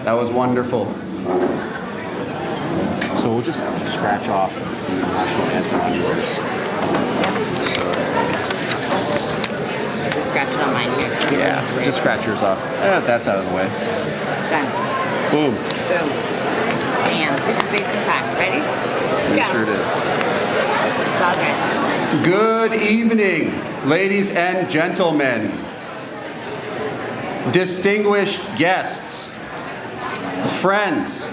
That was wonderful. So we'll just scratch off the national anthem on yours. Just scratch it on mine here. Yeah, just scratch yours off. That's out of the way. Done. Boom. Boom. Bam. We just save some time. Ready? We Go. sure did. It's all good. Good evening, ladies and gentlemen, distinguished guests, friends,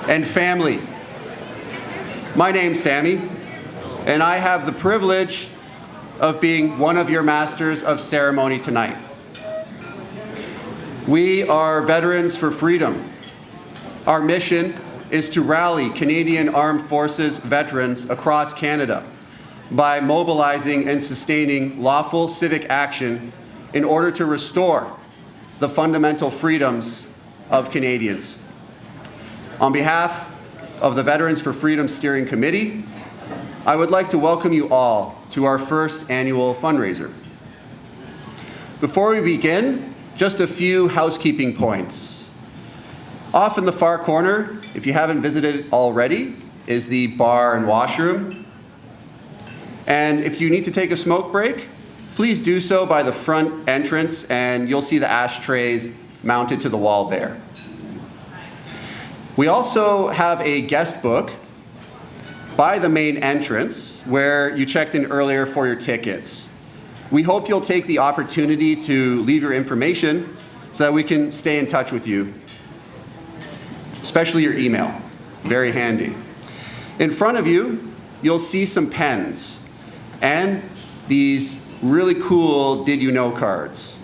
and family. My name's Sammy, and I have the privilege of being one of your masters of ceremony tonight. We are Veterans for Freedom. Our mission is to rally Canadian Armed Forces veterans across Canada by mobilizing and sustaining lawful civic action in order to restore the fundamental freedoms of Canadians. On behalf of the Veterans for Freedom Steering Committee, I would like to welcome you all to our first annual fundraiser. Before we begin, just a few housekeeping points. Off in the far corner, if you haven't visited already, is the bar and washroom. And if you need to take a smoke break, please do so by the front entrance, and you'll see the ashtrays mounted to the wall there. We also have a guest book by the main entrance where you checked in earlier for your tickets. We hope you'll take the opportunity to leave your information so that we can stay in touch with you, especially your email. Very handy. In front of you, you'll see some pens and these really cool Did You Know cards.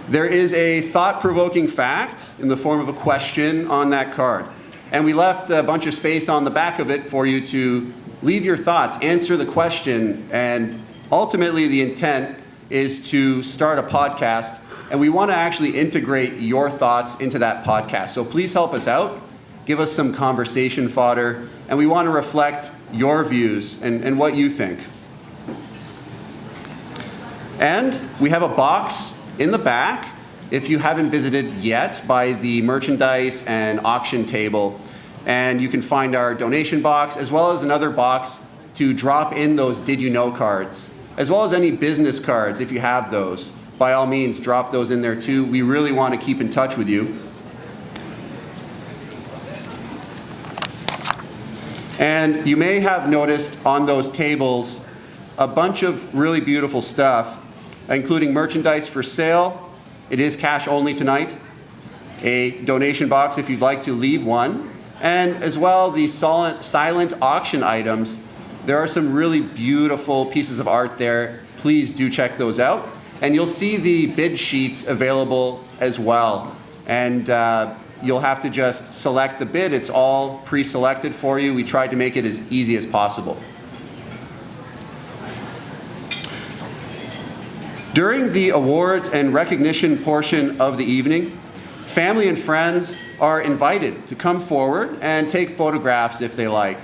There is a thought-provoking fact in the form of a question on that card. And we left a bunch of space on the back of it for you to leave your thoughts, answer the question, and ultimately the intent is to start a podcast, and we want to actually integrate your thoughts into that podcast. So please help us out, give us some conversation fodder, and we want to reflect your views and what you think. And we have a box in the back, if you haven't visited yet, by the merchandise and auction table. And you can find our donation box, as well as another box to drop in those Did You Know cards, as well as any business cards if you have those. By all means, drop those in there too. We really want to keep in touch with you. And you may have noticed on those tables a bunch of really beautiful stuff, including merchandise for sale. It is cash only tonight. A donation box if you'd like to leave one. And as well, the silent auction items. There are some really beautiful pieces of art there. Please do check those out. And you'll see the bid sheets available as well. And you'll have to just select the bid. It's all pre-selected for you. We tried to make it as easy as possible. During the awards and recognition portion of the evening, family and friends are invited to come forward and take photographs if they like.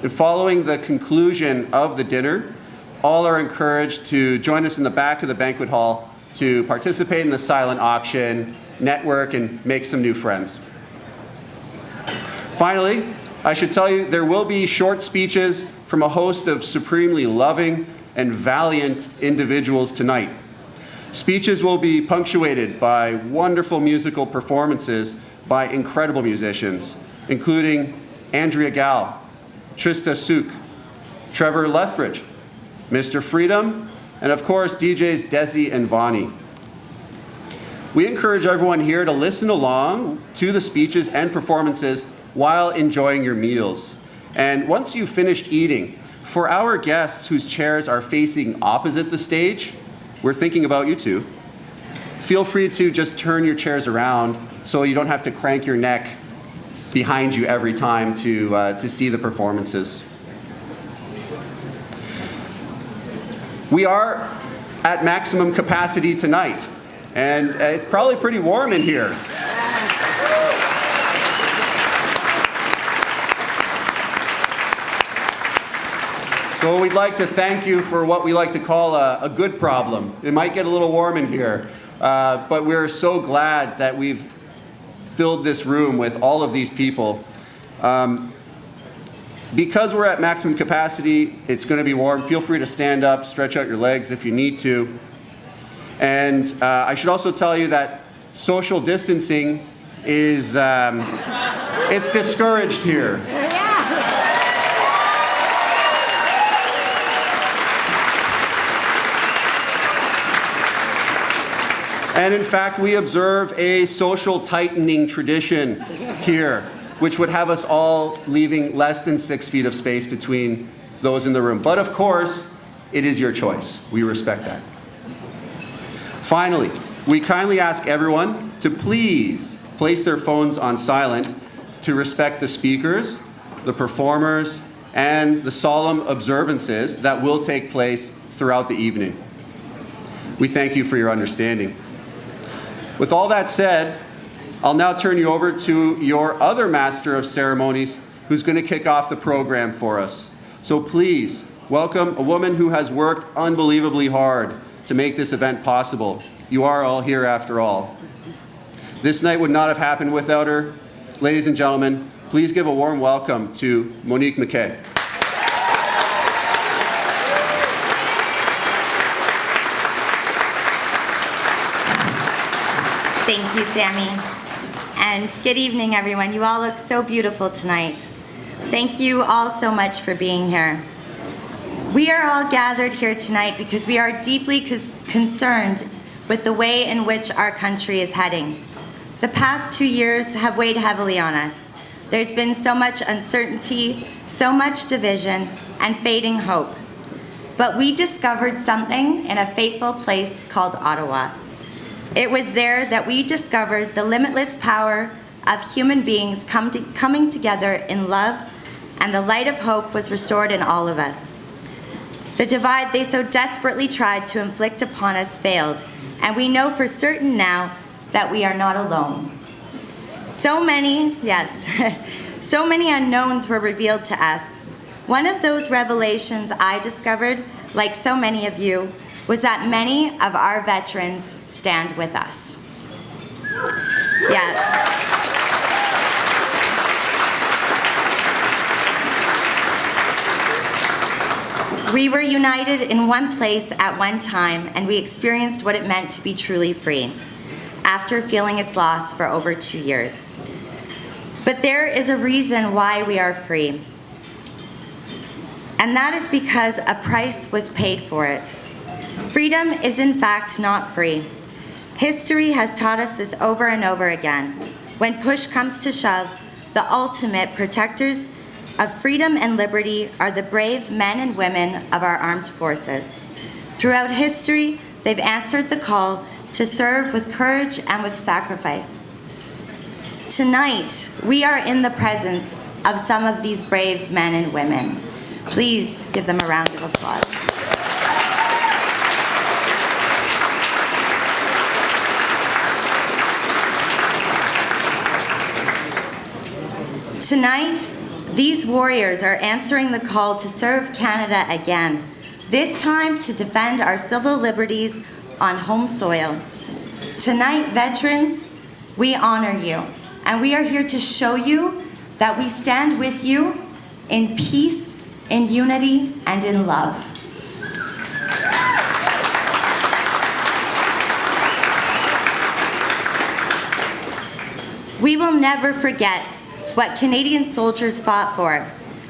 And following the conclusion of the dinner, all are encouraged to join us in the back of the banquet hall to participate in the silent auction, network, and make some new friends. Finally, I should tell you there will be short speeches from a host of supremely loving and valiant individuals tonight. Speeches will be punctuated by wonderful musical performances by incredible musicians, including Andrea Gal, Trista Suk, Trevor Lethbridge, Mr. Freedom, and of course DJs Desi and Vani. We encourage everyone here to listen along to the speeches and performances while enjoying your meals. And once you've finished eating, for our guests whose chairs are facing opposite the stage, we're thinking about you too. Feel free to just turn your chairs around so you don't have to crank your neck behind you every time to see the performances. We are at maximum capacity tonight, and it's probably pretty warm in here. So we'd like to thank you for what we like to call a good problem. It might get a little warm in here, but we're so glad that we've filled this room with all of these people. Because we're at maximum capacity, it's going to be warm. Feel free to stand up, stretch out your legs if you need to. And I should also tell you that social distancing is it's discouraged here. And in fact, we observe a social tightening tradition here, which would have us all leaving less than 6 feet of space between those in the room. But of course, it is your choice. We respect that. Finally, we kindly ask everyone to please place their phones on silent to respect the speakers, the performers, and the solemn observances that will take place throughout the evening. We thank you for your understanding. With all that said, I'll now turn you over to your other master of ceremonies who's going to kick off the program for us. So please welcome a woman who has worked unbelievably hard to make this event possible. You are all here after all. This night would not have happened without her. Ladies and gentlemen, please give a warm welcome to Monique McKay. Thank you, Sammy. And good evening, everyone. You all look so beautiful tonight. Thank you all so much for being here. We are all gathered here tonight because we are deeply concerned with the way in which our country is heading. The past 2 years have weighed heavily on us. There's been so much uncertainty, so much division, and fading hope. But we discovered something in a fateful place called Ottawa. It was there that we discovered the limitless power of human beings coming together in love, and the light of hope was restored in all of us. The divide they so desperately tried to inflict upon us failed, and we know for certain now that we are not alone. So many unknowns were revealed to us. One of those revelations I discovered, like so many of you, was that many of our veterans stand with us. We were united in one place at one time, and we experienced what it meant to be truly free, after feeling its loss for over 2 years. But there is a reason why we are free, and that is because a price was paid for it. Freedom is in fact not free. History has taught us this over and over again. When push comes to shove, the ultimate protectors of freedom and liberty are the brave men and women of our armed forces. Throughout history, they've answered the call to serve with courage and with sacrifice. Tonight, we are in the presence of some of these brave men and women. Please give them a round of applause. Tonight, these warriors are answering the call to serve Canada again, this time to defend our civil liberties on home soil. Tonight, veterans, we honor you, and we are here to show you that we stand with you in peace, in unity, and in love. We will never forget what Canadian soldiers fought for,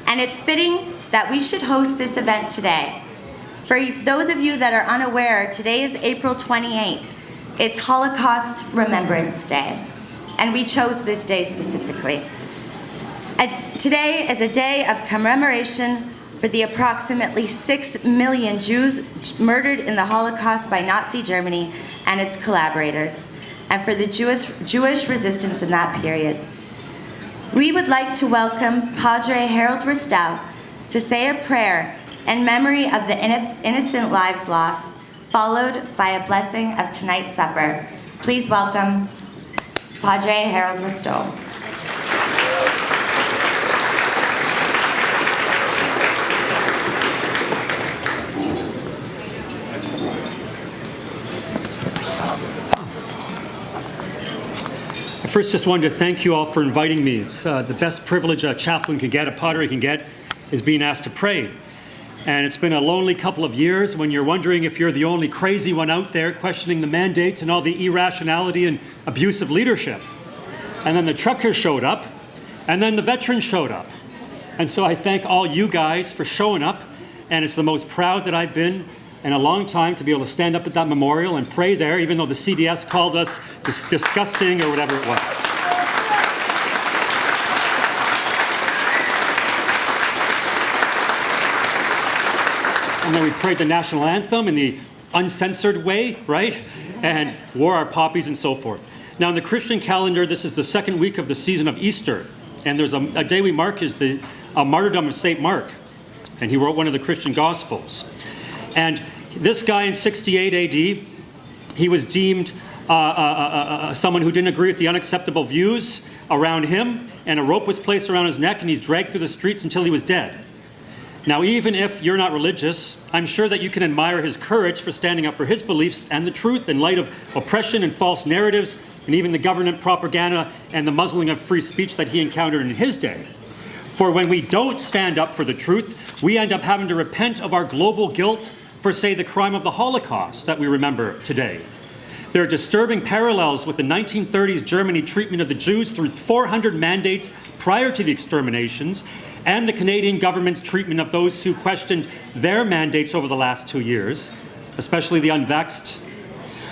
and it's fitting that we should host this event today. For those of you that are unaware, today is April 28th. It's Holocaust Remembrance Day, and we chose this day specifically. Today is a day of commemoration for the approximately 6 million Jews murdered in the Holocaust by Nazi Germany and its collaborators, and for the Jewish resistance in that period. We would like to welcome Padre Harold Ristow to say a prayer in memory of the innocent lives lost, followed by a blessing of tonight's supper. Please welcome Padre Harold Ristow. First, just wanted to thank you all for inviting me. It's the best privilege a chaplain can get, a padre can get, is being asked to pray. And it's been a lonely couple of years when you're wondering if you're the only crazy one out there questioning the mandates and all the irrationality and abusive leadership. And then the truckers showed up, and then the veterans showed up. And so I thank all you guys for showing up, and it's the most proud that I've been in a long time to be able to stand up at that memorial and pray there, even though the CDS called us disgusting or whatever it was. And then we prayed the national anthem in the uncensored way, right? And wore our poppies and so forth. Now, in the Christian calendar, this is the second week of the season of Easter. And there's a day we mark is the martyrdom of St. Mark. And he wrote one of the Christian Gospels. And this guy in 68 AD, he was deemed someone who didn't agree with the unacceptable views around him, and a rope was placed around his neck, and he's dragged through the streets until he was dead. Now, even if you're not religious, I'm sure that you can admire his courage for standing up for his beliefs and the truth in light of oppression and false narratives, and even the government propaganda and the muzzling of free speech that he encountered in his day. For when we don't stand up for the truth, we end up having to repent of our global guilt for, say, the crime of the Holocaust that we remember today. There are disturbing parallels with the 1930s Germany treatment of the Jews through 400 mandates prior to the exterminations, and the Canadian government's treatment of those who questioned their mandates over the last 2 years, especially the unvexed.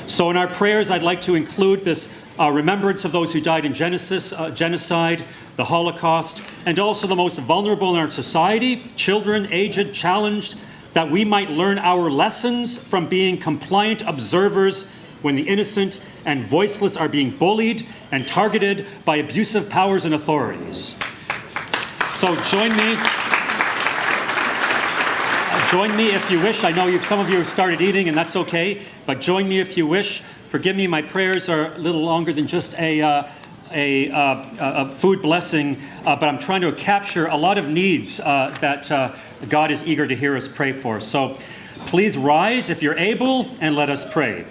So in our prayers, I'd like to include this remembrance of those who died in genocide, the Holocaust, and also the most vulnerable in our society, children, aged, challenged, that we might learn our lessons from being compliant observers when the innocent and voiceless are being bullied and targeted by abusive powers and authorities. So join me if you wish. I know some of you have started eating, and that's okay, but join me if you wish. Forgive me, my prayers are a little longer than just a food blessing, but I'm trying to capture a lot of needs that God is eager to hear us pray for. So please rise if you're able, and let us pray.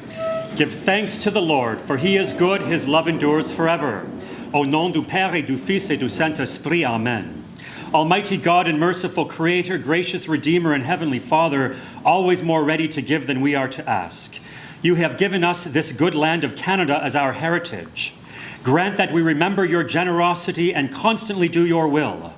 Give thanks to the Lord, for he is good, his love endures forever. Au nom du Père et du Fils et du Saint-Esprit, Amen. Almighty God and merciful Creator, gracious Redeemer and Heavenly Father, always more ready to give than we are to ask, you have given us this good land of Canada as our heritage. Grant that we remember your generosity and constantly do your will.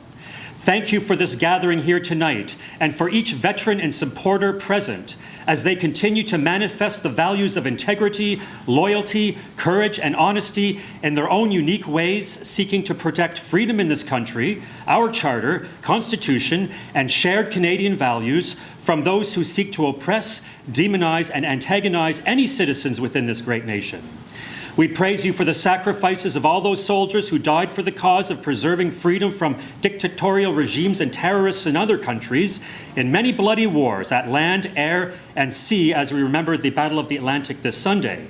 Thank you for this gathering here tonight and for each veteran and supporter present as they continue to manifest the values of integrity, loyalty, courage, and honesty in their own unique ways, seeking to protect freedom in this country, our charter, constitution, and shared Canadian values from those who seek to oppress, demonize, and antagonize any citizens within this great nation. We praise you for the sacrifices of all those soldiers who died for the cause of preserving freedom from dictatorial regimes and terrorists in other countries in many bloody wars at land, air, and sea, as we remember the Battle of the Atlantic this Sunday.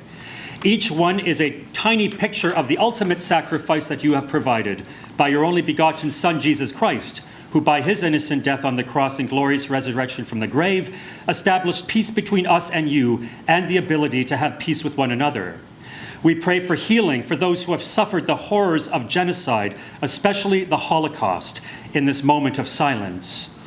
Each one is a tiny picture of the ultimate sacrifice that you have provided by your only begotten Son, Jesus Christ, who by his innocent death on the cross and glorious resurrection from the grave established peace between us and you and the ability to have peace with one another. We pray for healing for those who have suffered the horrors of genocide, especially the Holocaust, in this moment of silence.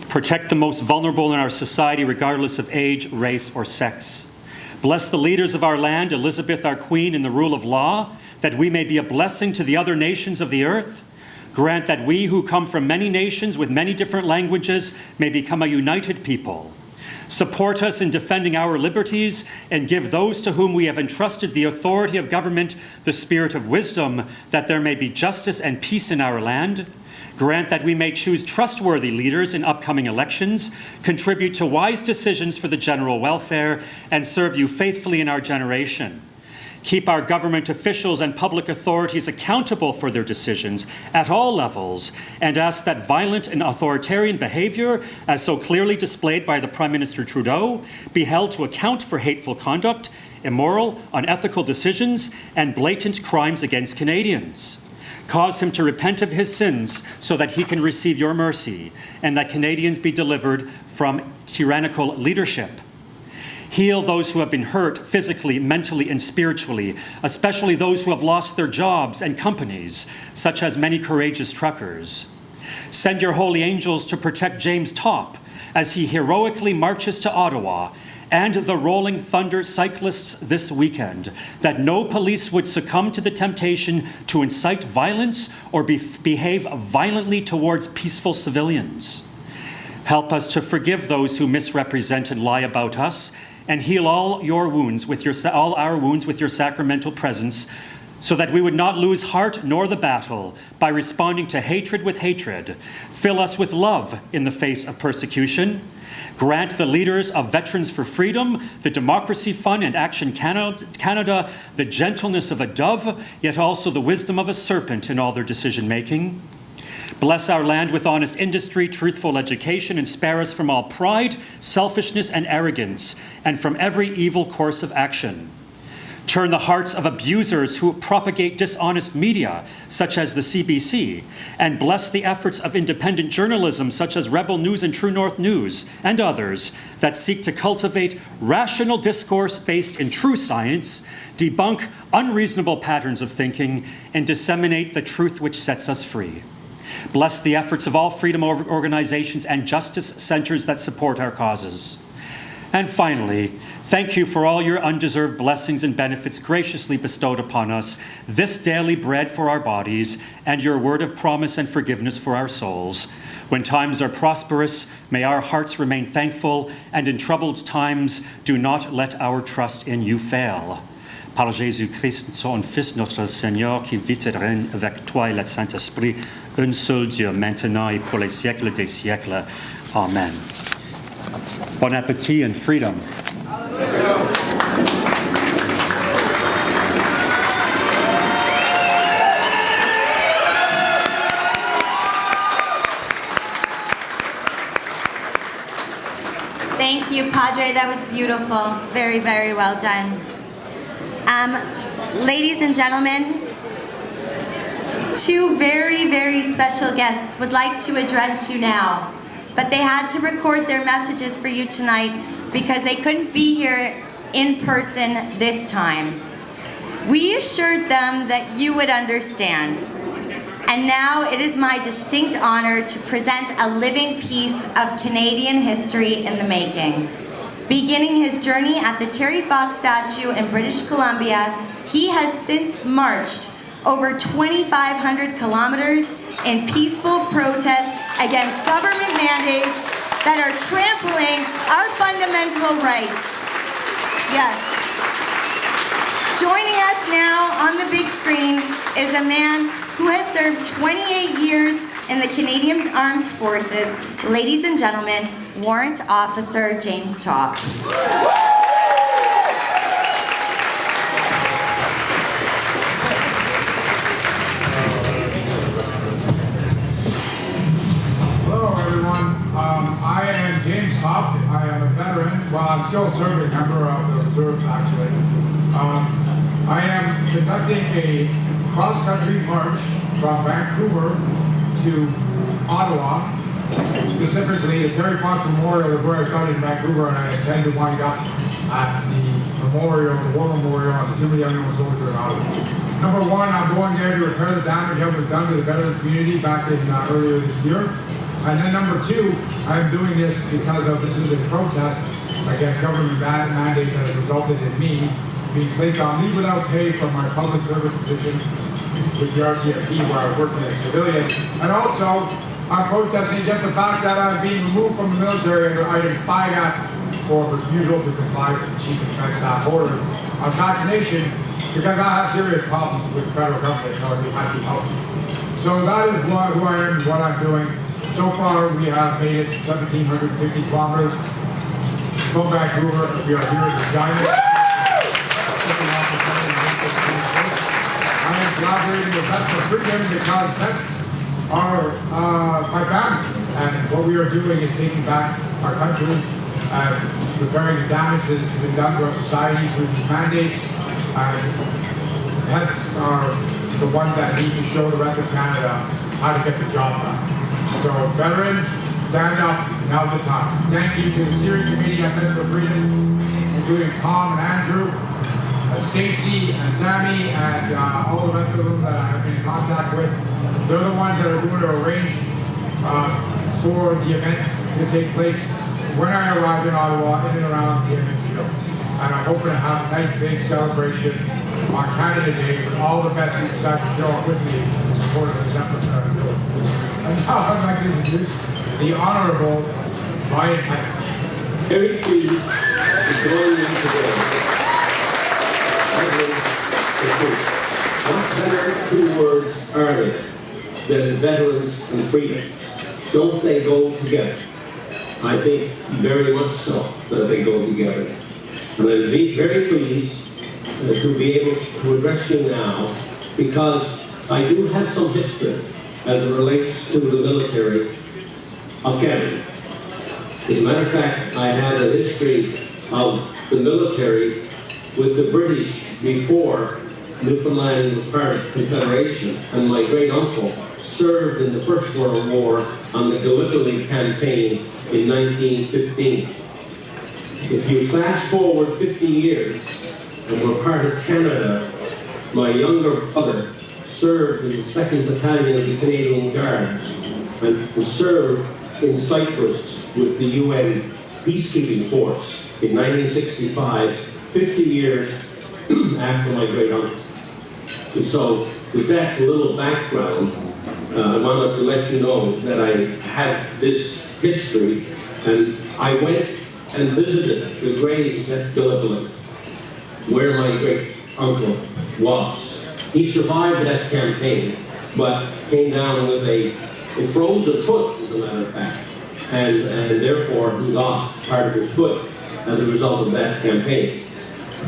Protect the most vulnerable in our society, regardless of age, race, or sex. Bless the leaders of our land, Elizabeth, our Queen, in the rule of law, that we may be a blessing to the other nations of the earth. Grant that we who come from many nations with many different languages may become a united people. Support us in defending our liberties and give those to whom we have entrusted the authority of government the spirit of wisdom, that there may be justice and peace in our land. Grant that we may choose trustworthy leaders in upcoming elections, contribute to wise decisions for the general welfare, and serve you faithfully in our generation. Keep our government officials and public authorities accountable for their decisions at all levels, and ask that violent and authoritarian behavior, as so clearly displayed by the Prime Minister Trudeau, be held to account for hateful conduct, immoral, unethical decisions, and blatant crimes against Canadians. Cause him to repent of his sins so that he can receive your mercy and that Canadians be delivered from tyrannical leadership. Heal those who have been hurt physically, mentally, and spiritually, especially those who have lost their jobs and companies, such as many courageous truckers. Send your holy angels to protect James Topp as he heroically marches to Ottawa, and the Rolling Thunder cyclists this weekend, that no police would succumb to the temptation to incite violence or behave violently towards peaceful civilians. Help us to forgive those who misrepresent and lie about us, and heal all our wounds with your sacramental presence, so that we would not lose heart nor the battle by responding to hatred with hatred. Fill us with love in the face of persecution. Grant the leaders of Veterans for Freedom, the Democracy Fund and Action Canada the gentleness of a dove, yet also the wisdom of a serpent in all their decision-making. Bless our land with honest industry, truthful education, and spare us from all pride, selfishness, and arrogance, and from every evil course of action. Turn the hearts of abusers who propagate dishonest media, such as the CBC, and bless the efforts of independent journalism, such as Rebel News and True North News, and others that seek to cultivate rational discourse based in true science, debunk unreasonable patterns of thinking, and disseminate the truth which sets us free. Bless the efforts of all freedom organizations and justice centers that support our causes. And finally, thank you for all your undeserved blessings and benefits graciously bestowed upon us, this daily bread for our bodies, and your word of promise and forgiveness for our souls. When times are prosperous, may our hearts remain thankful, and in troubled times, do not let our trust in you fail. Par Jésus-Christ, son Fils, notre Seigneur, qui vit et règne avec toi et le Saint-Esprit, un seul Dieu, maintenant et pour les siècles des siècles. Amen. Bon appétit and freedom. Thank you, Padre. That was beautiful. Very, very well done. Ladies and gentlemen, two very, very special guests would like to address you now, but they had to record their messages for you tonight because they couldn't be here in person this time. We assured them that you would understand. And now it is my distinct honor to present a living piece of Canadian history in the making. Beginning his journey at the Terry Fox statue in British Columbia, he has since marched over 2,500 kilometers in peaceful protest against government mandates that are trampling our fundamental rights. Yes. Joining us now on the big screen is a man who has served 28 years in the Canadian Armed Forces. Ladies and gentlemen, Warrant Officer James Topp. Hello, everyone. I am James Topp. I am a veteran. Well, I'm still serving, member of the reserves, actually. I am conducting a cross-country march from Vancouver to Ottawa. Specifically, the Terry Fox Memorial is where I started in Vancouver, and I intend to wind up at the memorial, the War Memorial on the Tomb of the Unknown Soldier in Ottawa. Number one, I'm going there to repair the damage that was done to the veterans community back in earlier this year. And then number two, I'm doing this because this is a protest against government mandates that have resulted in me being placed on leave without pay from my public service position with the RCMP, where I was working as a civilian. And also, I'm protesting against the fact that I'm being removed from the military under item 5F for refusal to comply with the Chief of Defense Staff order on vaccination, because I have serious problems with the federal government telling me how to help. So that is who I am and what I'm doing. So far, we have made it 1,750 kilometers from Vancouver. We are here in Regina. I am collaborating with Vets for Freedom because vets are my family, and what we are doing is taking back our country and repairing the damage that has been done to our society through these mandates. And vets are the ones that need to show the rest of Canada how to get the job done. So veterans, stand up, now's the time. Thank you to the steering committee on Fence for Freedom, including Tom and Andrew, Stacy and Sammy, and all the rest of them that I have been in contact with. They're the ones that are going to arrange for the events to take place when I arrive in Ottawa, in and around the event show. And I'm hoping to have a nice big celebration on Canada Day with all the vets who decide to show up with me in support of this effort that I'm doing. And now I'd like to introduce the Honorable Brian Peck. Very pleased to join you today. What better two words are there than veterans and freedom? Don't they go together? I think very much so that they go together. And I'm very pleased to be able to address you now because I do have some history as it relates to the military of Canada. As a matter of fact, I have a history of the military with the British before Newfoundland was part of the Confederation, and my great uncle served in the First World War on the Gallipoli campaign in 1915. If you fast forward 50 years and we're part of Canada, my younger brother served in the 2nd Battalion of the Canadian Guards and served in Cyprus with the UN peacekeeping force in 1965, 50 years after my great uncle. And so, with that little background, I wanted to let you know that I have this history, and I went and visited the graves at Gallipoli, where my great uncle was. He survived that campaign, but came down with a frozen foot, as a matter of fact, and therefore he lost part of his foot as a result of that campaign.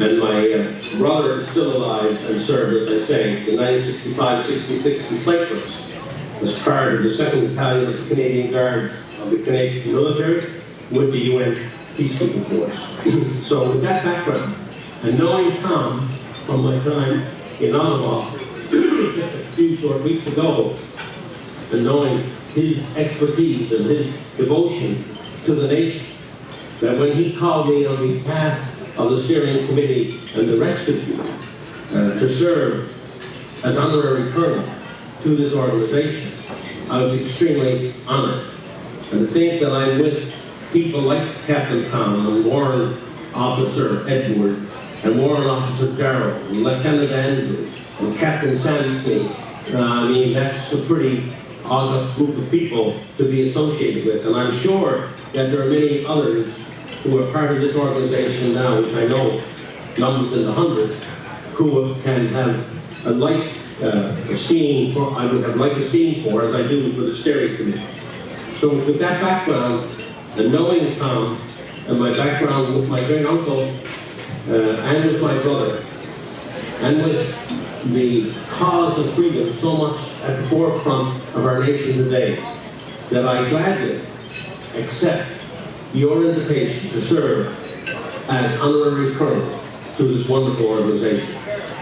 And my brother is still alive and served, as I say, in 1965-66 in Cyprus as part of the 2nd Battalion of the Canadian Guards of the Canadian military with the UN peacekeeping force. So with that background, and knowing Tom from my time in Ottawa just a few short weeks ago, and knowing his expertise and his devotion to the nation, that when he called me on behalf of the steering committee and the rest of you to serve as honorary colonel to this organization, I was extremely honored. And to think that I'm with people like Captain Tom and Warrant Officer Edward and Warrant Officer Darrell and Lieutenant Andrew and Captain Sammy, I mean, that's a pretty august group of people to be associated with. And I'm sure that there are many others who are part of this organization now, which I know numbers in the hundreds, who can have a like esteem for, I would have like esteem for, as I do for the steering committee. So with that background, and knowing Tom, and my background with my great uncle, and with my brother, and with the cause of freedom so much at the forefront of our nation today, that I gladly accept your invitation to serve as honorary colonel to this wonderful organization.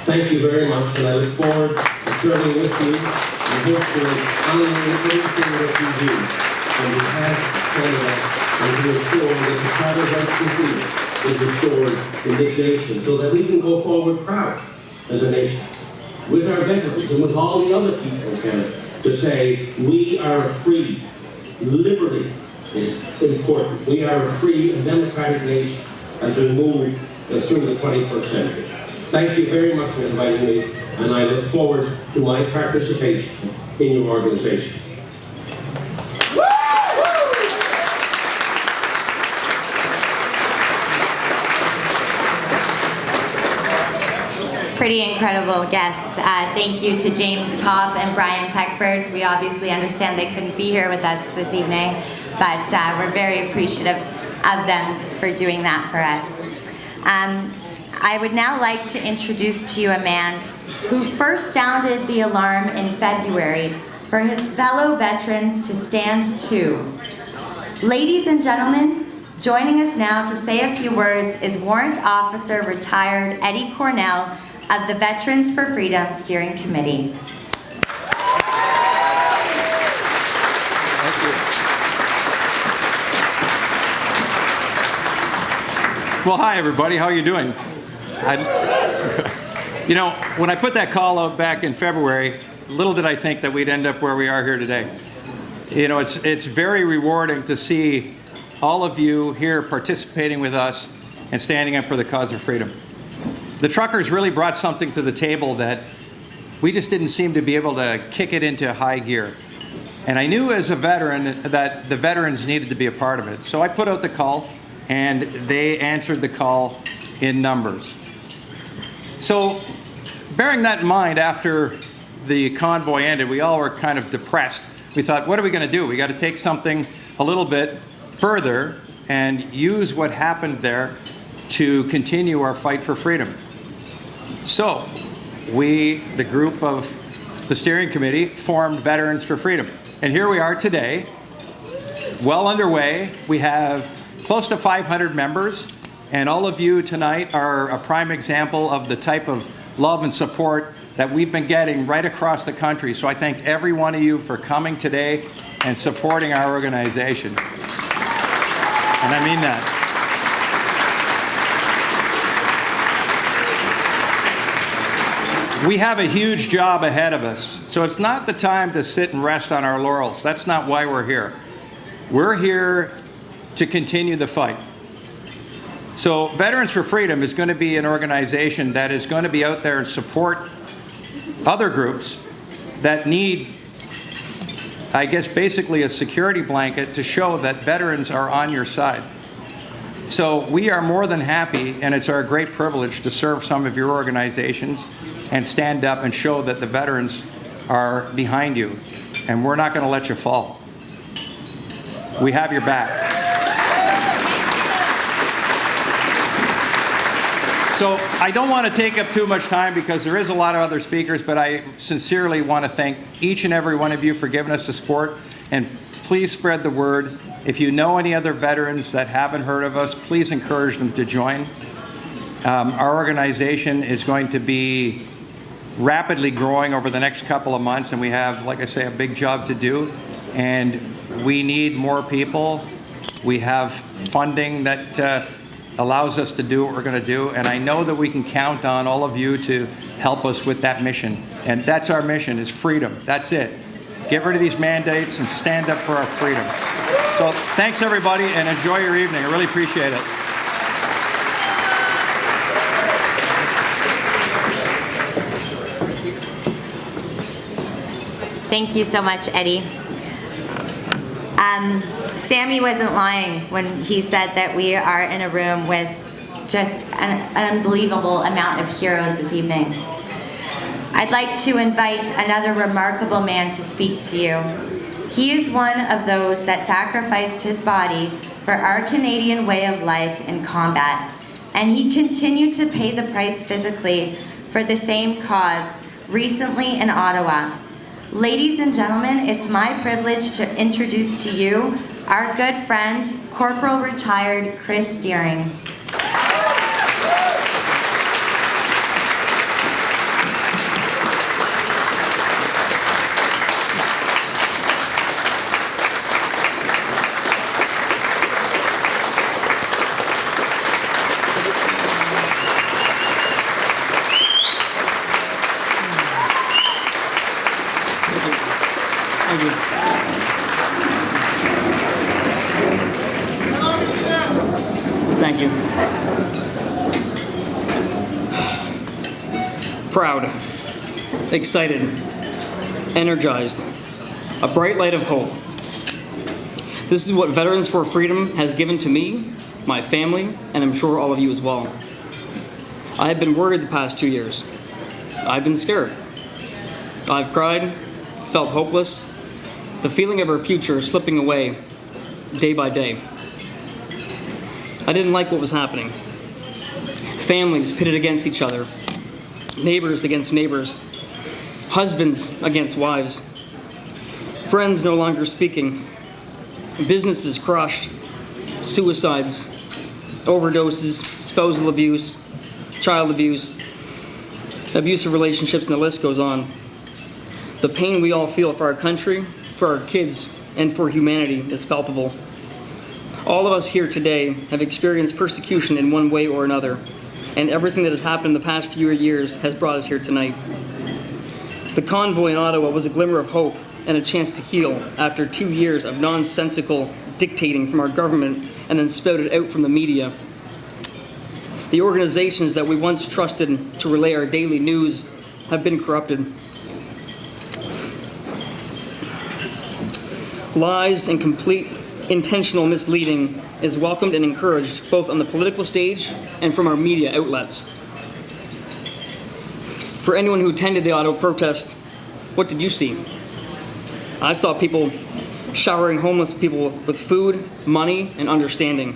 Thank you very much, and I look forward to serving with you and hopefully honoring everything that you do on behalf of Canada and to ensure that the Charter rights and freedom is restored in this nation so that we can go forward proud as a nation with our veterans and with all the other people in Canada to say we are free. Liberty is important. We are a free and democratic nation as we move through the 21st century. Thank you very much for inviting me, and I look forward to my participation in your organization. Pretty incredible guests. Thank you to James Topp and Brian Peckford. We obviously understand they couldn't be here with us this evening, but we're very appreciative of them for doing that for us. I would now like to introduce to you a man who first sounded the alarm in February for his fellow veterans to stand to. Ladies and gentlemen, joining us now to say a few words is Warrant Officer retired Eddie Cornell, of the Veterans for Freedom Steering Committee. Well, hi, everybody. How are you doing? You know, when I put that call out back in February, little did I think that we'd end up where we are here today. You know, it's very rewarding to see all of you here participating with us and standing up for the cause of freedom. The truckers really brought something to the table that we just didn't seem to be able to kick it into high gear. And I knew as a veteran that the veterans needed to be a part of it. So I put out the call, and they answered the call in numbers. So bearing that in mind, after the convoy ended, we all were kind of depressed. We thought, what are we going to do? We got to take something a little bit further and use what happened there to continue our fight for freedom. So we, the group of the steering committee, formed Veterans for Freedom. And here we are today, well underway. We have close to 500 members, and all of you tonight are a prime example of the type of love and support that we've been getting right across the country. So I thank every one of you for coming today and supporting our organization. And I mean that. We have a huge job ahead of us, so it's not the time to sit and rest on our laurels. That's not why we're here. We're here to continue the fight. So Veterans for Freedom is going to be an organization that is going to be out there and support other groups that need, I guess, basically a security blanket to show that veterans are on your side. So we are more than happy, and it's our great privilege to serve some of your organizations and stand up and show that the veterans are behind you, and we're not going to let you fall. We have your back. So I don't want to take up too much time because there is a lot of other speakers, but I sincerely want to thank each and every one of you for giving us the support, and please spread the word. If you know any other veterans that haven't heard of us, please encourage them to join. Our organization is going to be rapidly growing over the next couple of months, and we have, like I say, a big job to do, and we need more people. We have funding that allows us to do what we're going to do, and I know that we can count on all of you to help us with that mission. And that's our mission, is freedom. That's it. Get rid of these mandates and stand up for our freedom. So thanks, everybody, and enjoy your evening. I really appreciate it. Thank you so much, Eddie. Sammy wasn't lying when he said that we are in a room with just an unbelievable amount of heroes this evening. I'd like to invite another remarkable man to speak to you. He is one of those that sacrificed his body for our Canadian way of life in combat, and he continued to pay the price physically for the same cause recently in Ottawa. Ladies and gentlemen, it's my privilege to introduce to you our good friend, Corporal Retired Chris Deering. Thank you. Proud, excited, energized, a bright light of hope. This is what Veterans for Freedom has given to me, my family, and I'm sure all of you as well. I have been worried the past 2 years. I've been scared. I've cried, felt hopeless, the feeling of our future slipping away day by day. I didn't like what was happening. Families pitted against each other, neighbors against neighbors, husbands against wives, friends no longer speaking, businesses crushed, suicides, overdoses, spousal abuse, child abuse. abusive relationships, and the list goes on. The pain we all feel for our country, for our kids, and for humanity is palpable. All of us here today have experienced persecution in one way or another, and everything that has happened in the past few years has brought us here tonight. The convoy in Ottawa was a glimmer of hope and a chance to heal after 2 years of nonsensical dictating from our government and then spouted out from the media. The organizations that we once trusted to relay our daily news have been corrupted. Lies and complete intentional misleading is welcomed and encouraged both on the political stage and from our media outlets. For anyone who attended the Ottawa protest, what did you see? I saw people showering homeless people with food, money, and understanding.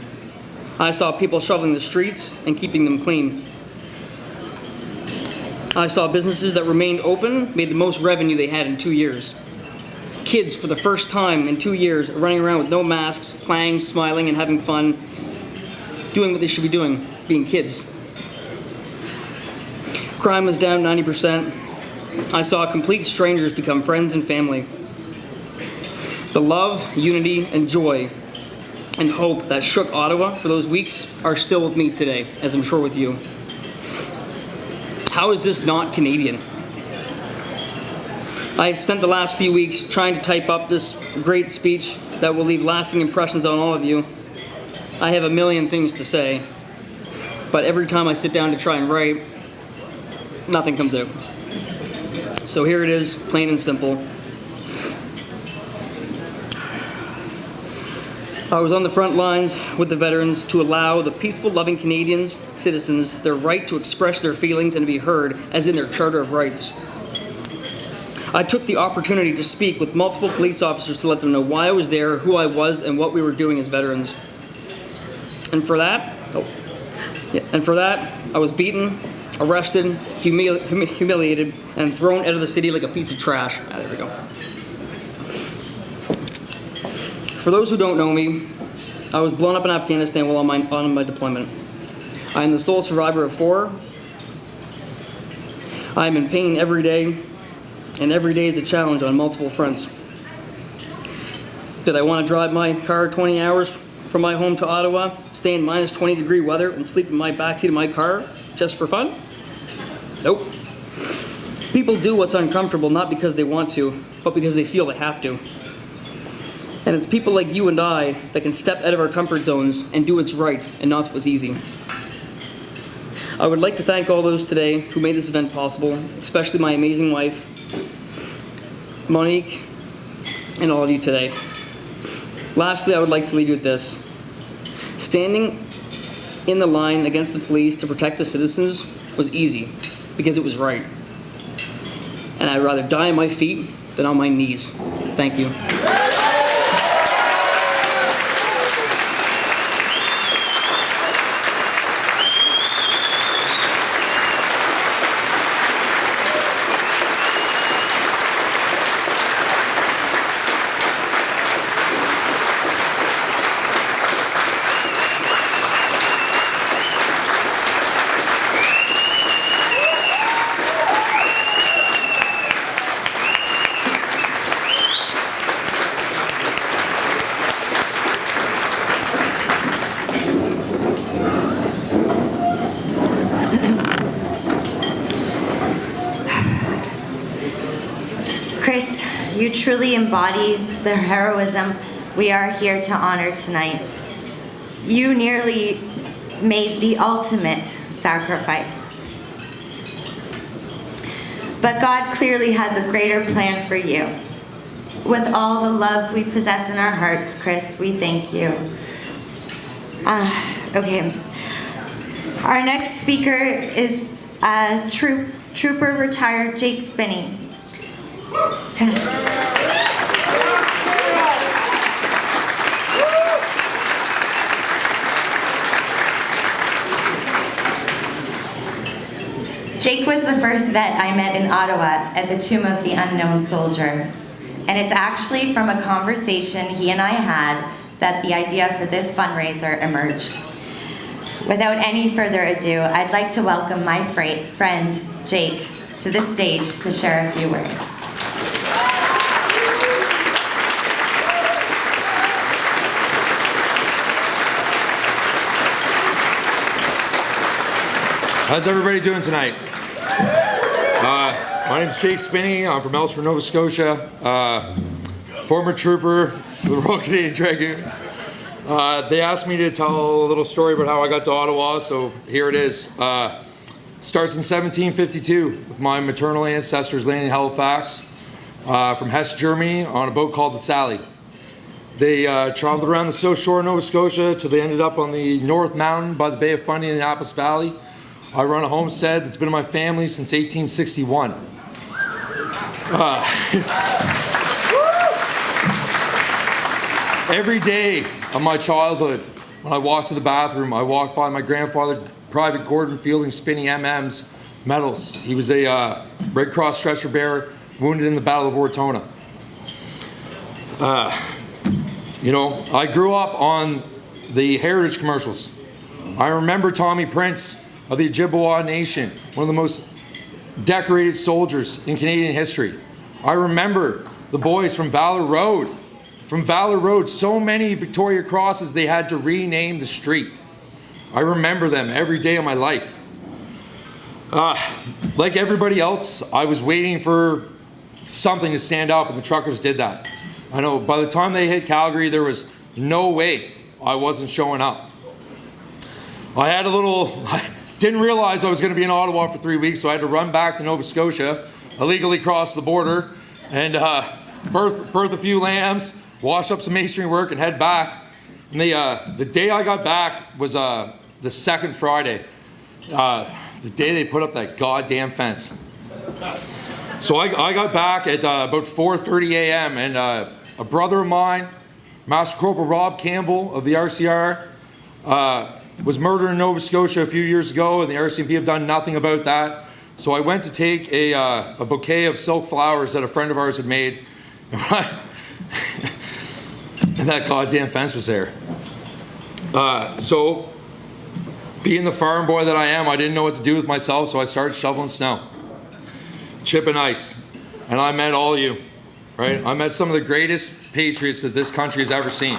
I saw people shoveling the streets and keeping them clean. I saw businesses that remained open made the most revenue they had in 2 years. Kids, for the first time in 2 years, running around with no masks, playing, smiling, and having fun, doing what they should be doing, being kids. Crime was down 90%. I saw complete strangers become friends and family. The love, unity, and joy and hope that shook Ottawa for those weeks are still with me today, as I'm sure with you. How is this not Canadian? I have spent the last few weeks trying to type up this great speech that will leave lasting impressions on all of you. I have a million things to say, but every time I sit down to try and write, nothing comes out. So here it is, plain and simple. I was on the front lines with the veterans to allow the peaceful, loving Canadians, citizens, their right to express their feelings and to be heard, as in their Charter of Rights. I took the opportunity to speak with multiple police officers to let them know why I was there, who I was, and what we were doing as veterans. And for that, I was beaten, arrested, humiliated, and thrown out of the city like a piece of trash. There we go. For those who don't know me, I was blown up in Afghanistan while on my deployment. I am the sole survivor of 4. I am in pain every day, and every day is a challenge on multiple fronts. Did I want to drive my car 20 hours from my home to Ottawa, stay in minus 20-degree weather, and sleep in my backseat of my car just for fun? Nope. People do what's uncomfortable not because they want to, but because they feel they have to. And it's people like you and I that can step out of our comfort zones and do what's right and not what's easy. I would like to thank all those today who made this event possible, especially my amazing wife, Monique, and all of you today. Lastly, I would like to leave you with this. Standing in the line against the police to protect the citizens was easy because it was right. And I'd rather die on my feet than on my knees. Thank you. Chris, you truly embody the heroism we are here to honor tonight. You nearly made the ultimate sacrifice. But God clearly has a greater plan for you. With all the love we possess in our hearts, Chris, we thank you. Okay. Our next speaker is Trooper retired Jake Spinney. Jake was the first vet I met in Ottawa at the Tomb of the Unknown Soldier. And it's actually from a conversation he and I had that the idea for this fundraiser emerged. Without any further ado, I'd like to welcome my friend, Jake to the stage to share a few words. How's everybody doing tonight? My name's Jake Spinney. I'm from Ellsford, Nova Scotia. Former trooper for the Royal Canadian Dragoons. They asked me to tell a little story about how I got to Ottawa, so here it is. Starts in 1752 with my maternal ancestors landing in Halifax from Hesse, Germany on a boat called the Sally. They traveled around the South Shore of Nova Scotia till they ended up on the North Mountain by the Bay of Fundy in the Annapolis Valley. I run a homestead that's been in my family since 1861. Every day of my childhood, when I walked to the bathroom, I walked by my grandfather, Private Gordon Fielding Spinney MM's medals. He was a Red Cross stretcher bearer, wounded in the Battle of Ortona. I grew up on the heritage commercials. I remember Tommy Prince of the Ojibwa Nation, one of the most decorated soldiers in Canadian history. I remember the boys from Valor Road. From Valor Road, so many Victoria Crosses they had to rename the street. I remember them every day of my life. Like everybody else, I was waiting for something to stand up, and the truckers did that. I know by the time they hit Calgary, there was no way I wasn't showing up. I didn't realize I was going to be in Ottawa for 3 weeks, so I had to run back to Nova Scotia, illegally cross the border, and birth a few lambs, wash up some masonry work, and head back. And the day I got back was the second Friday, the day they put up that goddamn fence. So I got back at about 4:30 a.m. and a brother of mine, Master Corporal Rob Campbell of the RCR, was murdered in Nova Scotia a few years ago, and the RCMP have done nothing about that. So I went to take a bouquet of silk flowers that a friend of ours had made, and that goddamn fence was there. So, being the farm boy that I am, I didn't know what to do with myself, so I started shoveling snow, chipping ice, and I met all of you, right? I met some of the greatest patriots that this country has ever seen.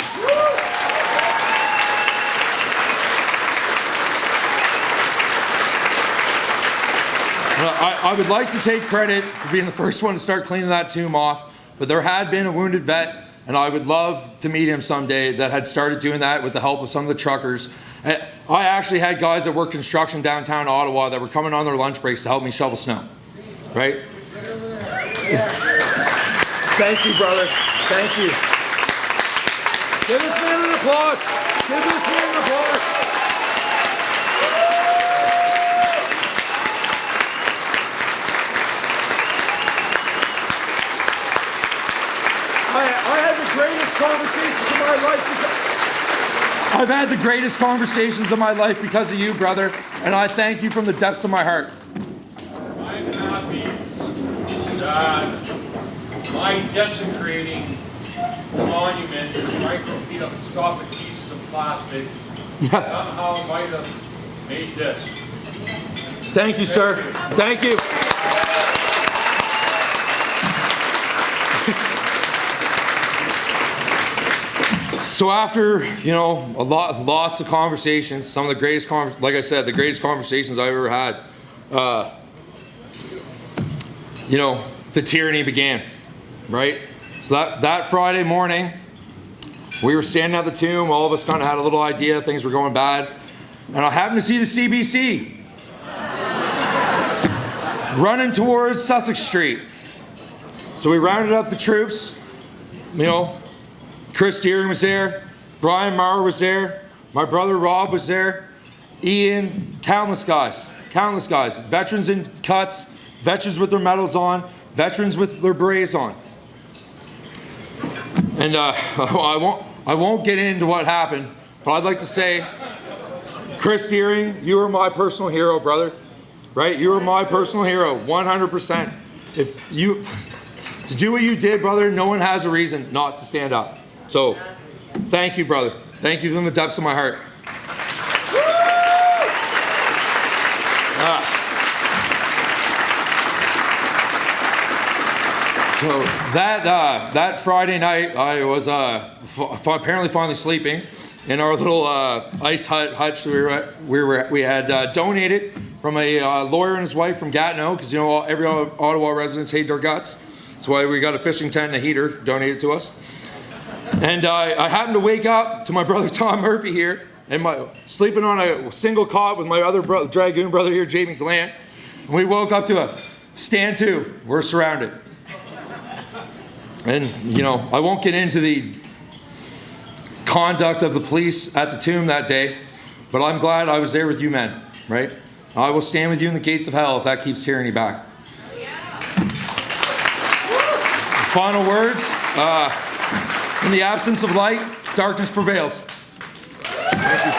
I would like to take credit for being the first one to start cleaning that tomb off, but there had been a wounded vet, and I would love to meet him someday, that had started doing that with the help of some of the truckers. I actually had guys that worked construction downtown Ottawa that were coming on their lunch breaks to help me shovel snow, right? Thank you, brother. Thank you. Give this man an applause. Give this man an applause. I've had the greatest conversations of my life because of you, brother, and I thank you from the depths of my heart. I'm happy that by desecrating the monument to microscopic pieces of plastic somehow might have made this. Thank you, sir. Thank you. So after, lots of conversations, some of the greatest, like I said, the greatest conversations I've ever had, the tyranny began, right? So that Friday morning, we were standing at the tomb. All of us kind of had a little idea things were going bad. And I happened to see the CBC running towards Sussex Street. So we rounded up the troops, Chris Deering was there, Brian Maher was there, my brother Rob was there, Ian, countless guys, veterans in cuts, veterans with their medals on, veterans with their berets on. And I won't get into what happened, but I'd like to say, Chris Deering, you are my personal hero, brother, right? You are my personal hero, 100%. To do what you did, brother, no one has a reason not to stand up. So, thank you, brother. Thank you from the depths of my heart. So that Friday night, I was apparently finally sleeping in our little ice hutch we had donated from a lawyer and his wife from Gatineau, because every Ottawa residents hate their guts. That's why we got a fishing tent and a heater donated to us. And I happened to wake up to my brother Tom Murphy here, and sleeping on a single cot with my other Dragoon brother here, Jamie Gallant. And we woke up to a stand to. We're surrounded. And, I won't get into the conduct of the police at the tomb that day, but I'm glad I was there with you men, right? I will stand with you in the gates of hell if that keeps tyranny back. Final words. In the absence of light, darkness prevails. Thank you.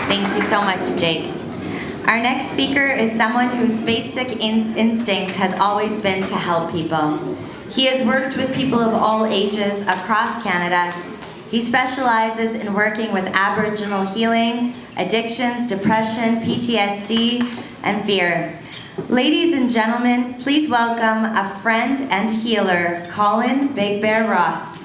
Thank you so much, Jake. Our next speaker is someone whose basic instinct has always been to help people. He has worked with people of all ages across Canada. He specializes in working with Aboriginal healing, addictions, depression, PTSD, and fear. Ladies and gentlemen, please welcome a friend and healer, Colin Big Bear Ross.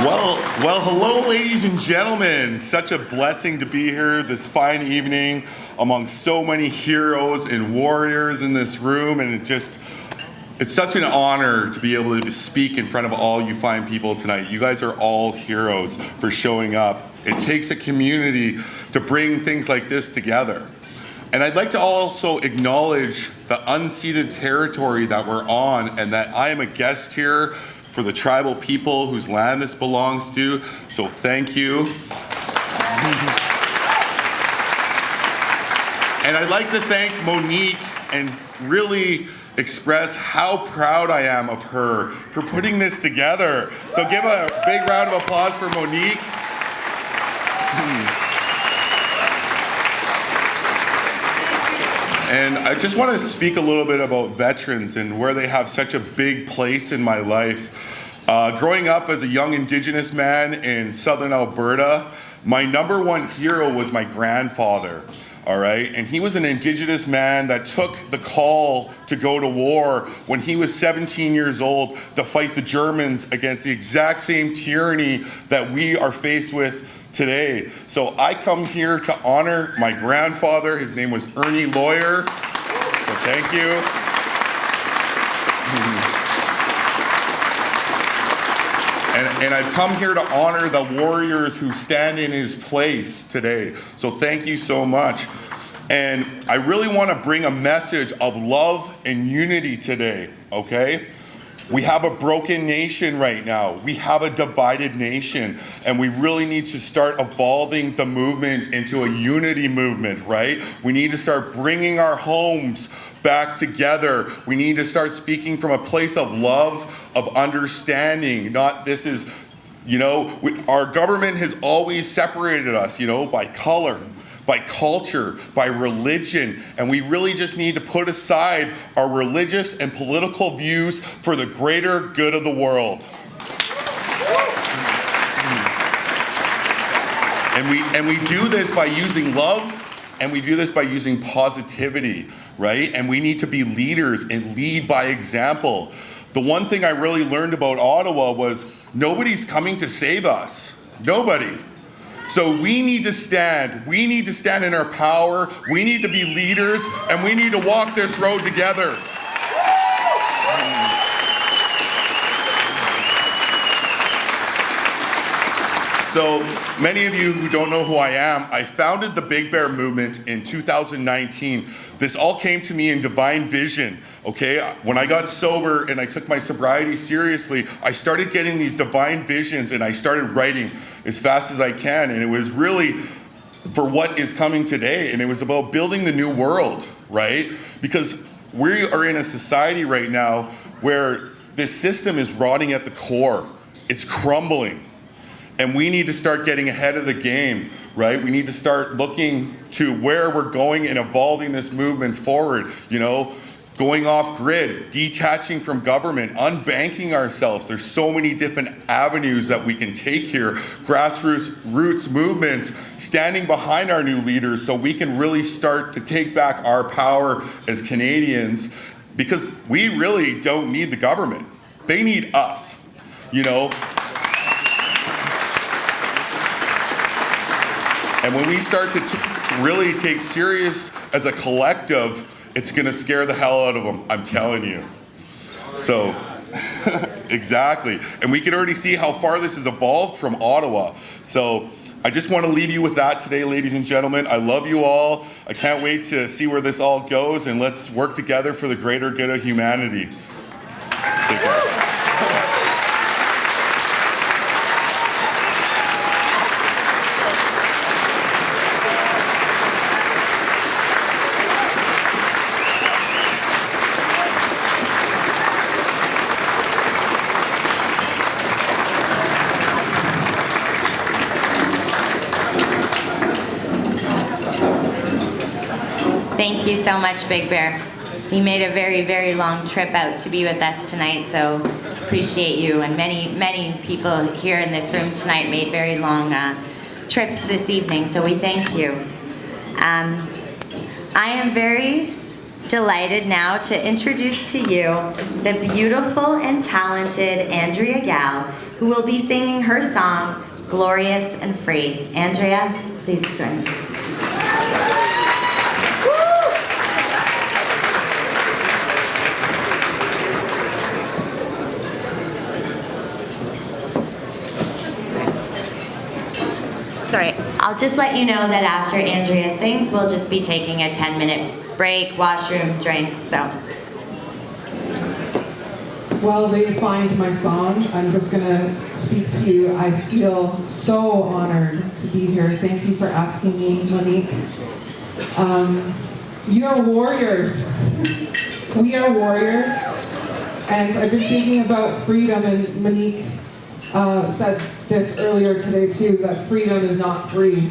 Well, hello, ladies and gentlemen. Such a blessing to be here this fine evening among so many heroes and warriors in this room, and it's such an honor to be able to speak in front of all you fine people tonight. You guys are all heroes for showing up. It takes a community to bring things like this together. And I'd like to also acknowledge the unceded territory that we're on, and that I am a guest here for the tribal people whose land this belongs to. So thank you. And I'd like to thank Monique and really express how proud I am of her for putting this together. So give a big round of applause for Monique. And I just want to speak a little bit about veterans and where they have such a big place in my life. Growing up as a young Indigenous man in southern Alberta, my number one hero was my grandfather, all right? And he was an Indigenous man that took the call to go to war when he was 17 years old to fight the Germans against the exact same tyranny that we are faced with today. So I come here to honor my grandfather. His name was Ernie Lawyer. So thank you. And I've come here to honor the warriors who stand in his place today. So thank you so much. And I really want to bring a message of love and unity today, okay? We have a broken nation right now. We have a divided nation, and we really need to start evolving the movement into a unity movement, right? We need to start bringing our homes back together. We need to start speaking from a place of love, of understanding, not this is, our government has always separated us, by color, by culture, by religion, and we really just need to put aside our religious and political views for the greater good of the world. And we do this by using love, and we do this by using positivity, right? And we need to be leaders and lead by example. The one thing I really learned about Ottawa was nobody's coming to save us. Nobody. So we need to stand. We need to stand in our power. We need to be leaders, and we need to walk this road together. So many of you who don't know who I am, I founded the Big Bear Movement in 2019. This all came to me in divine vision, okay? When I got sober and I took my sobriety seriously, I started getting these divine visions, and I started writing as fast as I can. And it was really for what is coming today. And it was about building the new world, right? Because we are in a society right now where this system is rotting at the core. It's crumbling. And we need to start getting ahead of the game, right? We need to start looking to where we're going and evolving this movement forward, you know, going off grid, detaching from government, unbanking ourselves. There's so many different avenues that we can take here. Grassroots movements, standing behind our new leaders so we can really start to take back our power as Canadians, because we really don't need the government. They need us, you know? And when we start to really take serious as a collective, it's going to scare the hell out of them, I'm telling you. So, exactly. And we can already see how far this has evolved from Ottawa. So, I just want to leave you with that today, ladies and gentlemen. I love you all. I can't wait to see where this all goes, and let's work together for the greater good of humanity. Take care. Thank you so much, Big Bear. You made a very, very long trip out to be with us tonight, so appreciate you. And many, many people here in this room tonight made very long trips this evening, so we thank you. I am very delighted now to introduce to you the beautiful and talented Andrea Gal, who will be singing her song, Glorious and Free. Andrea, please join me. Sorry, I'll just let you know that after Andrea sings, we'll just be taking a 10-minute break, washroom, drinks, so. While they find my song, I'm just gonna speak to you. I feel so honored to be here. Thank you for asking me, Monique. You're warriors. We are warriors. And I've been thinking about freedom, and Monique said this earlier today too, that freedom is not free.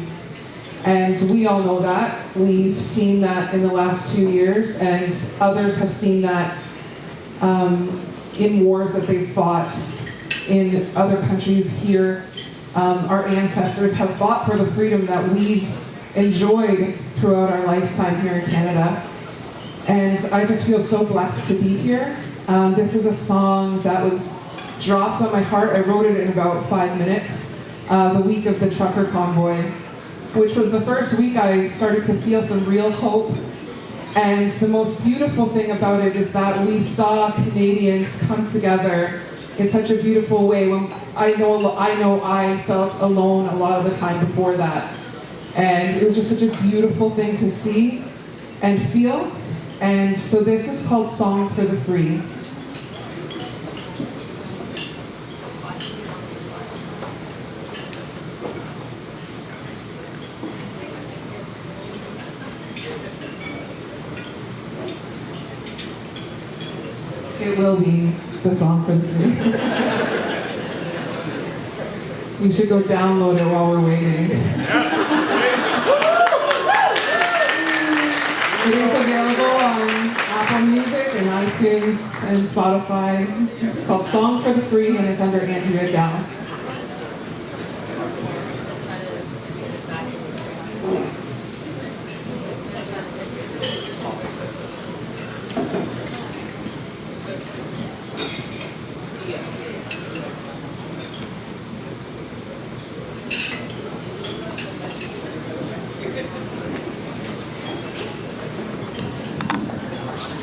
And we all know that. We've seen that in the last 2 years, and others have seen that in wars that they've fought in other countries here. Our ancestors have fought for the freedom that we've enjoyed throughout our lifetime here in Canada. And I just feel so blessed to be here. This is a song that was dropped on my heart. I wrote it in about 5 minutes, the week of the trucker convoy, which was the first week I started to feel some real hope. And the most beautiful thing about it is that we saw Canadians come together in such a beautiful way. When I know I felt alone a lot of the time before that. And it was just such a beautiful thing to see and feel. And so this is called Song for the Free. It will be the song for the free. You should go download it while we're waiting. It is available on Apple Music and iTunes and Spotify. It's called Song for the Free, and it's under Andrea Gal.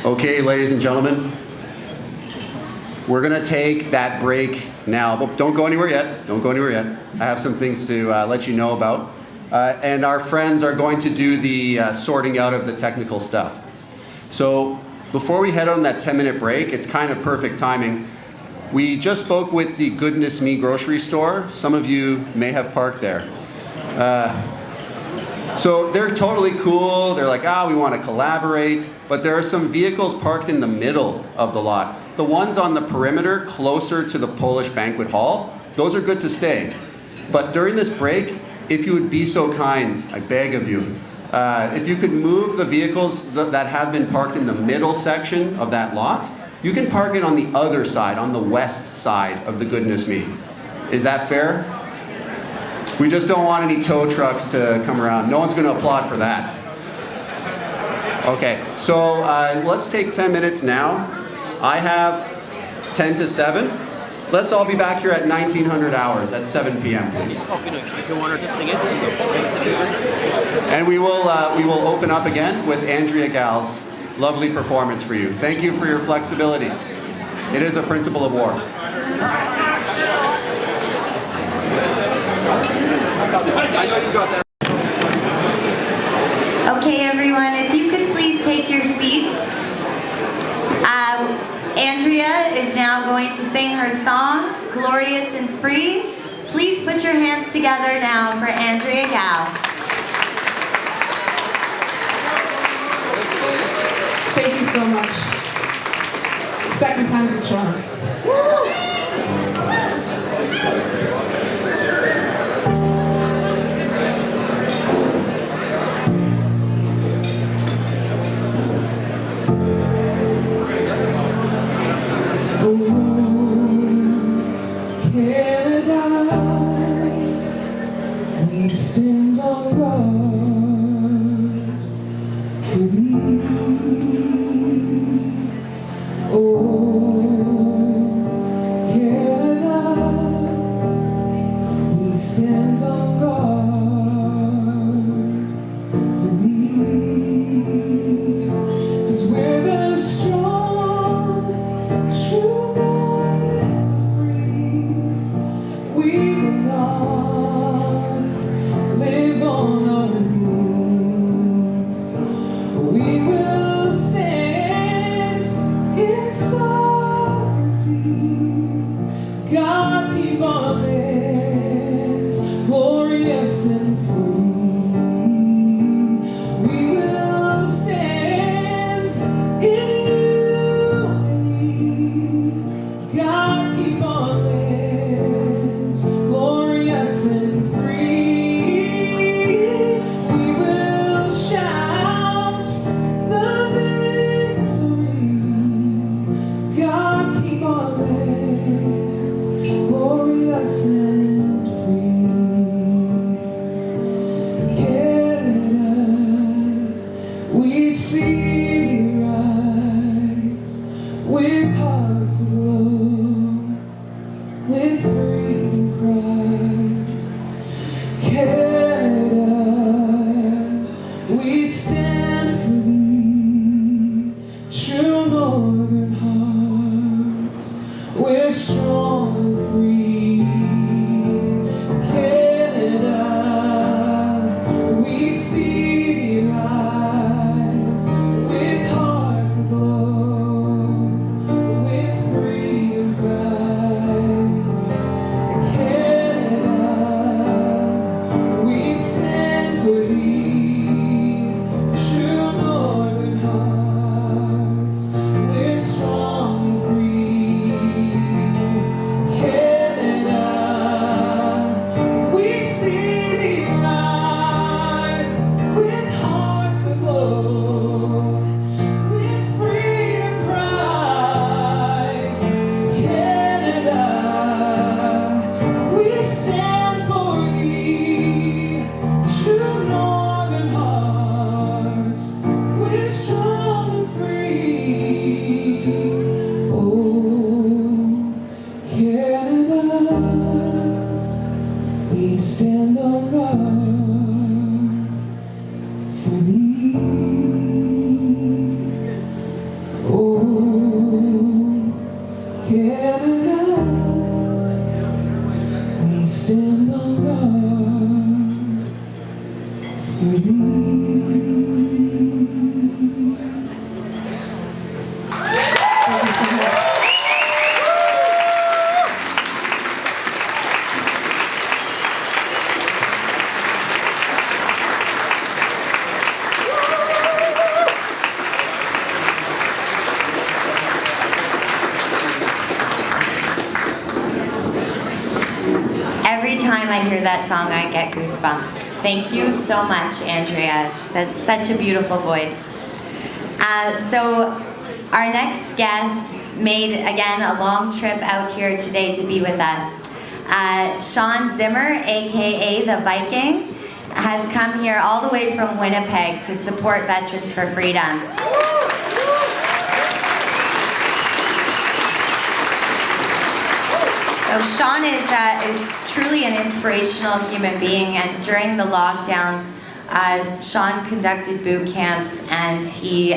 Okay, ladies and gentlemen, we're gonna take that break now, but don't go anywhere yet. Don't go anywhere yet. I have some things to let you know about. And our friends are going to do the sorting out of the technical stuff. So before we head on that 10-minute break, it's kind of perfect timing. We just spoke with the Goodness Me grocery store. Some of you may have parked there. So they're totally cool. They're like, we want to collaborate. But there are some vehicles parked in the middle of the lot. The ones on the perimeter closer to the Polish banquet hall, those are good to stay. But during this break, if you would be so kind, I beg of you, if you could move the vehicles that have been parked in the middle section of that lot, you can park it on the other side, on the west side of the Goodness Me. Is that fair? We just don't want any tow trucks to come around. No one's going to applaud for that. Okay, so let's take 10 minutes now. I have 10 to 7. Let's all be back here at 1900 hours at 7 p.m., please. If you want her to sing it, it's okay. And we will open up again with Andrea Gal's lovely performance for you. Thank you for your flexibility. It is a principle of war. I know you got that. Okay, everyone, if you could please take your seats. Andrea is now going to sing her song, Glorious and Free. Please put your hands together now for Andrea Gal. Thank you so much. Second time's a charm. We sing on God for thee. Oh, Canada, we stand on God for thee. 'Cause we're the strong, true and free. We will not live on our knees. We will stand in sovereignty. God, keep our land glorious and free. We will stand in unity. God, keep our land glorious and free. We will shout the victory. God, keep our land glorious and free. Canada, we see thee rise with hearts aglow, with freedom cries. Canada, we stand for thee, true northern hearts. We're strong and free. Canada, we see thee rise with hearts aglow, with freedom cries. Canada, we stand for thee, true northern hearts. We're strong and free. Canada, we see thee rise with hearts aglow, with freedom cries. Canada, we stand for thee, true northern hearts. We're strong and free. Oh, Canada, we stand on guard for thee. Oh, Canada, we stand on guard for thee. that song, I get goosebumps. Thank you so much, Andrea. She has such a beautiful voice. So our next guest made, again, a long trip out here today to be with us. Sean Zimmer, AKA the Viking, has come here all the way from Winnipeg to support Veterans for Freedom. So Sean is truly an inspirational human being, and during the lockdowns, Sean conducted boot camps, and he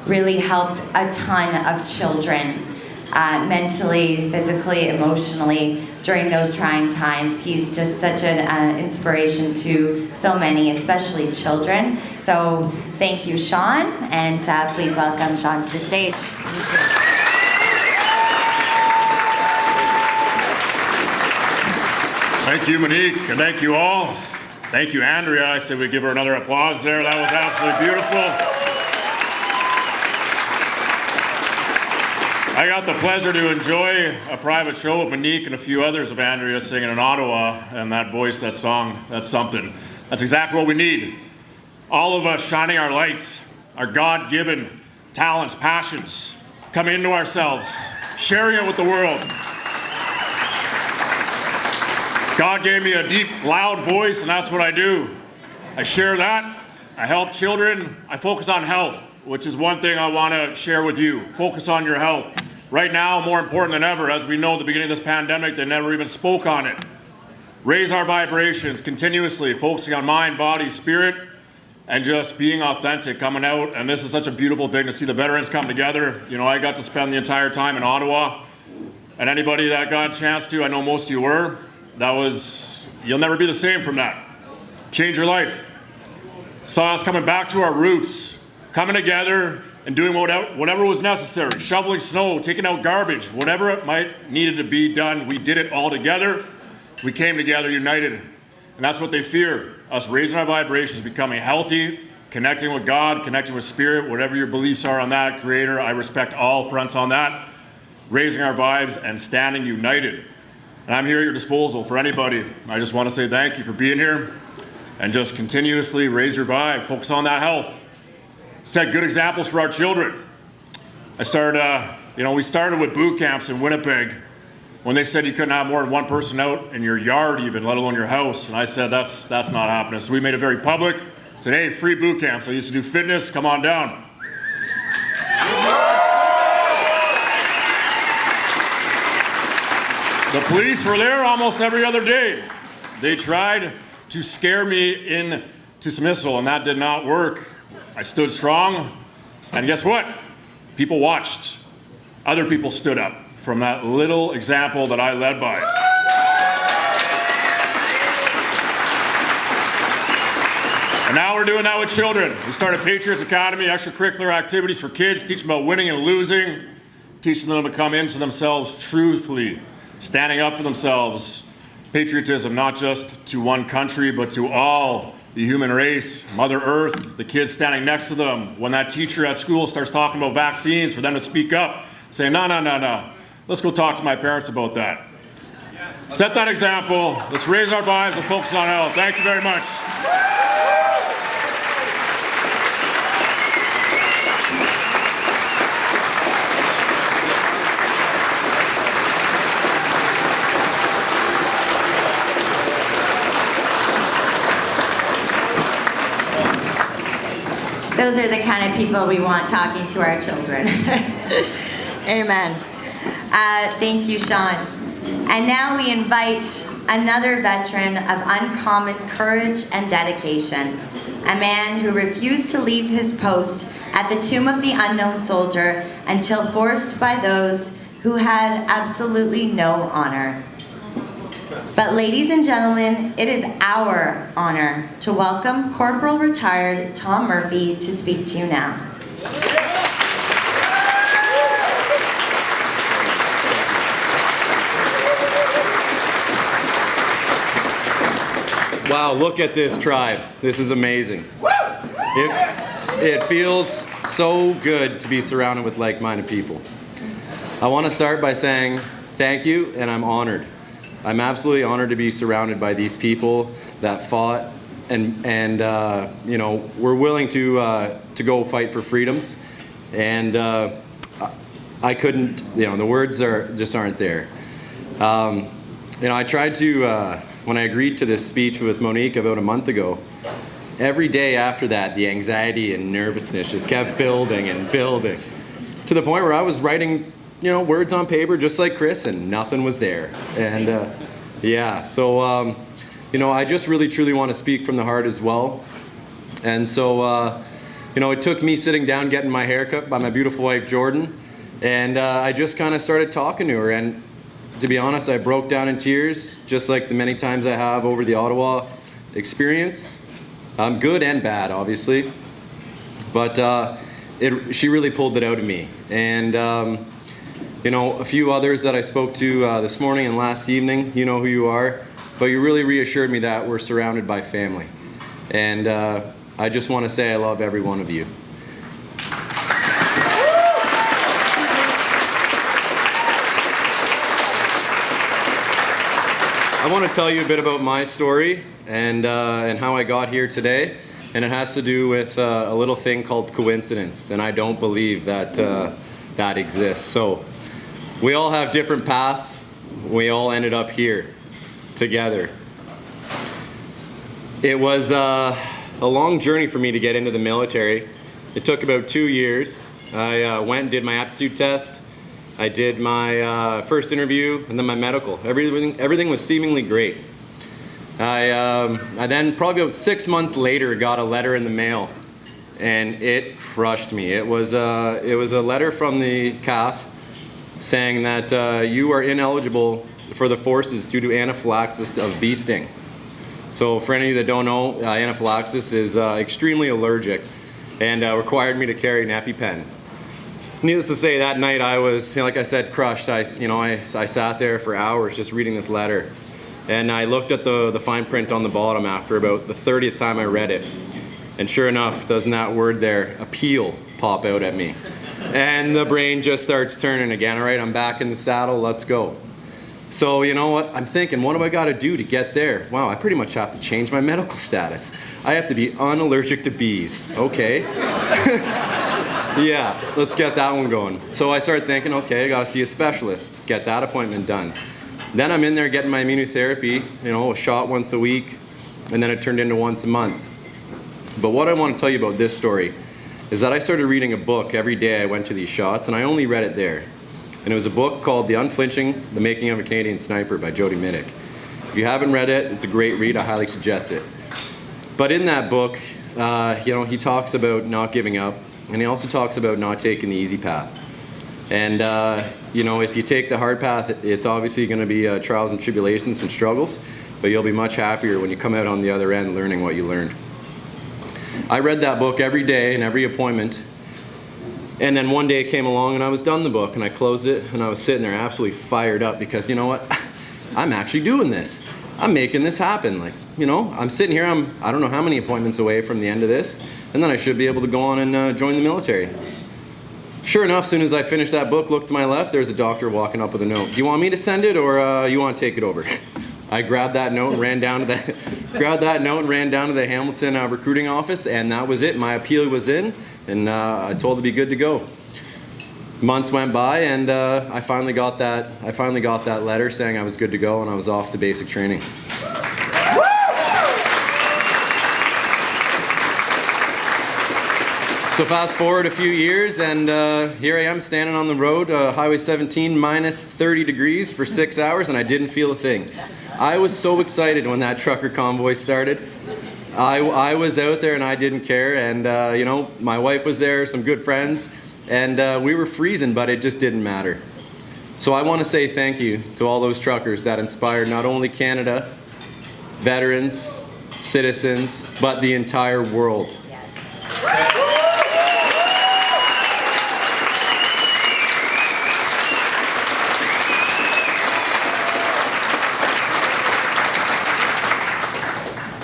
really helped a ton of children, mentally, physically, emotionally, during those trying times. He's just such an inspiration to so many, especially children. So thank you, Sean, and please welcome Sean to the stage. Thank you, Monique, and thank you all. Thank you, Andrea. I said we'd give her another applause there. That was absolutely beautiful. I got the pleasure to enjoy a private show with Monique and a few others of Andrea singing in Ottawa, and that voice, that song, that's something. That's exactly what we need. All of us shining our lights, our God-given talents, passions, coming into ourselves, sharing it with the world. God gave me a deep, loud voice, and that's what I do. I share that. I help children. I focus on health, which is one thing I want to share with you. Focus on your health. Right now, more important than ever, as we know at the beginning of this pandemic, they never even spoke on it. Raise our vibrations continuously, focusing on mind, body, spirit, and just being authentic, coming out. And this is such a beautiful thing to see the veterans come together. You know, I got to spend the entire time in Ottawa, and anybody that got a chance to, I know most of you were, you'll never be the same from that. Change your life. Saw us coming back to our roots, coming together and doing whatever was necessary, shoveling snow, taking out garbage, whatever it might needed to be done, we did it all together. We came together united. And that's what they fear, us raising our vibrations, becoming healthy, connecting with God, connecting with spirit, whatever your beliefs are on that, Creator. I respect all fronts on that. Raising our vibes and standing united. And I'm here at your disposal for anybody. I just want to say thank you for being here and just continuously raise your vibe, focus on that health. Set good examples for our children. We started with boot camps in Winnipeg when they said you couldn't have more than one person out in your yard even, let alone your house. And I said, that's not happening. So we made it very public, said, hey, free boot camps. I used to do fitness, come on down. The police were there almost every other day. They tried to scare me into dismissal, and that did not work. I stood strong, and guess what? People watched. Other people stood up from that little example that I led by. And now we're doing that with children. We started Patriots Academy, extracurricular activities for kids, teaching them about winning and losing, teaching them to come into themselves truthfully, standing up for themselves. Patriotism, not just to one country, but to all the human race, Mother Earth, the kids standing next to them. When that teacher at school starts talking about vaccines, for them to speak up, say, no. Let's go talk to my parents about that. Set that example. Let's raise our vibes and focus on health. Thank you very much. Those are the kind of people we want talking to our children. Amen. Thank you, Sean. And now we invite another veteran of uncommon courage and dedication, a man who refused to leave his post at the Tomb of the Unknown Soldier until forced by those who had absolutely no honor. But ladies and gentlemen, it is our honor to welcome Corporal Retired Tom Murphy to speak to you now. Wow, look at this tribe. This is amazing. It feels so good to be surrounded with like-minded people. I want to start by saying thank you, and I'm honored. I'm absolutely honored to be surrounded by these people that fought and you know, were willing to go fight for freedoms. And I couldn't, you know, the words just aren't there. You know, I tried to, when I agreed to this speech with Monique about a month ago, every day after that, the anxiety and nervousness just kept building and building to the point where I was writing, you know, words on paper just like Chris, and nothing was there. And yeah, so, you know, I just really truly want to speak from the heart as well. And so, you know, it took me sitting down, getting my hair cut by my beautiful wife, Jordan, and I just kind of started talking to her. And to be honest, I broke down in tears, just like the many times I have over the Ottawa experience. Good and bad, obviously. But she really pulled it out of me. And, you know, a few others that I spoke to this morning and last evening, you know who you are, but you really reassured me that we're surrounded by family. And I just want to say I love every one of you. I want to tell you a bit about my story and how I got here today, and it has to do with a little thing called coincidence, and I don't believe that that exists. So we all have different paths. We all ended up here together. It was a long journey for me to get into the military. It took about 2 years. I went and did my aptitude test. I did my first interview and then my medical. Everything was seemingly great. I then probably about 6 months later got a letter in the mail, and it crushed me. It was a letter from the CAF saying that you are ineligible for the forces due to anaphylaxis of bee sting. So for any of you that don't know, anaphylaxis is extremely allergic and required me to carry an EpiPen. Needless to say, that night I was, like I said, crushed. I sat there for hours just reading this letter. And I looked at the fine print on the bottom after about the 30th time I read it. And sure enough, doesn't that word there, appeal, pop out at me. And the brain just starts turning again. All right, I'm back in the saddle, let's go. So you know what, I'm thinking, what do I gotta do to get there? Wow, I pretty much have to change my medical status. I have to be unallergic to bees, okay. Yeah, let's get that one going. So I started thinking, okay, I gotta see a specialist, get that appointment done. Then I'm in there getting my immunotherapy, you know, a shot once a week, and then it turned into once a month. But what I want to tell you about this story is that I started reading a book every day I went to these shots, and I only read it there. And it was a book called The Unflinching, The Making of a Canadian Sniper by Jody Minnick. If you haven't read it, it's a great read, I highly suggest it. But in that book, you know, he talks about not giving up, and he also talks about not taking the easy path. And, you know, if you take the hard path, it's obviously going to be trials and tribulations and struggles, but you'll be much happier when you come out on the other end learning what you learned. I read that book every day and every appointment, and then one day it came along and I was done the book, and I closed it, and I was sitting there absolutely fired up because, you know what, I'm actually doing this. I'm making this happen. Like, you know, I'm sitting here, I don't know how many appointments away from the end of this, and then I should be able to go on and join the military. Sure enough, as soon as I finished that book, looked to my left, there's a doctor walking up with a note. Do you want me to send it, or you want to take it over? I grabbed that note and ran down to the Hamilton recruiting office, and that was it. My appeal was in, and I told to be good to go. Months went by, and I finally got that letter saying I was good to go, and I was off to basic training. So fast forward a few years, and here I am standing on the road, Highway 17, minus 30 degrees for 6 hours, and I didn't feel a thing. I was so excited when that trucker convoy started. I was out there and I didn't care, and you know, my wife was there, some good friends, and we were freezing, but it just didn't matter. So I want to say thank you to all those truckers that inspired not only Canada, veterans, citizens, but the entire world.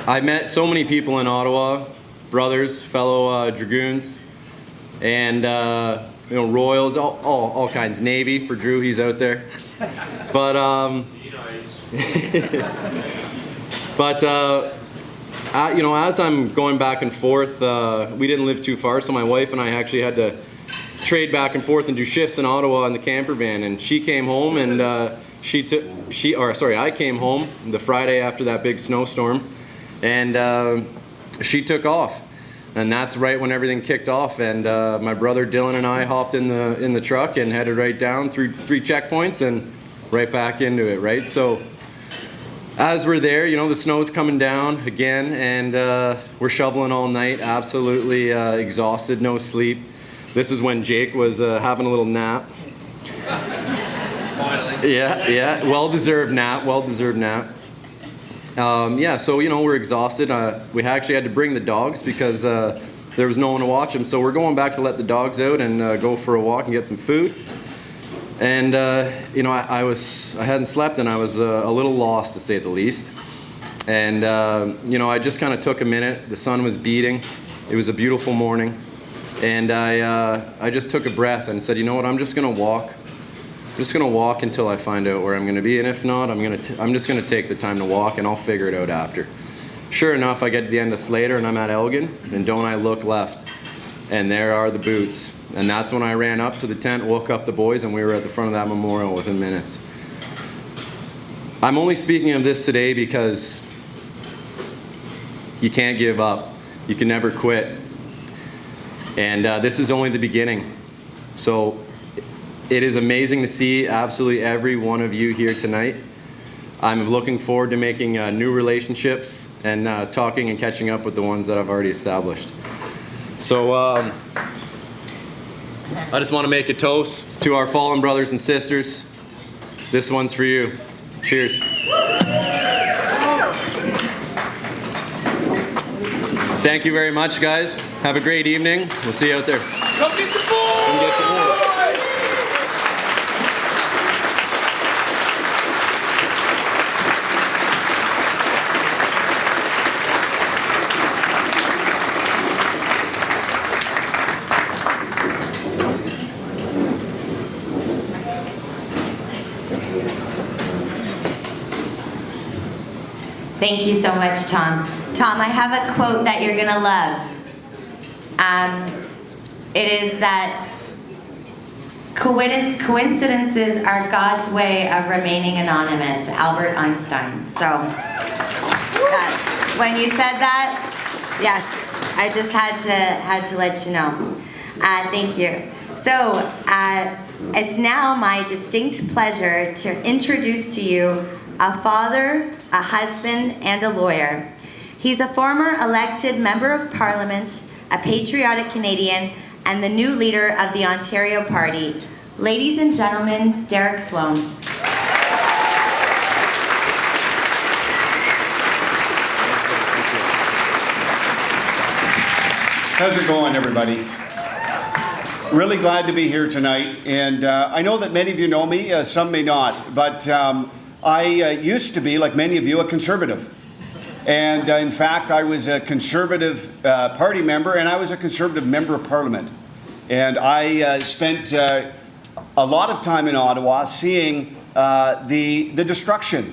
I met so many people in Ottawa, brothers, fellow Dragoons, and you know, Royals, all kinds. Navy for Drew, he's out there. But But as I'm going back and forth, we didn't live too far, so my wife and I actually had to trade back and forth and do shifts in Ottawa in the camper van. And she came home, and I came home the Friday after that big snowstorm, and she took off. And that's right when everything kicked off. And my brother Dylan and I hopped in the truck and headed right down through 3 checkpoints and right back into it, right? So as we're there, the snow's coming down again, and we're shoveling all night, absolutely exhausted, no sleep. This is when Jake was having a little nap. Yeah, well-deserved nap. So we're exhausted. We actually had to bring the dogs because there was no one to watch them. So we're going back to let the dogs out and go for a walk and get some food. And I hadn't slept, and I was a little lost, to say the least. And I just kind of took a minute. The sun was beating. It was a beautiful morning, and I just took a breath and said, you know what? I'm just gonna walk. I'm just gonna walk until I find out where I'm gonna be, and if not, I'm just gonna take the time to walk, and I'll figure it out after. Sure enough, I get to the end of Slater, and I'm at Elgin, and don't I look left, and there are the boots. And that's when I ran up to the tent, woke up the boys, and we were at the front of that memorial within minutes. I'm only speaking of this today because you can't give up. You can never quit. And this is only the beginning. So it is amazing to see absolutely every one of you here tonight. I'm looking forward to making new relationships and talking and catching up with the ones that I've already established. So I just want to make a toast to our fallen brothers and sisters. This one's for you. Cheers. Thank you very much, guys. Have a great evening. We'll see you out there. Come get the boys! Come get the boys. Thank you so much, Tom. Tom, I have a quote that you're gonna love. It is that coincidences are God's way of remaining anonymous, Albert Einstein. So, yes, when you said that, yes, I just had to let you know. Thank you. So, it's now my distinct pleasure to introduce to you a father, a husband, and a lawyer. He's a former elected member of Parliament, a patriotic Canadian, and the new leader of the Ontario Party. Ladies and gentlemen, Derek Sloan. How's it going, everybody? Really glad to be here tonight, and I know that many of you know me, some may not, but I used to be, like many of you, a conservative. And in fact, I was a Conservative Party member, and I was a Conservative member of Parliament. And I spent a lot of time in Ottawa seeing the destruction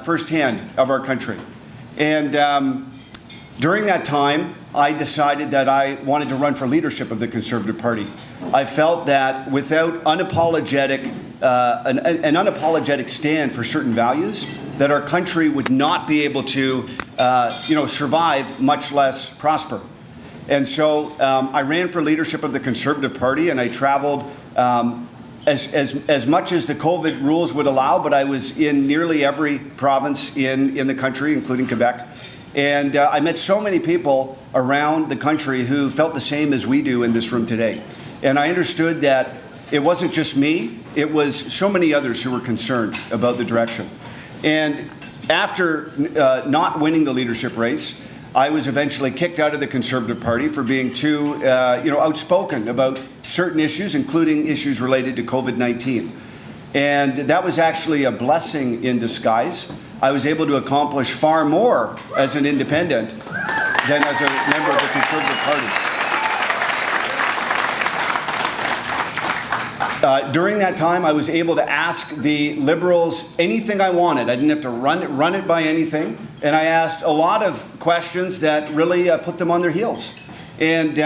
firsthand of our country. And during that time, I decided that I wanted to run for leadership of the Conservative Party. I felt that without an unapologetic stand for certain values, that our country would not be able to, survive, much less prosper. And so I ran for leadership of the Conservative Party, and I traveled as much as the COVID rules would allow, but I was in nearly every province in the country, including Quebec. And I met so many people around the country who felt the same as we do in this room today. And I understood that it wasn't just me, it was so many others who were concerned about the direction. And after not winning the leadership race, I was eventually kicked out of the Conservative Party for being too outspoken about certain issues, including issues related to COVID-19. And that was actually a blessing in disguise. I was able to accomplish far more as an independent than as a member of the Conservative Party. During that time, I was able to ask the Liberals anything I wanted. I didn't have to run it by anything. And I asked a lot of questions that really put them on their heels. And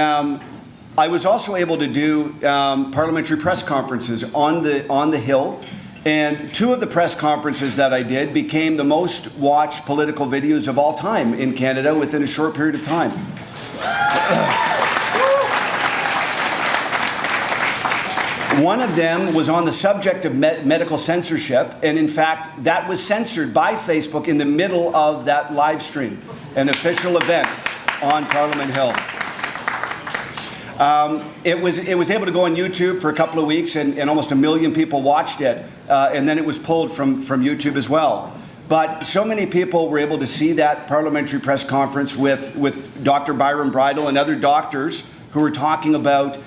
I was also able to do parliamentary press conferences on the Hill. And 2 of the press conferences that I did became the most watched political videos of all time in Canada within a short period of time. One of them was on the subject of medical censorship, and in fact, that was censored by Facebook in the middle of that live stream, an official event on Parliament Hill. It was able to go on YouTube for a couple of weeks, and almost 1 million people watched it, and then it was pulled from YouTube as well. But so many people were able to see that parliamentary press conference with Dr. Byron Bridle and other doctors who were talking about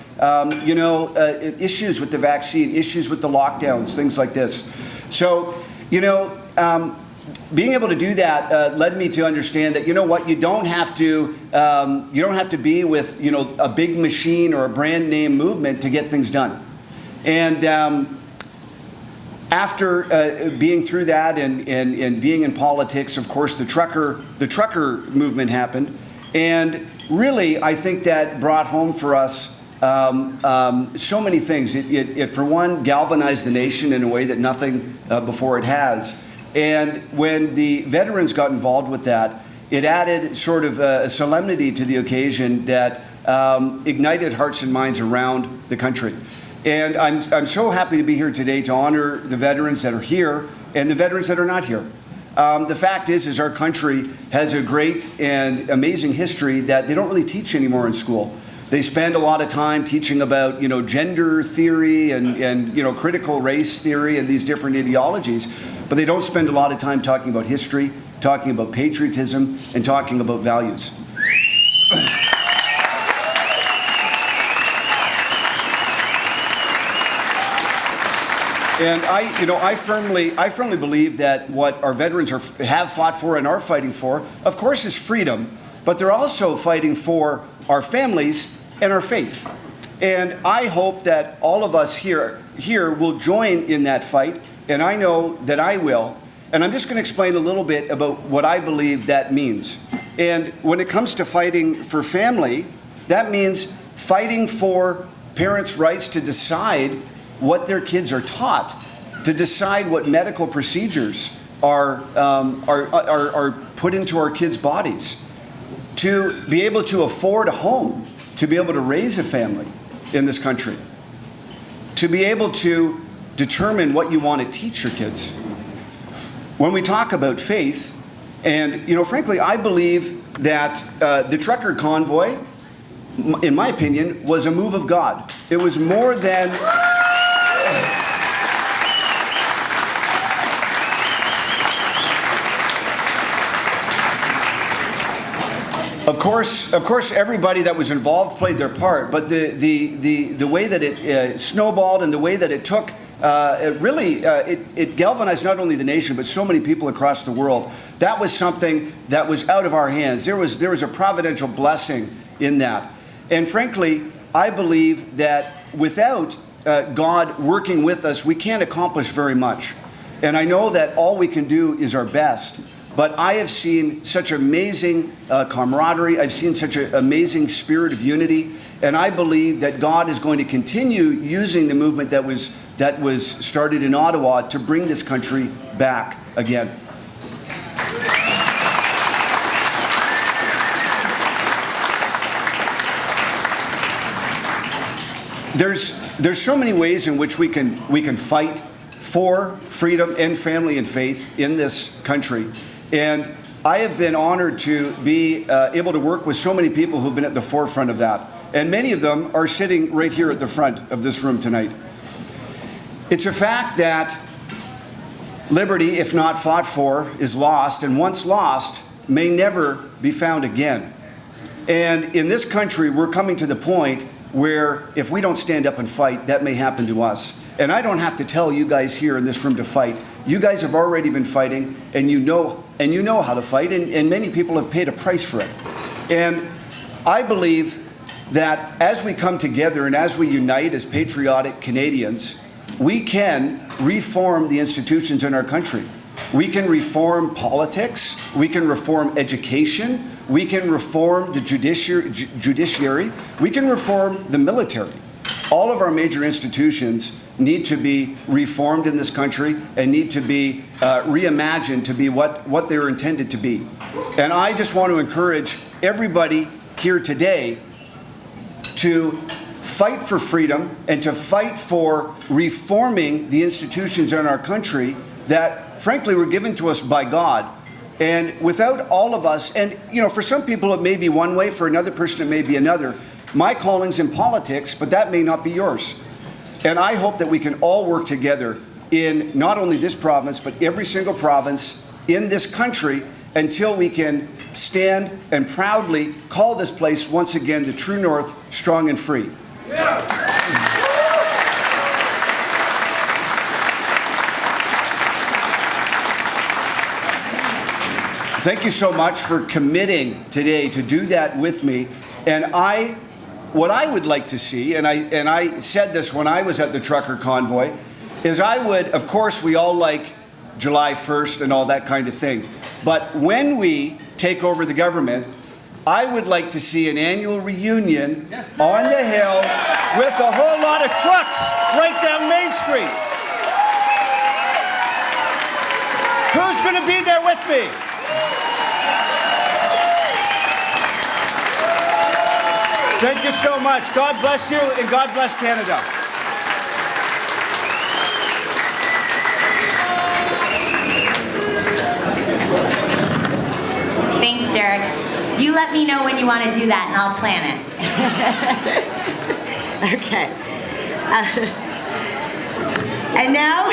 issues with the vaccine, issues with the lockdowns, things like this. So, being able to do that led me to understand that, you don't have to be with, a big machine or a brand name movement to get things done. And after being through that and being in politics, of course, the trucker movement happened. And really, I think that brought home for us so many things. It, for one, galvanized the nation in a way that nothing before it has. And when the veterans got involved with that, it added sort of a solemnity to the occasion that ignited hearts and minds around the country. And I'm so happy to be here today to honor the veterans that are here and the veterans that are not here. The fact is our country has a great and amazing history that they don't really teach anymore in school. They spend a lot of time teaching about, gender theory and critical race theory and these different ideologies, but they don't spend a lot of time talking about history, talking about patriotism, and talking about values. And I firmly believe that what our veterans have fought for and are fighting for, of course, is freedom, but they're also fighting for our families and our faith. And I hope that all of us here will join in that fight, and I know that I will. And I'm just going to explain a little bit about what I believe that means. And when it comes to fighting for family, that means fighting for parents' rights to decide what their kids are taught, to decide what medical procedures are put into our kids' bodies, to be able to afford a home, to be able to raise a family in this country, to be able to determine what you want to teach your kids. When we talk about faith, and frankly, I believe that the trucker convoy, in my opinion, was a move of God. It was more than... Of course, everybody that was involved played their part, but the way that it snowballed and the way that it took, it galvanized not only the nation, but so many people across the world. That was something that was out of our hands. There was a providential blessing in that. And frankly, I believe that without God working with us, we can't accomplish very much. And I know that all we can do is our best. But I have seen such amazing camaraderie. I've seen such an amazing spirit of unity. And I believe that God is going to continue using the movement that was started in Ottawa to bring this country back again. There's so many ways in which we can fight for freedom and family and faith in this country. And I have been honored to be able to work with so many people who've been at the forefront of that. And many of them are sitting right here at the front of this room tonight. It's a fact that liberty, if not fought for, is lost, and once lost, may never be found again. And in this country, we're coming to the point where if we don't stand up and fight, that may happen to us. And I don't have to tell you guys here in this room to fight. You guys have already been fighting, and you know how to fight, and many people have paid a price for it. And I believe that as we come together and as we unite as patriotic Canadians, we can reform the institutions in our country. We can reform politics, we can reform education, we can reform the judiciary, we can reform the military. All of our major institutions need to be reformed in this country and need to be reimagined to be what they're intended to be. And I just want to encourage everybody here today to fight for freedom and to fight for reforming the institutions in our country that, frankly, were given to us by God. And without all of us, and for some people it may be one way, for another person it may be another. My calling's in politics, but that may not be yours. And I hope that we can all work together in not only this province, but every single province in this country until we can stand and proudly call this place once again the true north, strong and free. Thank you so much for committing today to do that with me. And what I would like to see, and I said this when I was at the trucker convoy, is of course we all like July 1st and all that kind of thing. But when we take over the government, I would like to see an annual reunion on the Hill with a whole lot of trucks right down Main Street. Who's going to be there with me? Thank you so much. God bless you and God bless Canada. Thanks, Derek. You let me know when you want to do that and I'll plan it. Okay. And now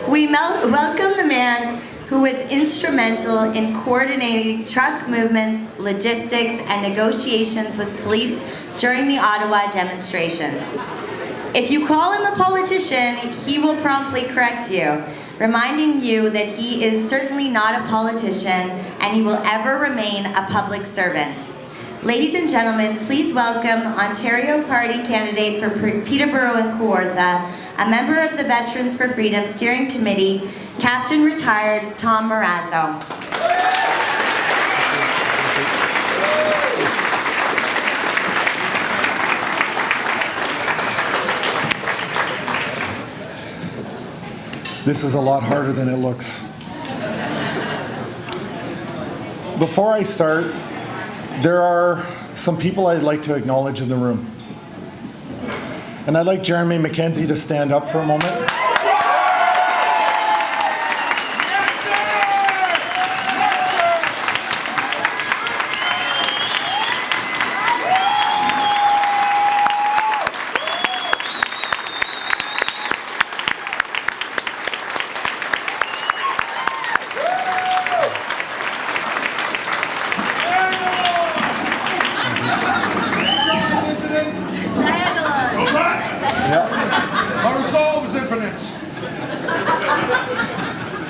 we welcome the man who was instrumental in coordinating truck movements, logistics, and negotiations with police during the Ottawa demonstrations. If you call him a politician, he will promptly correct you, reminding you that he is certainly not a politician and he will ever remain a public servant. Ladies and gentlemen, please welcome Ontario Party candidate for Peterborough and Kawartha, a member of the Veterans for Freedom Steering Committee, Captain Retired Tom Marazzo. This is a lot harder than it looks. Before I start, there are some people I'd like to acknowledge in the room. And I'd like Jeremy McKenzie to stand up for a moment.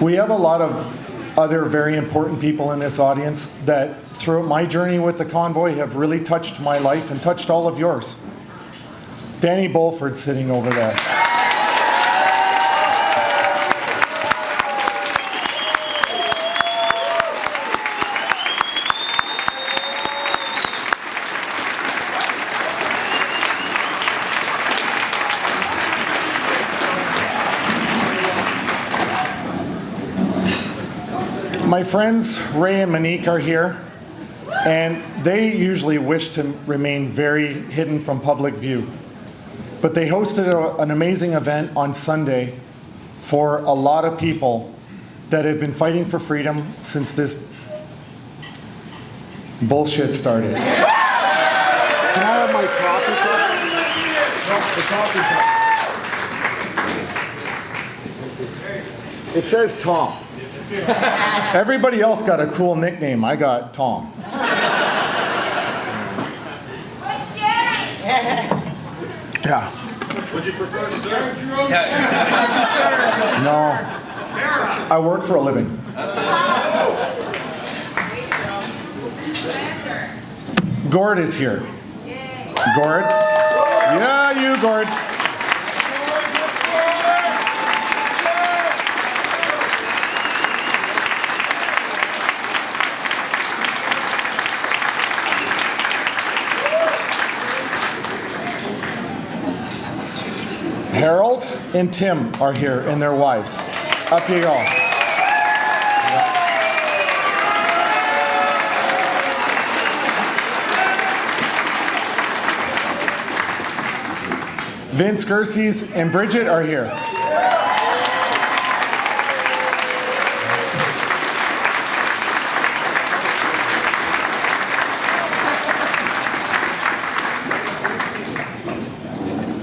We have a lot of other very important people in this audience that throughout my journey with the convoy have really touched my life and touched all of yours. Danny Bulford's sitting over there. My friends Ray and Monique are here, and they usually wish to remain very hidden from public view. But they hosted an amazing event on Sunday for a lot of people that have been fighting for freedom since this bullshit started. Can I have my coffee cup? It says Tom. Everybody else got a cool nickname. I got Tom. Yeah. Would you prefer sir? No. I work for a living. Gord is here. Gord? Yeah, you, Gord. Harold and Tim are here, and their wives. Up you go. Vince Gerses and Bridget are here.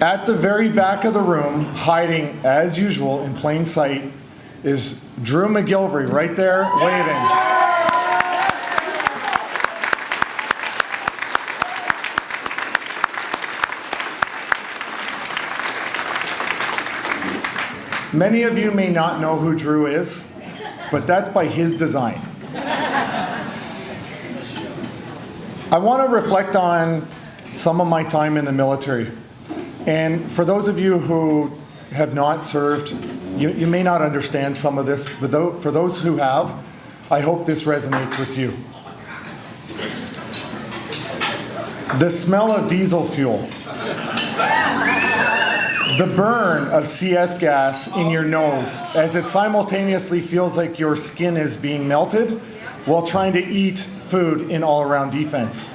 At the very back of the room, hiding as usual in plain sight, is Drew McGilvery right there waving. Many of you may not know who Drew is, but that's by his design. I want to reflect on some of my time in the military. And for those of you who have not served, you may not understand some of this, but for those who have, I hope this resonates with you. The smell of diesel fuel. The burn of CS gas in your nose as it simultaneously feels like your skin is being melted while trying to eat food in all-around defense.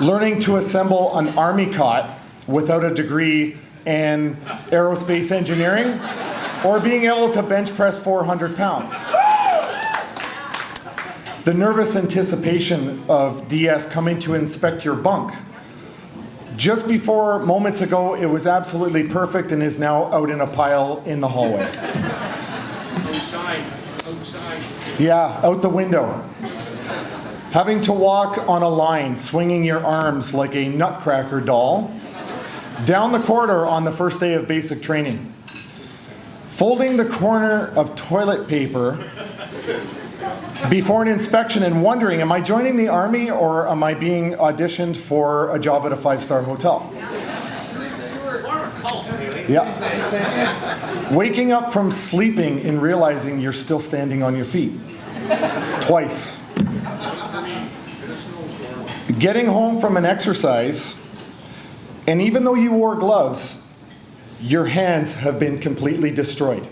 Learning to assemble an army cot without a degree in aerospace engineering, or being able to bench press 400 pounds. The nervous anticipation of DS coming to inspect your bunk. Just before moments ago, it was absolutely perfect and is now out in a pile in the hallway. Outside. Yeah, out the window. Having to walk on a line, swinging your arms like a nutcracker doll, down the corridor on the first day of basic training. Folding the corner of toilet paper before an inspection and wondering, am I joining the Army or am I being auditioned for a job at a 5-star hotel? Yeah. Waking up from sleeping and realizing you're still standing on your feet. Twice. Getting home from an exercise, and even though you wore gloves, your hands have been completely destroyed.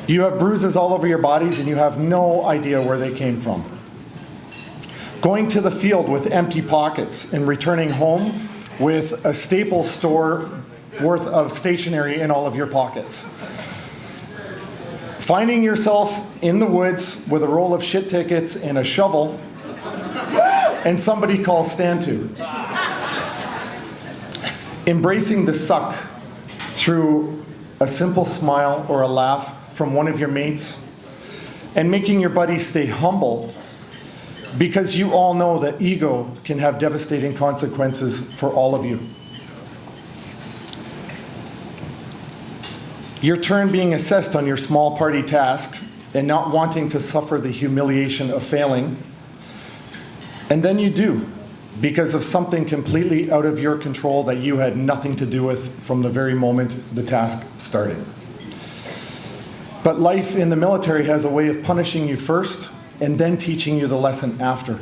You have bruises all over your bodies and you have no idea where they came from. Going to the field with empty pockets and returning home with a Staples store worth of stationery in all of your pockets. Finding yourself in the woods with a roll of shit tickets and a shovel, and somebody calls stand to. Embracing the suck through a simple smile or a laugh from one of your mates, and making your buddies stay humble, because you all know that ego can have devastating consequences for all of you. Your turn being assessed on your small party task and not wanting to suffer the humiliation of failing, and then you do, because of something completely out of your control that you had nothing to do with from the very moment the task started. But life in the military has a way of punishing you first and then teaching you the lesson after,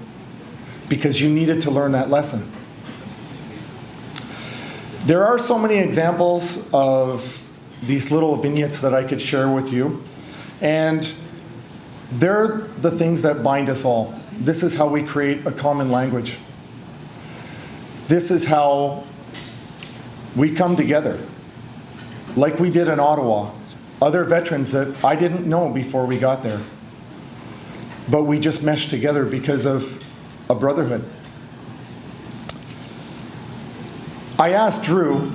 because you needed to learn that lesson. There are so many examples of these little vignettes that I could share with you, and they're the things that bind us all. This is how we create a common language. This is how we come together, like we did in Ottawa. Other veterans that I didn't know before we got there, but we just meshed together because of a brotherhood. I asked Drew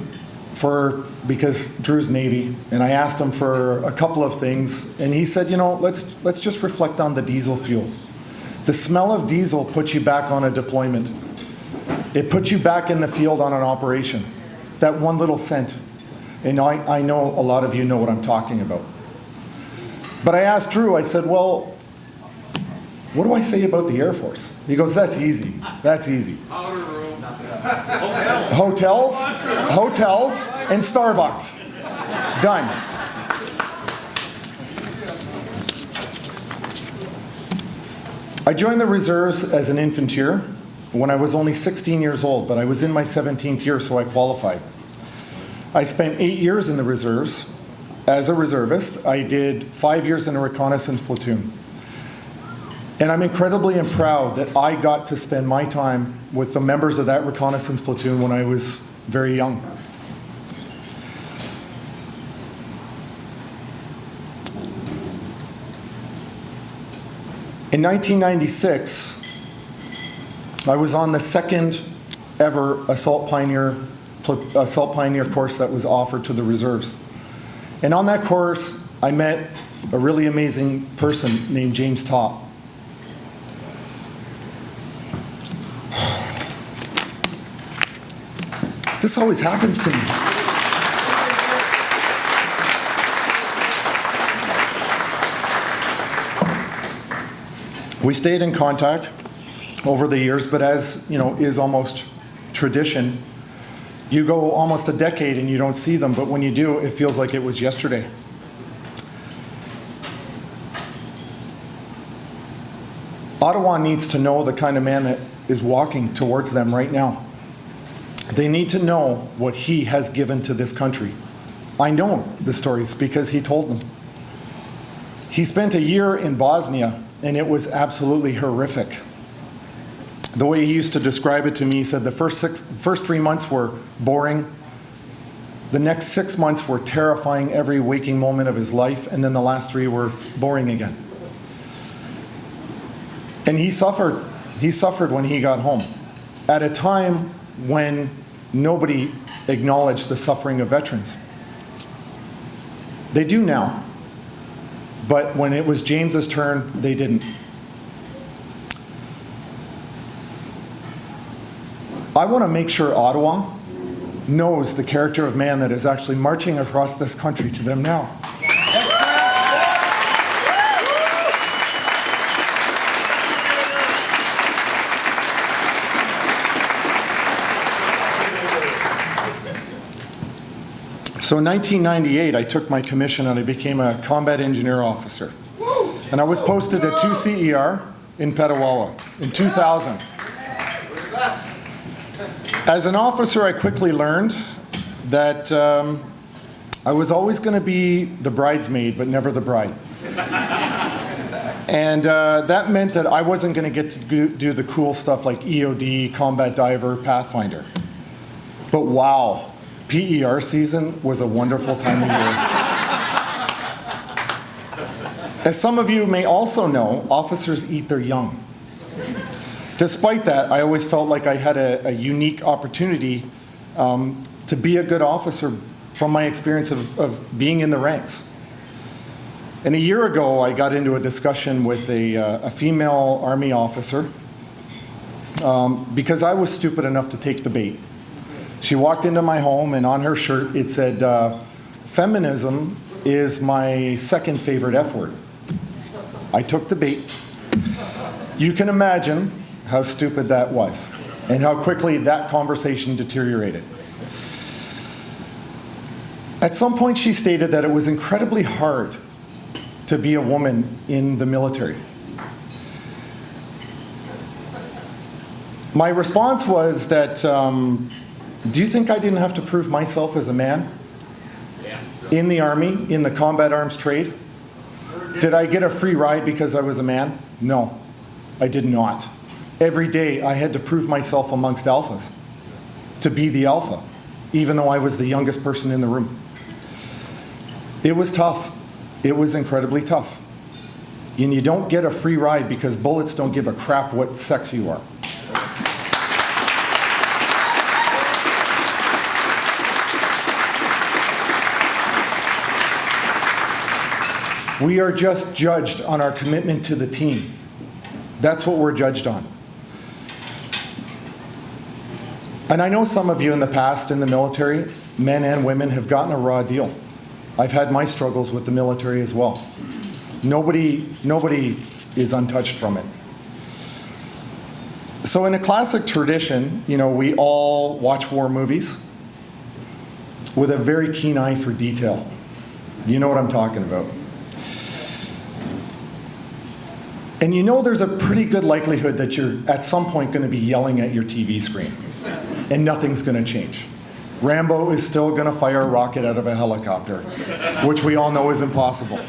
because Drew's Navy, and I asked him for a couple of things, and he said, let's just reflect on the diesel fuel. The smell of diesel puts you back on a deployment. It puts you back in the field on an operation. That one little scent. And I know a lot of you know what I'm talking about. But I asked Drew, I said, well, what do I say about the Air Force? He goes, that's easy. That's easy. Powder room. Hotels, and Starbucks. Done. I joined the reserves as an infantier, when I was only 16 years old, but I was in my 17th year, so I qualified. I spent 8 years in the reserves. As a reservist, I did 5 years in a reconnaissance platoon. And I'm incredibly proud that I got to spend my time with the members of that reconnaissance platoon when I was very young. In 1996, I was on the second ever Assault Pioneer course that was offered to the reserves. And on that course, I met a really amazing person named James Topp. This always happens to me. We stayed in contact over the years, but as you know, is almost tradition, you go almost a decade and you don't see them, but when you do, it feels like it was yesterday. Ottawa needs to know the kind of man that is walking towards them right now. They need to know what he has given to this country. I know the stories because he told them. He spent a year in Bosnia, and it was absolutely horrific. The way he used to describe it to me, he said the first 3 months were boring. The next 6 months were terrifying every waking moment of his life, and then the last 3 were boring again. And he suffered. He suffered when he got home, at a time when nobody acknowledged the suffering of veterans. They do now, but when it was James's turn, they didn't. I want to make sure Ottawa knows the character of man that is actually marching across this country to them now. So in 1998, I took my commission and I became a combat engineer officer. And I was posted at 2 CER in Petawawa in 2000. As an officer, I quickly learned that I was always going to be the bridesmaid, but never the bride. And that meant that I wasn't going to get to do the cool stuff like EOD, Combat Diver, Pathfinder. But wow. PER season was a wonderful time of year. As some of you may also know, officers eat their young. Despite that, I always felt like I had a unique opportunity to be a good officer from my experience of being in the ranks. And a year ago, I got into a discussion with a female Army officer because I was stupid enough to take the bait. She walked into my home, and on her shirt it said, feminism is my second favorite F word. I took the bait. You can imagine how stupid that was and how quickly that conversation deteriorated. At some point she stated that it was incredibly hard to be a woman in the military. My response was that, do you think I didn't have to prove myself as a man in the Army, in the combat arms trade? Did I get a free ride because I was a man? No, I did not. Every day I had to prove myself amongst alphas, to be the alpha, even though I was the youngest person in the room. It was tough. It was incredibly tough. And you don't get a free ride because bullets don't give a crap what sex you are. We are just judged on our commitment to the team. That's what we're judged on. And I know some of you in the past in the military, men and women, have gotten a raw deal. I've had my struggles with the military as well. Nobody is untouched from it. So in a classic tradition, you know, we all watch war movies with a very keen eye for detail. You know what I'm talking about. And you know there's a pretty good likelihood that you're at some point going to be yelling at your TV screen, and nothing's going to change. Rambo is still going to fire a rocket out of a helicopter, which we all know is impossible.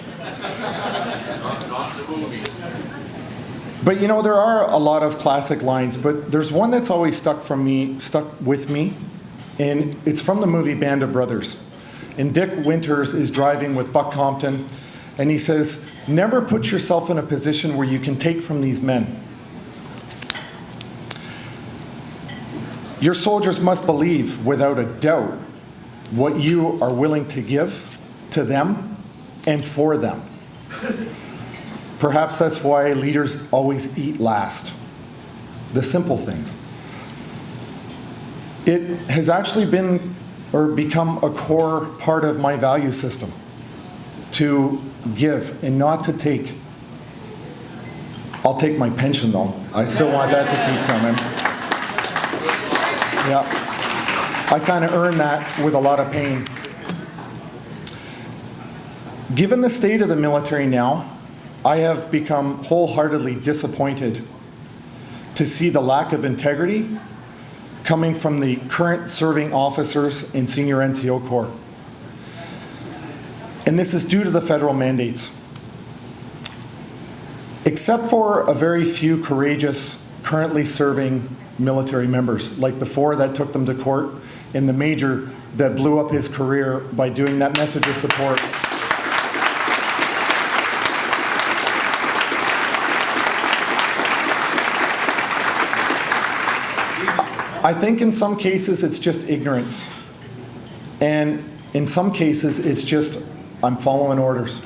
But you know, there are a lot of classic lines, but there's one that's always stuck with me, and it's from the movie Band of Brothers. And Dick Winters is driving with Buck Compton, and he says, "Never put yourself in a position where you can take from these men. Your soldiers must believe, without a doubt, what you are willing to give to them and for them." Perhaps that's why leaders always eat last. The simple things. It has actually been or become a core part of my value system to give and not to take. I'll take my pension though. I still want that to keep coming. Yeah. I kind of earned that with a lot of pain. Given the state of the military now, I have become wholeheartedly disappointed to see the lack of integrity coming from the current serving officers in senior NCO Corps. And this is due to the federal mandates. Except for a very few courageous, currently serving military members, like the 4 that took them to court and the major that blew up his career by doing that message of support. I think in some cases it's just ignorance. And in some cases it's just, I'm following orders.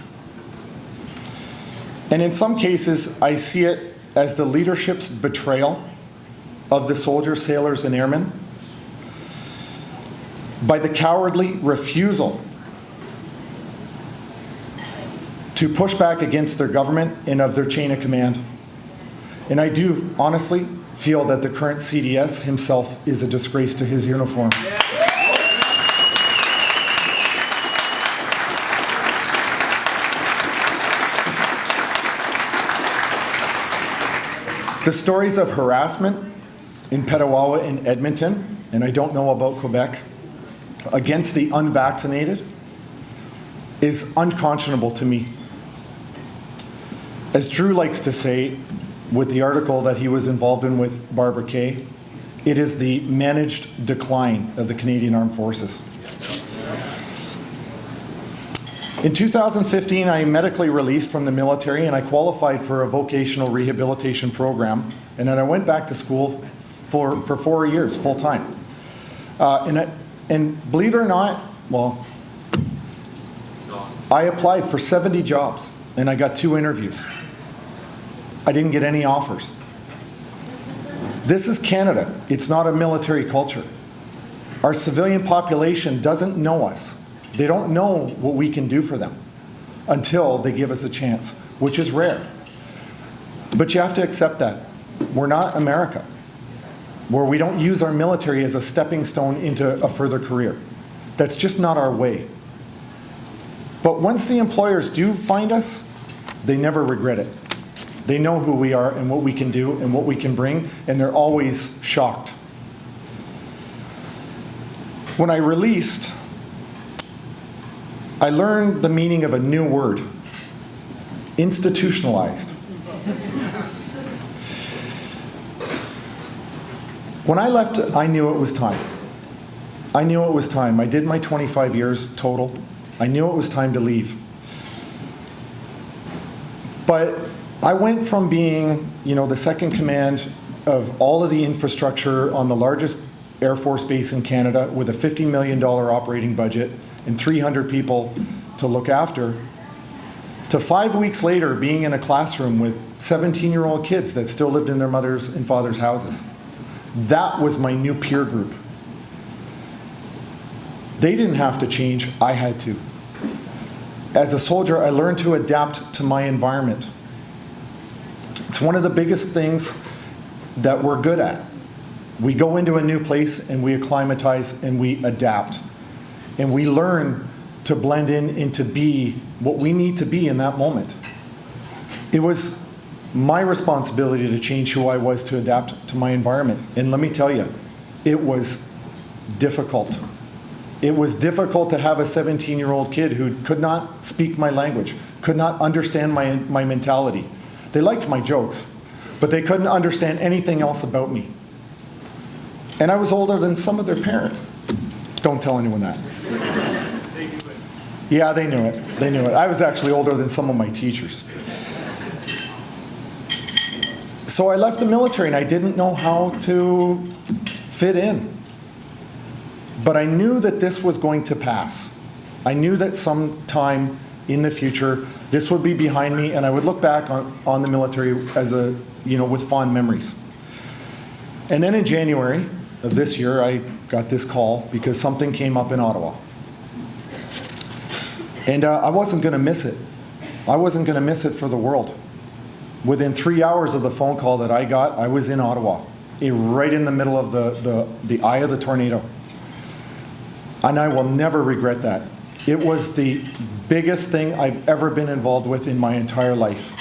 And in some cases I see it as the leadership's betrayal of the soldiers, sailors, and airmen by the cowardly refusal to push back against their government and of their chain of command. And I do honestly feel that the current CDS himself is a disgrace to his uniform. The stories of harassment in Petawawa and Edmonton, and I don't know about Quebec, against the unvaccinated is unconscionable to me. As Drew likes to say, with the article that he was involved in with Barbara Kay, it is the managed decline of the Canadian Armed Forces. In 2015, I medically released from the military and I qualified for a vocational rehabilitation program, and then I went back to school for 4 years, full time. And believe it or not, well, I applied for 70 jobs and I got 2 interviews. I didn't get any offers. This is Canada. It's not a military culture. Our civilian population doesn't know us. They don't know what we can do for them until they give us a chance, which is rare. But you have to accept that. We're not America, where we don't use our military as a stepping stone into a further career. That's just not our way. But once the employers do find us, they never regret it. They know who we are and what we can do and what we can bring, and they're always shocked. When I released, I learned the meaning of a new word, institutionalized. When I left, I knew it was time. I knew it was time. I did my 25 years total. I knew it was time to leave. But I went from being, the second command of all of the infrastructure on the largest Air Force base in Canada with a $50 million operating budget and 300 people to look after, to 5 weeks later being in a classroom with 17-year-old kids that still lived in their mother's and father's houses. That was my new peer group. They didn't have to change, I had to. As a soldier, I learned to adapt to my environment. It's one of the biggest things that we're good at. We go into a new place and we acclimatize and we adapt. And we learn to blend in and to be what we need to be in that moment. It was my responsibility to change who I was to adapt to my environment. And let me tell you, it was difficult. It was difficult to have a 17-year-old kid who could not speak my language, could not understand my mentality. They liked my jokes, but they couldn't understand anything else about me. And I was older than some of their parents. Don't tell anyone that. Yeah, they knew it. They knew it. I was actually older than some of my teachers. So I left the military and I didn't know how to fit in. But I knew that this was going to pass. I knew that sometime in the future, this would be behind me and I would look back on the military as with fond memories. And then in January of this year, I got this call because something came up in Ottawa. And I wasn't going to miss it. I wasn't going to miss it for the world. Within 3 hours of the phone call that I got, I was in Ottawa, right in the middle of the eye of the tornado. And I will never regret that. It was the biggest thing I've ever been involved with in my entire life.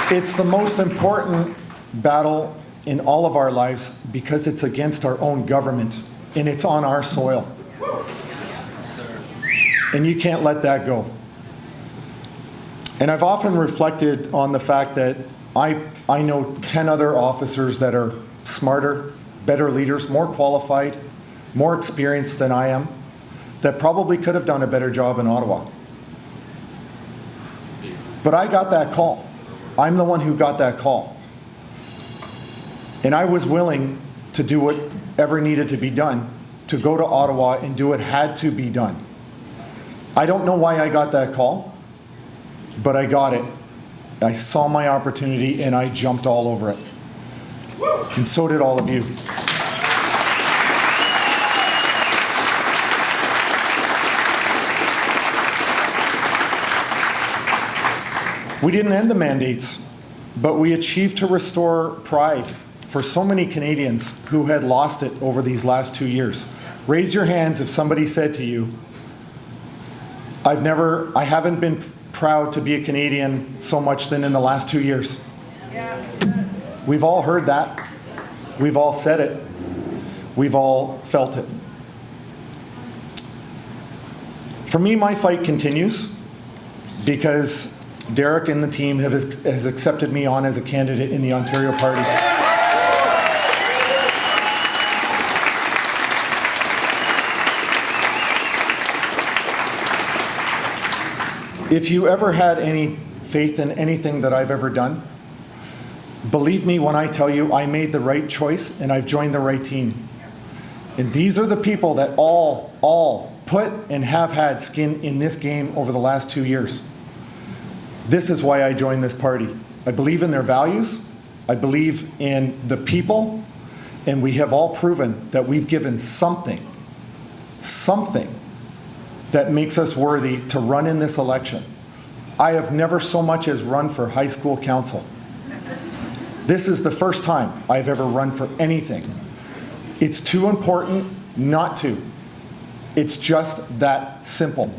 It's the most important battle in all of our lives because it's against our own government and it's on our soil. And you can't let that go. And I've often reflected on the fact that I know 10 other officers that are smarter, better leaders, more qualified, more experienced than I am, that probably could have done a better job in Ottawa. But I got that call. I'm the one who got that call. And I was willing to do whatever needed to be done to go to Ottawa and do what had to be done. I don't know why I got that call, but I got it. I saw my opportunity and I jumped all over it. And so did all of you. We didn't end the mandates, but we achieved to restore pride for so many Canadians who had lost it over these last 2 years. Raise your hands if somebody said to you, I haven't been proud to be a Canadian so much than in the last 2 years. Yeah. We've all heard that. We've all said it. We've all felt it. For me, my fight continues because Derek and the team has accepted me on as a candidate in the Ontario Party. If you ever had any faith in anything that I've ever done, believe me when I tell you I made the right choice and I've joined the right team. And these are the people that all put and have had skin in this game over the last 2 years. This is why I joined this party. I believe in their values, I believe in the people, and we have all proven that we've given something that makes us worthy to run in this election. I have never so much as run for high school council. This is the first time I've ever run for anything. It's too important not to. It's just that simple.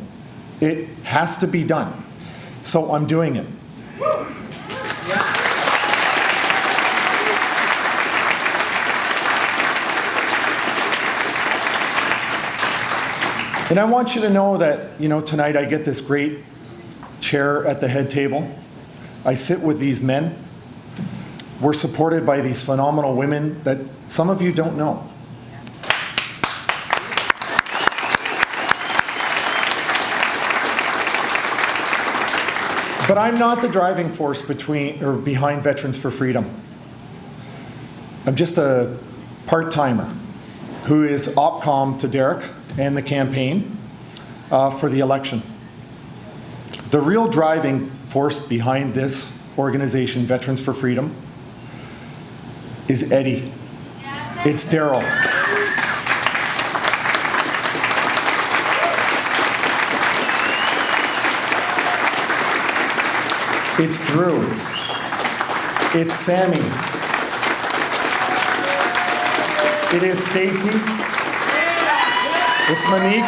It has to be done. So I'm doing it. And I want you to know that, tonight I get this great chair at the head table. I sit with these men. We're supported by these phenomenal women that some of you don't know. But I'm not the driving force behind Veterans for Freedom. I'm just a part-timer who is OpCom to Derek and the campaign for the election. The real driving force behind this organization, Veterans for Freedom, is Eddie. It's Daryl. It's Drew. It's Sammy. It is Stacy. It's Monique.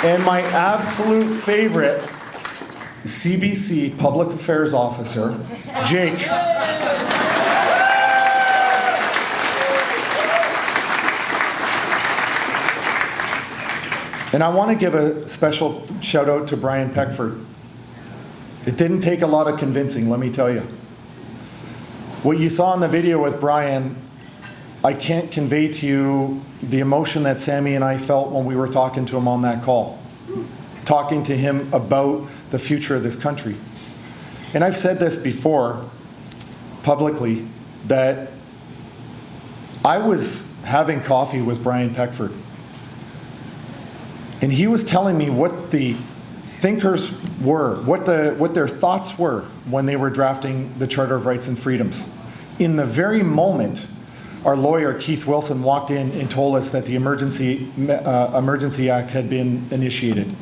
And my absolute favorite CBC Public Affairs Officer, Jake. And I want to give a special shout out to Brian Peckford. It didn't take a lot of convincing, let me tell you. What you saw in the video with Brian, I can't convey to you the emotion that Sammy and I felt when we were talking to him on that call, talking to him about the future of this country. And I've said this before publicly, that I was having coffee with Brian Peckford, and he was telling me what the thinkers were, what their thoughts were when they were drafting the Charter of Rights and Freedoms. In the very moment our lawyer, Keith Wilson, walked in and told us that the Emergency Act had been initiated.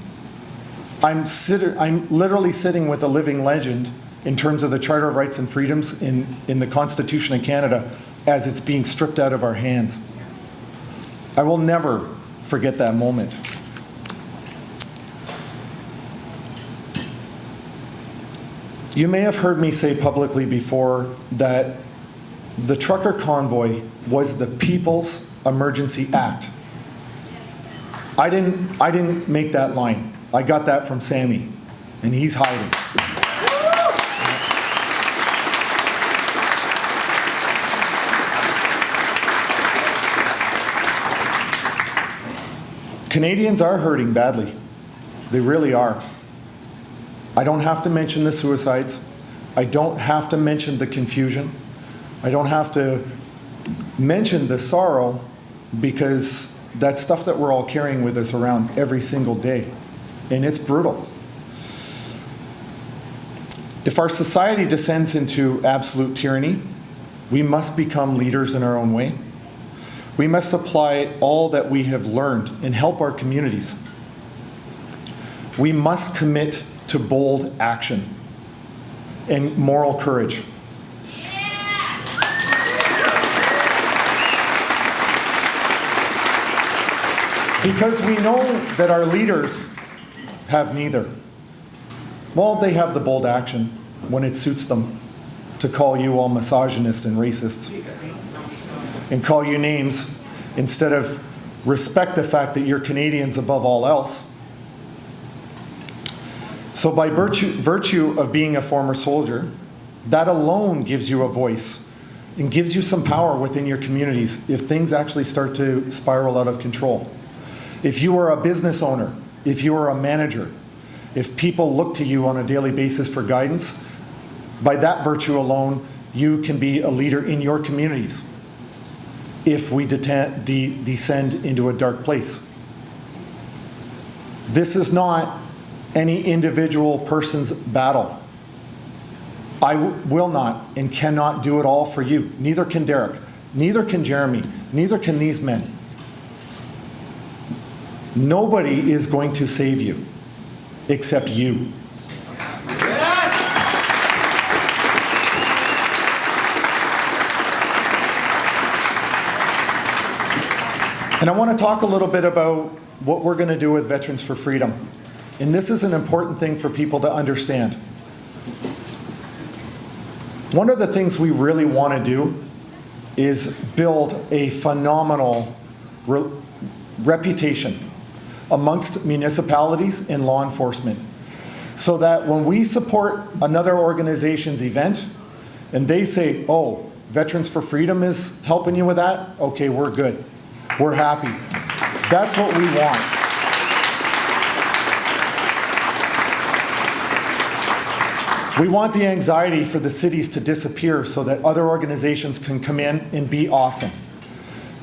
I'm literally sitting with a living legend in terms of the Charter of Rights and Freedoms in the Constitution of Canada as it's being stripped out of our hands. I will never forget that moment. You may have heard me say publicly before that the trucker convoy was the People's Emergency Act. I didn't make that line. I got that from Sammy, and he's hiding. Canadians are hurting badly. They really are. I don't have to mention the suicides. I don't have to mention the confusion. I don't have to mention the sorrow, because that's stuff that we're all carrying with us around every single day. And it's brutal. If our society descends into absolute tyranny, we must become leaders in our own way. We must apply all that we have learned and help our communities. We must commit to bold action and moral courage. Because we know that our leaders have neither. Well, they have the bold action when it suits them to call you all misogynist and racist and call you names instead of respect the fact that you're Canadians above all else. So by virtue of being a former soldier, that alone gives you a voice and gives you some power within your communities if things actually start to spiral out of control. If you are a business owner, if you are a manager, if people look to you on a daily basis for guidance, by that virtue alone, you can be a leader in your communities if we descend into a dark place. This is not any individual person's battle. I will not and cannot do it all for you. Neither can Derek. Neither can Jeremy. Neither can these men. Nobody is going to save you except you. And I want to talk a little bit about what we're going to do with Veterans for Freedom. And this is an important thing for people to understand. One of the things we really want to do is build a phenomenal reputation amongst municipalities and law enforcement, so that when we support another organization's event and they say, oh, Veterans for Freedom is helping you with that, okay, we're good. We're happy. That's what we want. We want the anxiety for the cities to disappear so that other organizations can come in and be awesome.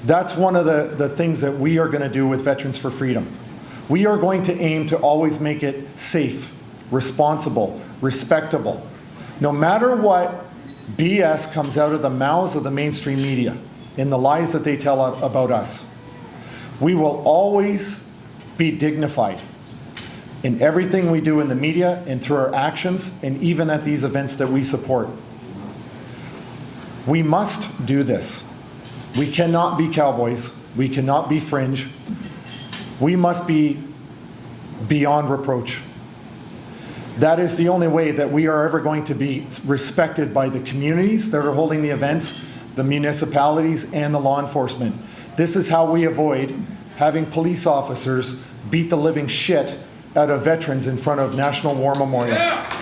That's one of the things that we are going to do with Veterans for Freedom. We are going to aim to always make it safe, responsible, respectable. No matter what BS comes out of the mouths of the mainstream media and the lies that they tell about us, we will always be dignified in everything we do in the media and through our actions and even at these events that we support. We must do this. We cannot be cowboys. We cannot be fringe. We must be beyond reproach. That is the only way that we are ever going to be respected by the communities that are holding the events, the municipalities, and the law enforcement. This is how we avoid having police officers beat the living shit out of veterans in front of National War Memorials. Yeah.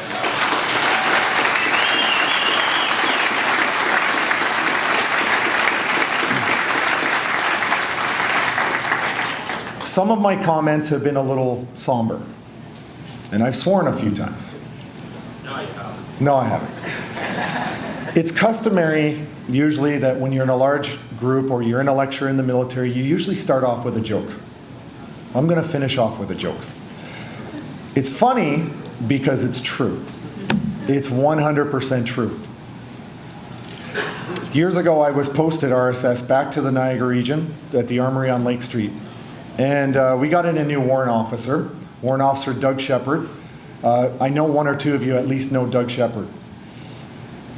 Some of my comments have been a little somber, and I've sworn a few times. No, I haven't. It's customary, usually, that when you're in a large group or you're in a lecture in the military, you usually start off with a joke. I'm going to finish off with a joke. It's funny because it's true. It's 100% true. Years ago, I was posted RSS back to the Niagara region at the Armory on Lake Street. And we got in a new warrant officer Doug Shepard. I know one or two of you at least know Doug Shepard.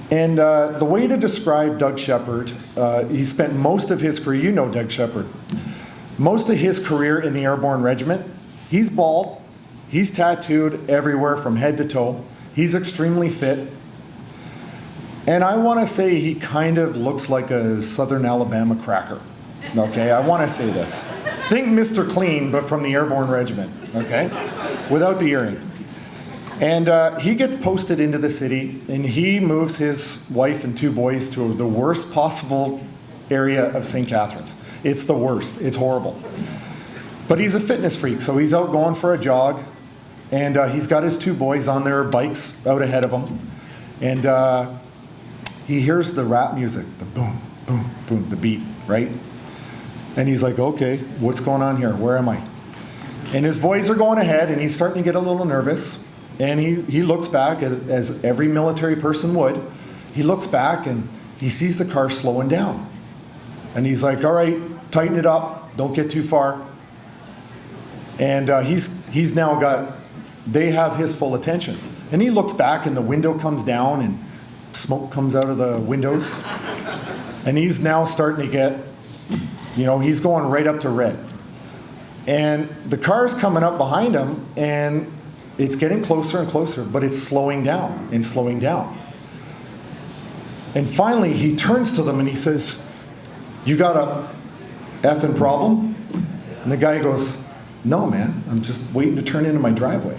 And the way to describe Doug Shepard, he spent most of his career, you know Doug Shepard, most of his career in the Airborne Regiment. He's bald, he's tattooed everywhere from head to toe, he's extremely fit. And I want to say he kind of looks like a Southern Alabama cracker. Okay, I want to say this. Think Mr. Clean, but from the Airborne Regiment, okay? Without the earring. And he gets posted into the city, and he moves his wife and two boys to the worst possible area of St. Catharines. It's the worst. It's horrible. But he's a fitness freak, so he's out going for a jog, and he's got his two boys on their bikes out ahead of him. And he hears the rap music, the boom, boom, boom, the beat, right? And he's like, okay, what's going on here? Where am I? And his boys are going ahead, and he's starting to get a little nervous. And he looks back, as every military person would. He looks back, and he sees the car slowing down. And he's like, all right, tighten it up. Don't get too far. And he's now got, they have his full attention. And he looks back, and the window comes down, and smoke comes out of the windows. And he's now starting to get, he's going right up to red. And the car's coming up behind him, and it's getting closer and closer, but it's slowing down and slowing down. And finally, he turns to them and he says, you got a effing problem? And the guy goes, no, man, I'm just waiting to turn into my driveway.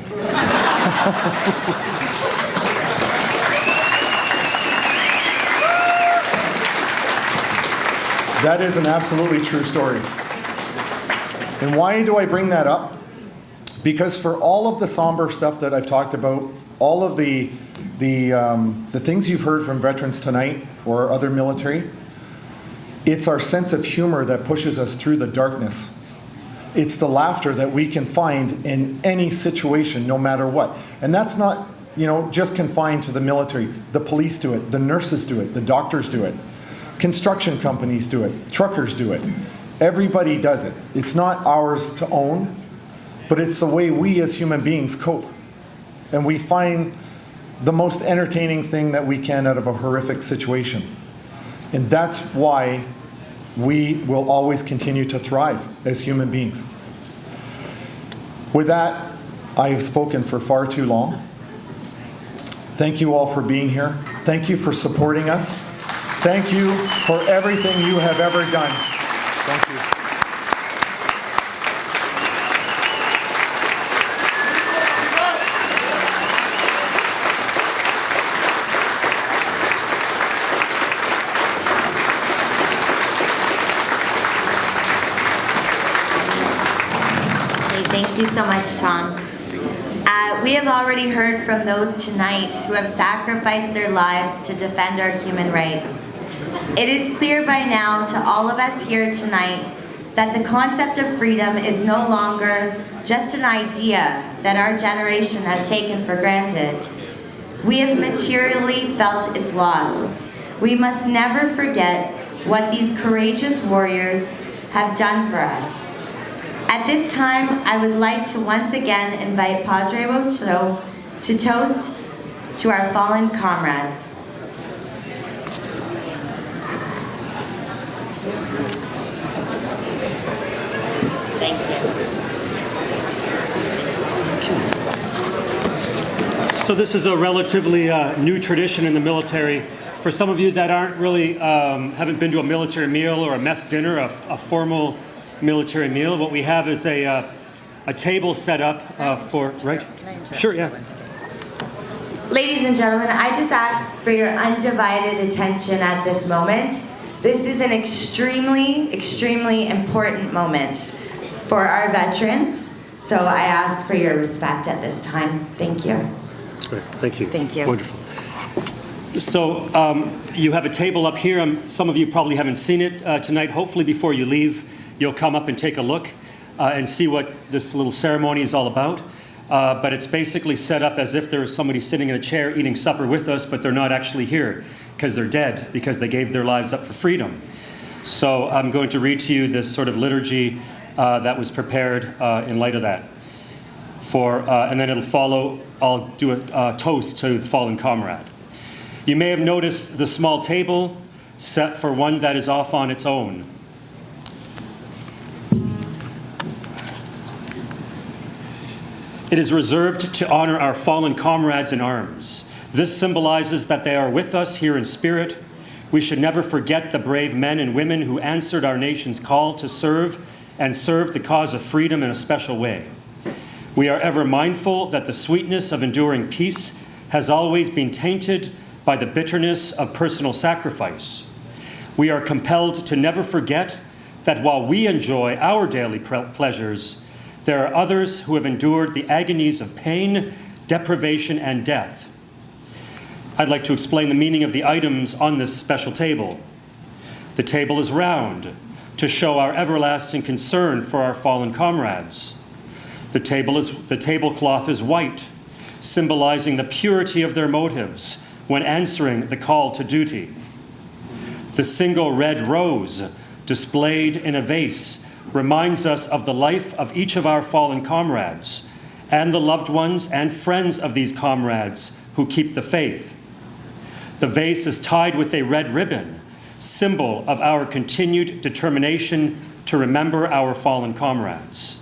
That is an absolutely true story. And why do I bring that up? Because for all of the somber stuff that I've talked about, all of the things you've heard from veterans tonight or other military, it's our sense of humor that pushes us through the darkness. It's the laughter that we can find in any situation, no matter what. And that's not, just confined to the military. The police do it, the nurses do it, the doctors do it. Construction companies do it, truckers do it. Everybody does it. It's not ours to own, but it's the way we as human beings cope. And we find the most entertaining thing that we can out of a horrific situation. And that's why we will always continue to thrive as human beings. With that, I have spoken for far too long. Thank you all for being here. Thank you for supporting us. Thank you for everything you have ever done. Thank you. Okay, thank you so much, Tom. We have already heard from those tonight who have sacrificed their lives to defend our human rights. It is clear by now to all of us here tonight that the concept of freedom is no longer just an idea that our generation has taken for granted. We have materially felt its loss. We must never forget what these courageous warriors have done for us. At this time, I would like to once again invite Padre Rousseau to toast to our fallen comrades. Thank you. So this is a relatively new tradition in the military. For some of you that aren't really, haven't been to a military meal or a mess dinner, a formal military meal, what we have is a table set up for, right? Sure, yeah. Ladies and gentlemen, I just ask for your undivided attention at this moment. This is an extremely, extremely important moment for our veterans. So I ask for your respect at this time. Thank you. Great. Thank you. Thank you. Wonderful. So you have a table up here. Some of you probably haven't seen it tonight. Hopefully before you leave, you'll come up and take a look and see what this little ceremony is all about. But it's basically set up as if there was somebody sitting in a chair eating supper with us, but they're not actually here because they're dead, because they gave their lives up for freedom. So I'm going to read to you this sort of liturgy that was prepared in light of that. And then it'll follow, I'll do a toast to the fallen comrade. You may have noticed the small table set for one that is off on its own. It is reserved to honor our fallen comrades in arms. This symbolizes that they are with us here in spirit. We should never forget the brave men and women who answered our nation's call to serve and served the cause of freedom in a special way. We are ever mindful that the sweetness of enduring peace has always been tainted by the bitterness of personal sacrifice. We are compelled to never forget that while we enjoy our daily pleasures, there are others who have endured the agonies of pain, deprivation, and death. I'd like to explain the meaning of the items on this special table. The table is round to show our everlasting concern for our fallen comrades. The tablecloth is white, symbolizing the purity of their motives when answering the call to duty. The single red rose, displayed in a vase, reminds us of the life of each of our fallen comrades and the loved ones and friends of these comrades who keep the faith. The vase is tied with a red ribbon, symbol of our continued determination to remember our fallen comrades.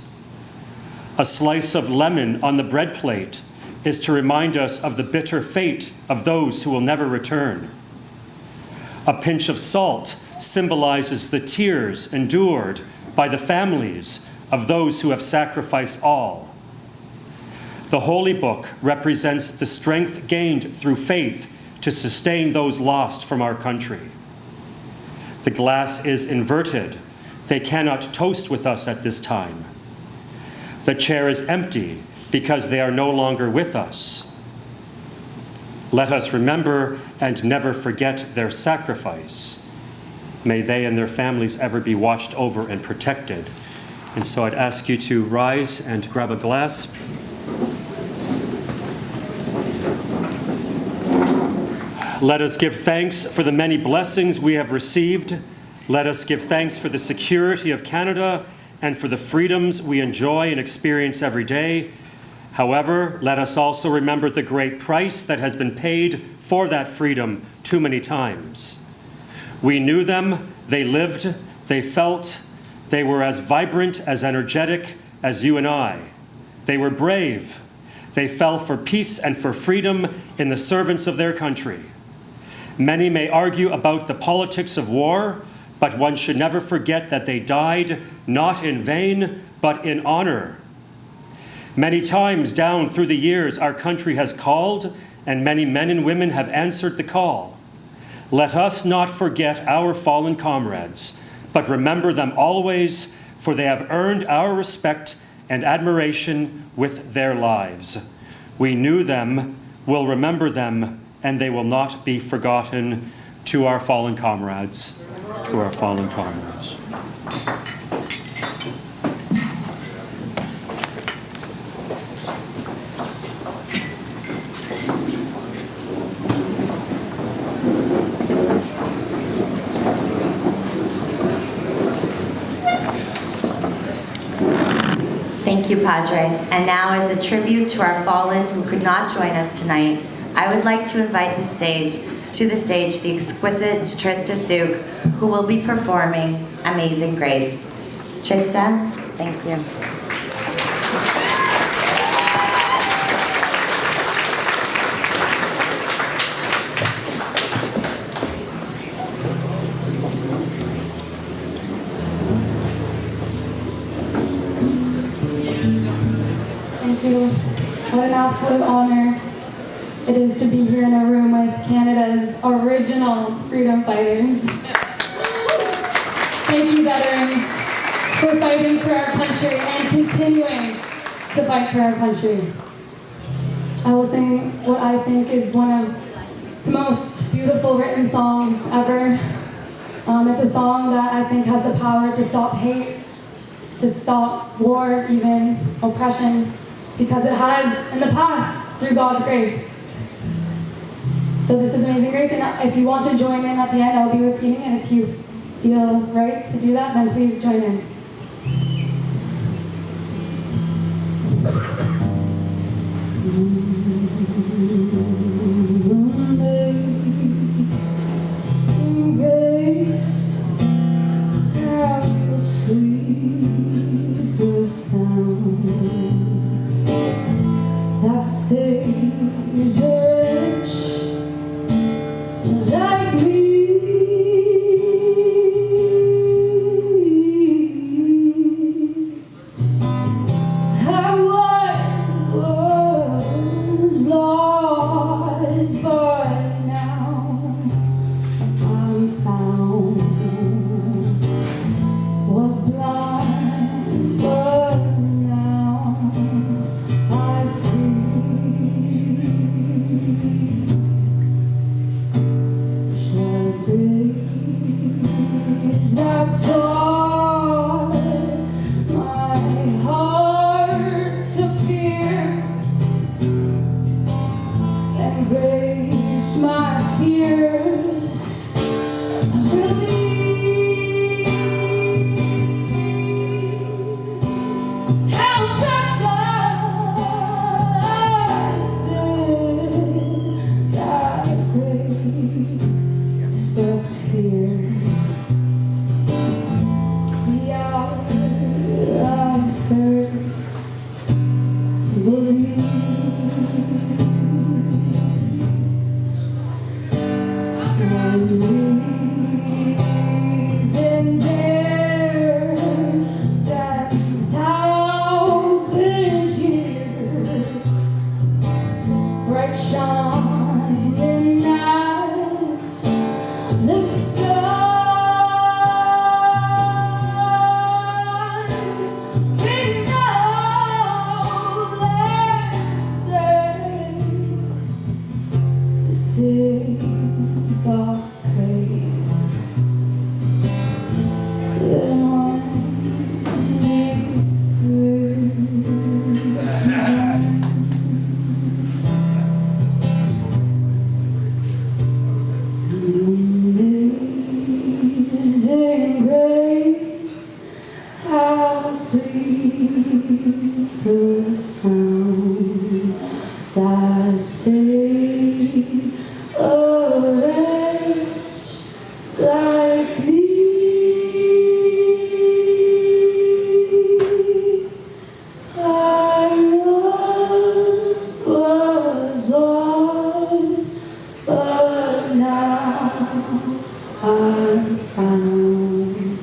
A slice of lemon on the bread plate is to remind us of the bitter fate of those who will never return. A pinch of salt symbolizes the tears endured by the families of those who have sacrificed all. The Holy Book represents the strength gained through faith to sustain those lost from our country. The glass is inverted. They cannot toast with us at this time. The chair is empty because they are no longer with us. Let us remember and never forget their sacrifice. May they and their families ever be watched over and protected. And so I'd ask you to rise and grab a glass. Let us give thanks for the many blessings we have received. Let us give thanks for the security of Canada and for the freedoms we enjoy and experience every day. However, let us also remember the great price that has been paid for that freedom too many times. We knew them, they lived, they felt, they were as vibrant, as energetic as you and I. They were brave. They fell for peace and for freedom in the servants of their country. Many may argue about the politics of war, but one should never forget that they died not in vain, but in honor. Many times down through the years, our country has called, and many men and women have answered the call. Let us not forget our fallen comrades, but remember them always, for they have earned our respect and admiration with their lives. We knew them, will remember them, and they will not be forgotten. To our fallen comrades, to our fallen comrades. Thank you, Padre. And now, as a tribute to our fallen who could not join us tonight, I would like to invite to the stage the exquisite Trista Suk, who will be performing Amazing Grace. Trista, thank you. Thank you. What an absolute honor it is to be here in a room with Canada's original freedom fighters. Thank you, veterans, for fighting for our country and continuing to fight for our country. I will sing what I think is one of the most beautiful written songs ever. It's a song that I think has the power to stop hate, to stop war, even oppression, because it has in the past through God's grace. So this is Amazing Grace, and if you want to join in at the end, I'll be repeating, and if you feel right to do that, then please join in. Amazing grace, how sweet the sound that saved a wretch like me. I was lost, but now I'm found. Was blind, but now I see. Was grace that taught my heart to fear, and grace my fears relieve. How precious did that grace appear the hour I first believed. When we've been there 10,000 years, bright shining as the sun. King of last days, to sing God's praise. Then when Amazing grace, how sweet the sound that saved a wretch like me. I was lost, but now I'm found.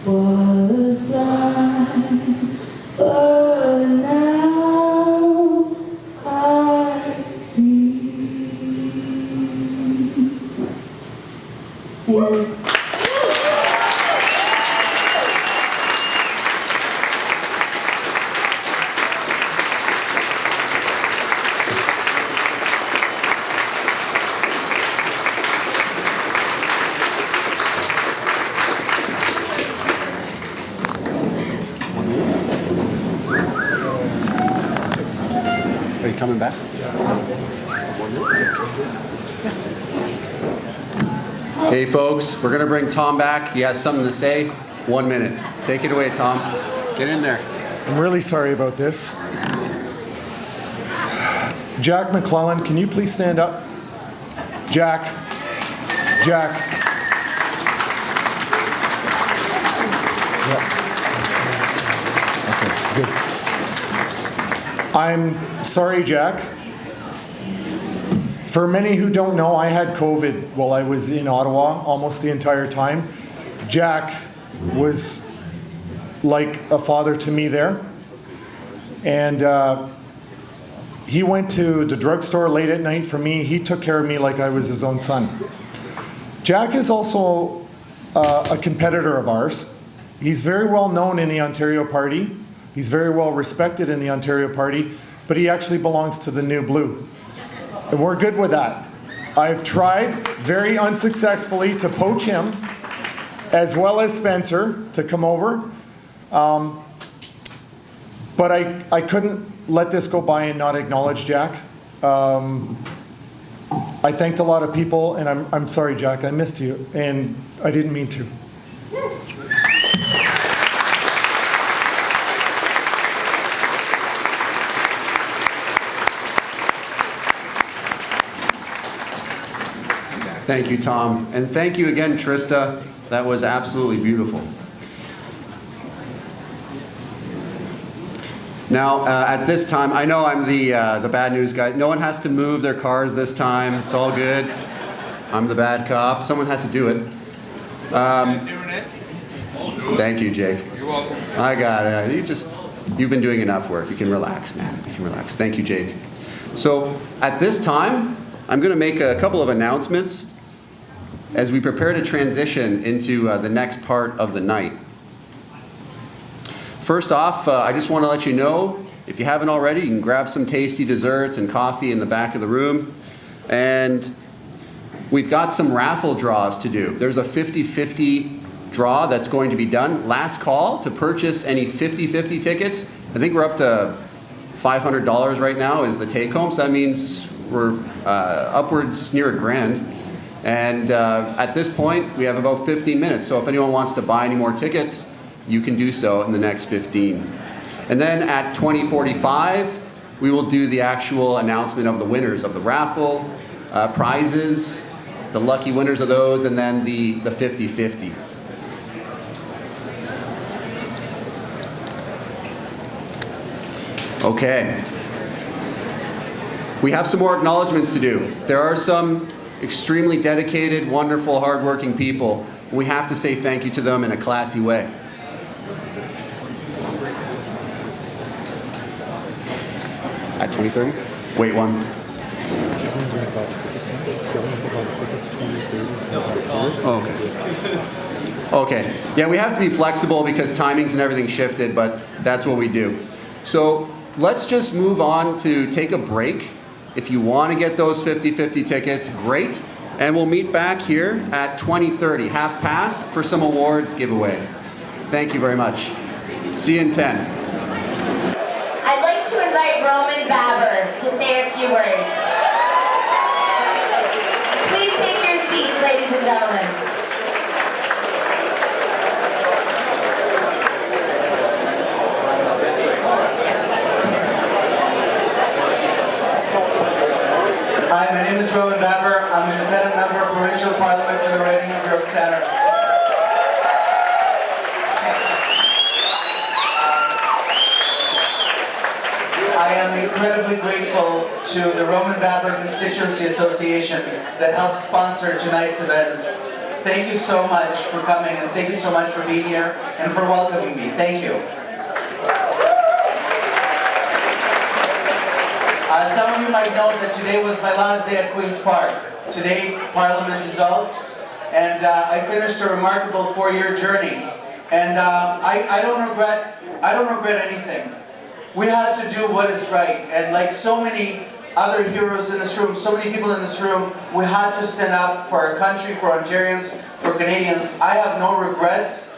Was blind, but now I see. Amen. Are you coming back? Hey folks, we're gonna bring Tom back. He has something to say. 1 minute. Take it away, Tom. Get in there. I'm really sorry about this. Jack McClellan, can you please stand up? Jack. Yeah. Good. I'm sorry, Jack. For many who don't know, I had COVID while I was in Ottawa almost the entire time. Jack was like a father to me there. And he went to the drugstore late at night for me. He took care of me like I was his own son. Jack is also a competitor of ours. He's very well known in the Ontario Party. He's very well respected in the Ontario Party, but he actually belongs to the New Blue. And we're good with that. I've tried very unsuccessfully to poach him, as well as Spencer, to come over. But I couldn't let this go by and not acknowledge Jack. I thanked a lot of people, and I'm sorry, Jack, I missed you, and I didn't mean to. Thank you, Tom. And thank you again, Trista. That was absolutely beautiful. Now, at this time, I know I'm the bad news guy. No one has to move their cars this time. It's all good. I'm the bad cop. Someone has to do it. Thank you, Jake. You're welcome. I got it. You've been doing enough work. You can relax, man. You can relax. Thank you, Jake. So at this time, I'm going to make a couple of announcements as we prepare to transition into the next part of the night. First off, I just want to let you know, if you haven't already, you can grab some tasty desserts and coffee in the back of the room. And we've got some raffle draws to do. There's a 50-50 draw that's going to be done. Last call to purchase any 50-50 tickets. I think we're up to $500 right now is the take home. So that means we're upwards near $1,000. And at this point, we have about 15 minutes. So if anyone wants to buy any more tickets, you can do so in the next 15. And then at 20:45, we will do the actual announcement of the winners of the raffle, prizes, the lucky winners of those, and then the 50-50. Okay. We have some more acknowledgements to do. There are some extremely dedicated, wonderful, hardworking people. We have to say thank you to them in a classy way. At 20:30? Wait one. Okay. Yeah, we have to be flexible because timings and everything shifted, but that's what we do. So let's just move on to take a break. If you want to get those 50-50 tickets, great. And we'll meet back here at 20:30, half past, for some awards giveaway. Thank you very much. See you in 10. I'd like to invite Roman Baber to say a few words. Please take your seats, ladies and gentlemen. Hi, my name is Roman Baber. I'm an independent member of Provincial Parliament for the riding of York Centre. I am incredibly grateful to the Roman Baber Constituency Association that helped sponsor tonight's event. Thank you so much for coming, and thank you so much for being here and for welcoming me. Thank you. Some of you might know that today was my last day at Queen's Park. Today, Parliament dissolved, and I finished a remarkable 4-year journey. And I don't regret anything. We had to do what is right, and like so many other heroes in this room, so many people in this room, we had to stand up for our country, for Ontarians, for Canadians. I have no regrets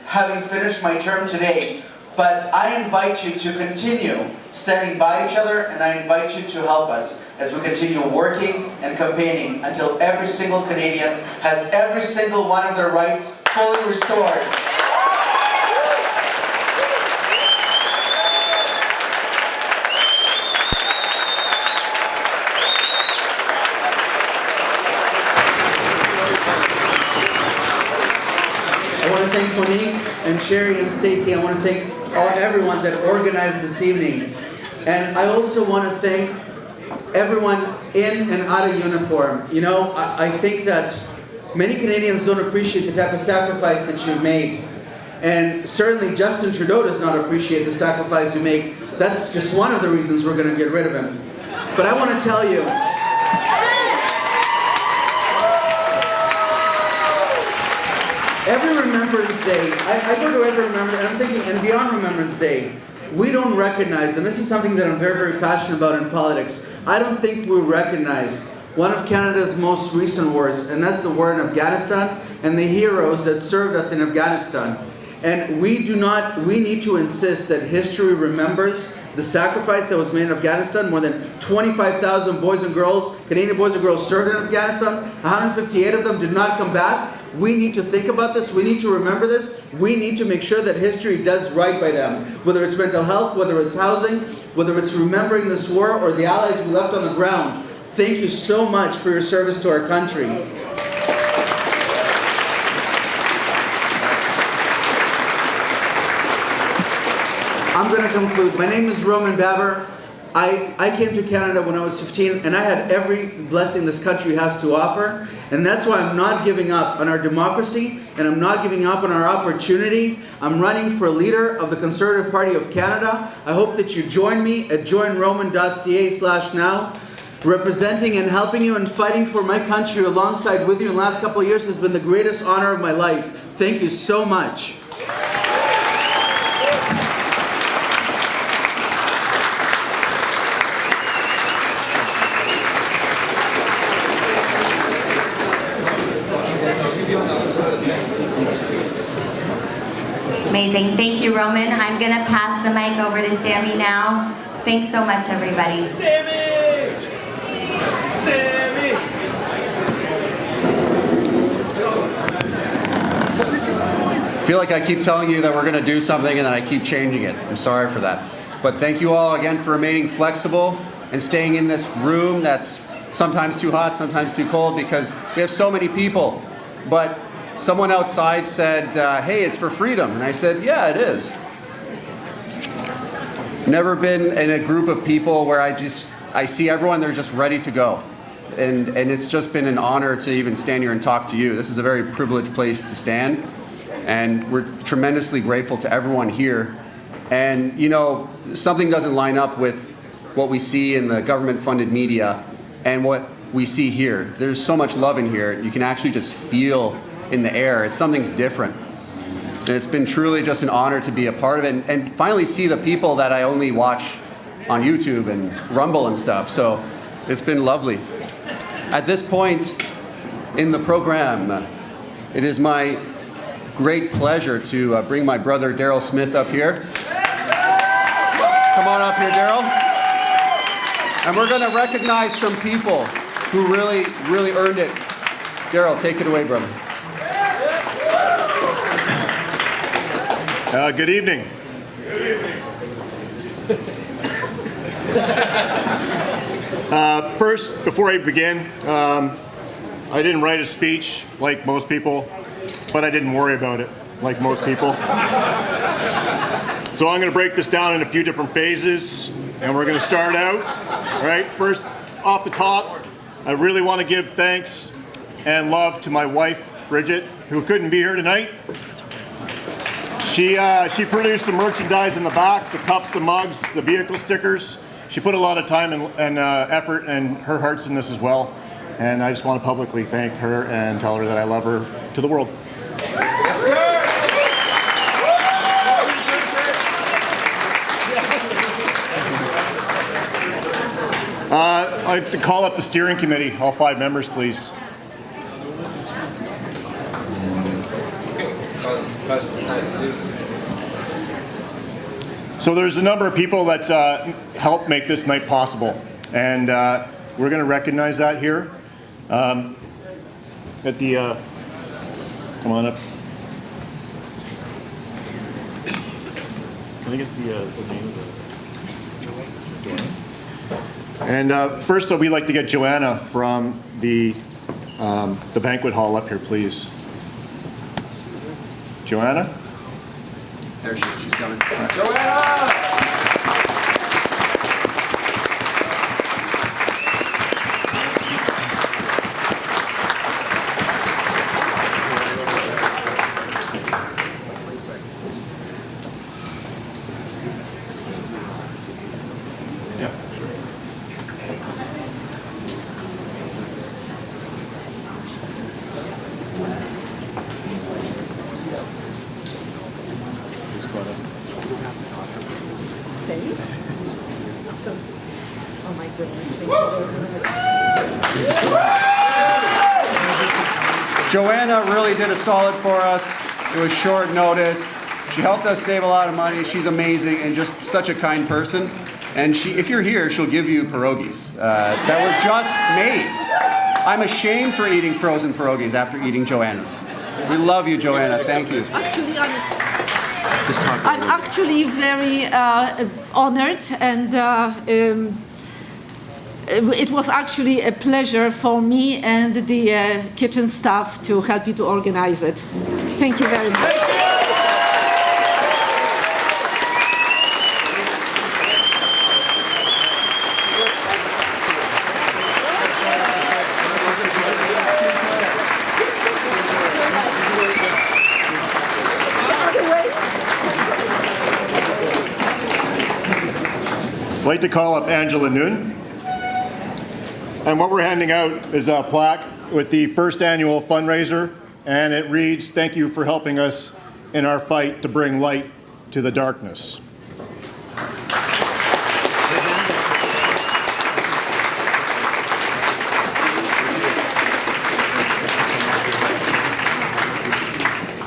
having finished my term today. But I invite you to continue standing by each other, and I invite you to help us as we continue working and campaigning until every single Canadian has every single one of their rights fully restored. I want to thank Monique and Sherry and Stacy. I want to thank everyone that organized this evening. And I also want to thank everyone in and out of uniform. You know, I think that many Canadians don't appreciate the type of sacrifice that you've made. And certainly Justin Trudeau does not appreciate the sacrifice you make. That's just one of the reasons we're going to get rid of him. But I want to tell you, every Remembrance Day, I go to every Remembrance, and I'm thinking, and beyond Remembrance Day, we don't recognize, and this is something that I'm very, very passionate about in politics, I don't think we recognize one of Canada's most recent wars, and that's the war in Afghanistan, and the heroes that served us in Afghanistan. And we need to insist that history remembers the sacrifice that was made in Afghanistan. More than 25,000 boys and girls, Canadian boys and girls served in Afghanistan. 158 of them did not come back. We need to think about this. We need to remember this. We need to make sure that history does right by them. Whether it's mental health, whether it's housing, whether it's remembering this war or the allies we left on the ground. Thank you so much for your service to our country. I'm going to conclude. My name is Roman Baber. I came to Canada when I was 15, and I had every blessing this country has to offer. And that's why I'm not giving up on our democracy, and I'm not giving up on our opportunity. I'm running for leader of the Conservative Party of Canada. I hope that you join me at joinroman.ca/now. Representing and helping you and fighting for my country alongside with you in the last couple of years has been the greatest honor of my life. Thank you so much. Amazing. Thank you, Roman. I'm going to pass the mic over to Sammy now. Thanks so much, everybody. Sammy! Sammy! I feel like I keep telling you that we're going to do something and then I keep changing it. I'm sorry for that. But thank you all again for remaining flexible and staying in this room that's sometimes too hot, sometimes too cold, because we have so many people. But someone outside said, hey, it's for freedom. And I said, yeah, it is. Never been in a group of people where I see everyone, they're just ready to go. And it's just been an honor to even stand here and talk to you. This is a very privileged place to stand. And we're tremendously grateful to everyone here. And, you know, something doesn't line up with what we see in the government-funded media and what we see here. There's so much love in here. You can actually just feel in the air. Something's different. And it's been truly just an honor to be a part of it and finally see the people that I only watch on YouTube and Rumble and stuff. So it's been lovely. At this point in the program, it is my great pleasure to bring my brother Daryl Smith up here. Come on up here, Daryl. And we're going to recognize some people who really, really earned it. Daryl, take it away, brother. Good evening. Good evening. First, before I begin, I didn't write a speech like most people, but I didn't worry about it like most people. So I'm going to break this down in a few different phases, and we're going to start out. All right, first, off the top, I really want to give thanks and love to my wife, Bridget, who couldn't be here tonight. She produced the merchandise in the back, the cups, the mugs, the vehicle stickers. She put a lot of time and effort, and her heart's in this as well. And I just want to publicly thank her and tell her that I love her to the world. Yes, sir! I'd like to call up the steering committee, all 5 members, please. So there's a number of people that's helped make this night possible, and we're going to recognize that here. At the come on up. Can I get the name of Joanna? And first, we'd like to get Joanna from the banquet hall up here, please. Joanna? There she is. She's coming. Oh my goodness. Joanna really did a solid for us. It was short notice. She helped us save a lot of money. She's amazing and just such a kind person. And if you're here, she'll give you pierogies that were just made. I'm ashamed for eating frozen pierogies after eating Joanna's. We love you, Joanna. Thank you. Actually, I'm actually very honored, and it was actually a pleasure for me and the kitchen staff to help you to organize it. Thank you very much. I'd like to call up Angela Noon. And what we're handing out is a plaque with the first annual fundraiser, and it reads, "Thank you for helping us in our fight to bring light to the darkness."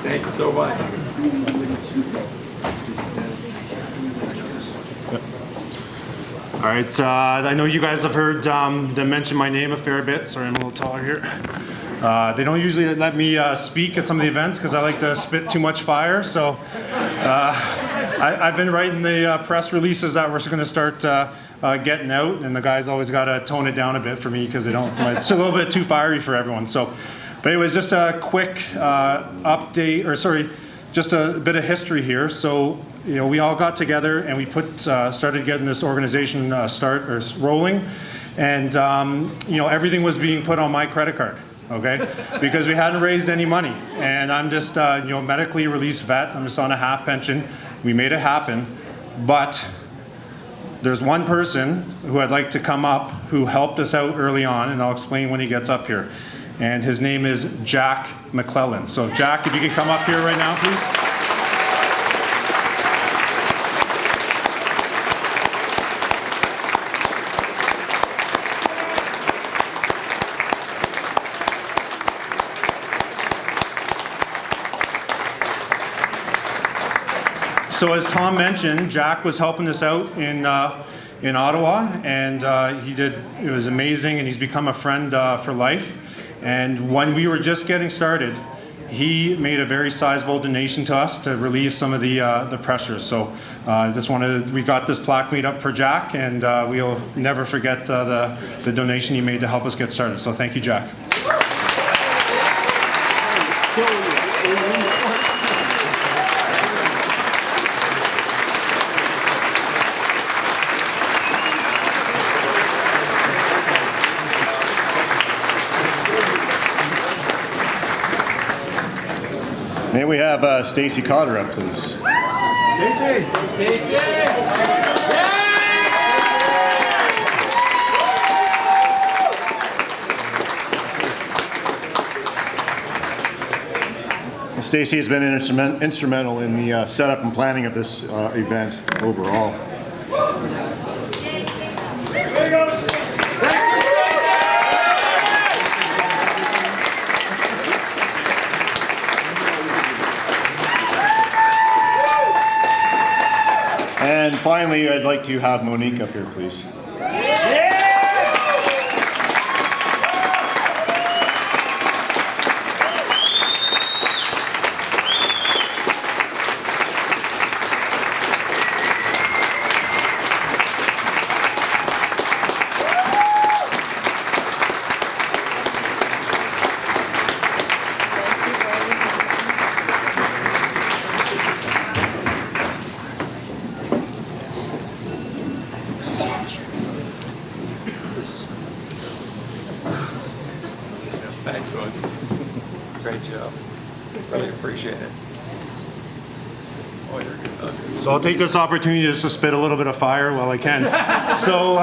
Thank you so much. All right, I know you guys have heard them mention my name a fair bit. Sorry, I'm a little taller here. They don't usually let me speak at some of the events because I like to spit too much fire. So I've been writing the press releases that we're going to start getting out, and the guys always got to tone it down a bit for me because they don't. It's a little bit too fiery for everyone. So, but it was just a quick update, or sorry, just a bit of history here. So, you know, we all got together and we started getting this organization rolling, and you know, everything was being put on my credit card, okay, because we hadn't raised any money, and I'm just you know, medically released vet. I'm just on a half pension. We made it happen, but there's one person who I'd like to come up who helped us out early on, and I'll explain when he gets up here. And his name is Jack McClellan. So Jack, if you could come up here right now, please. So as Tom mentioned, Jack was helping us out in Ottawa, and it was amazing, and he's become a friend for life. And when we were just getting started, he made a very sizable donation to us to relieve some of the pressures. So we got this plaque made up for Jack, and we'll never forget the donation he made to help us get started. So thank you, Jack. May we have Stacy Cotter up, please? Stacy! Stacy has been instrumental in the setup and planning of this event overall. And finally, I'd like to have Monique up here, please. Jeff. Really appreciate it. Oh, you're good. So I'll take this opportunity just to spit a little bit of fire while I can. So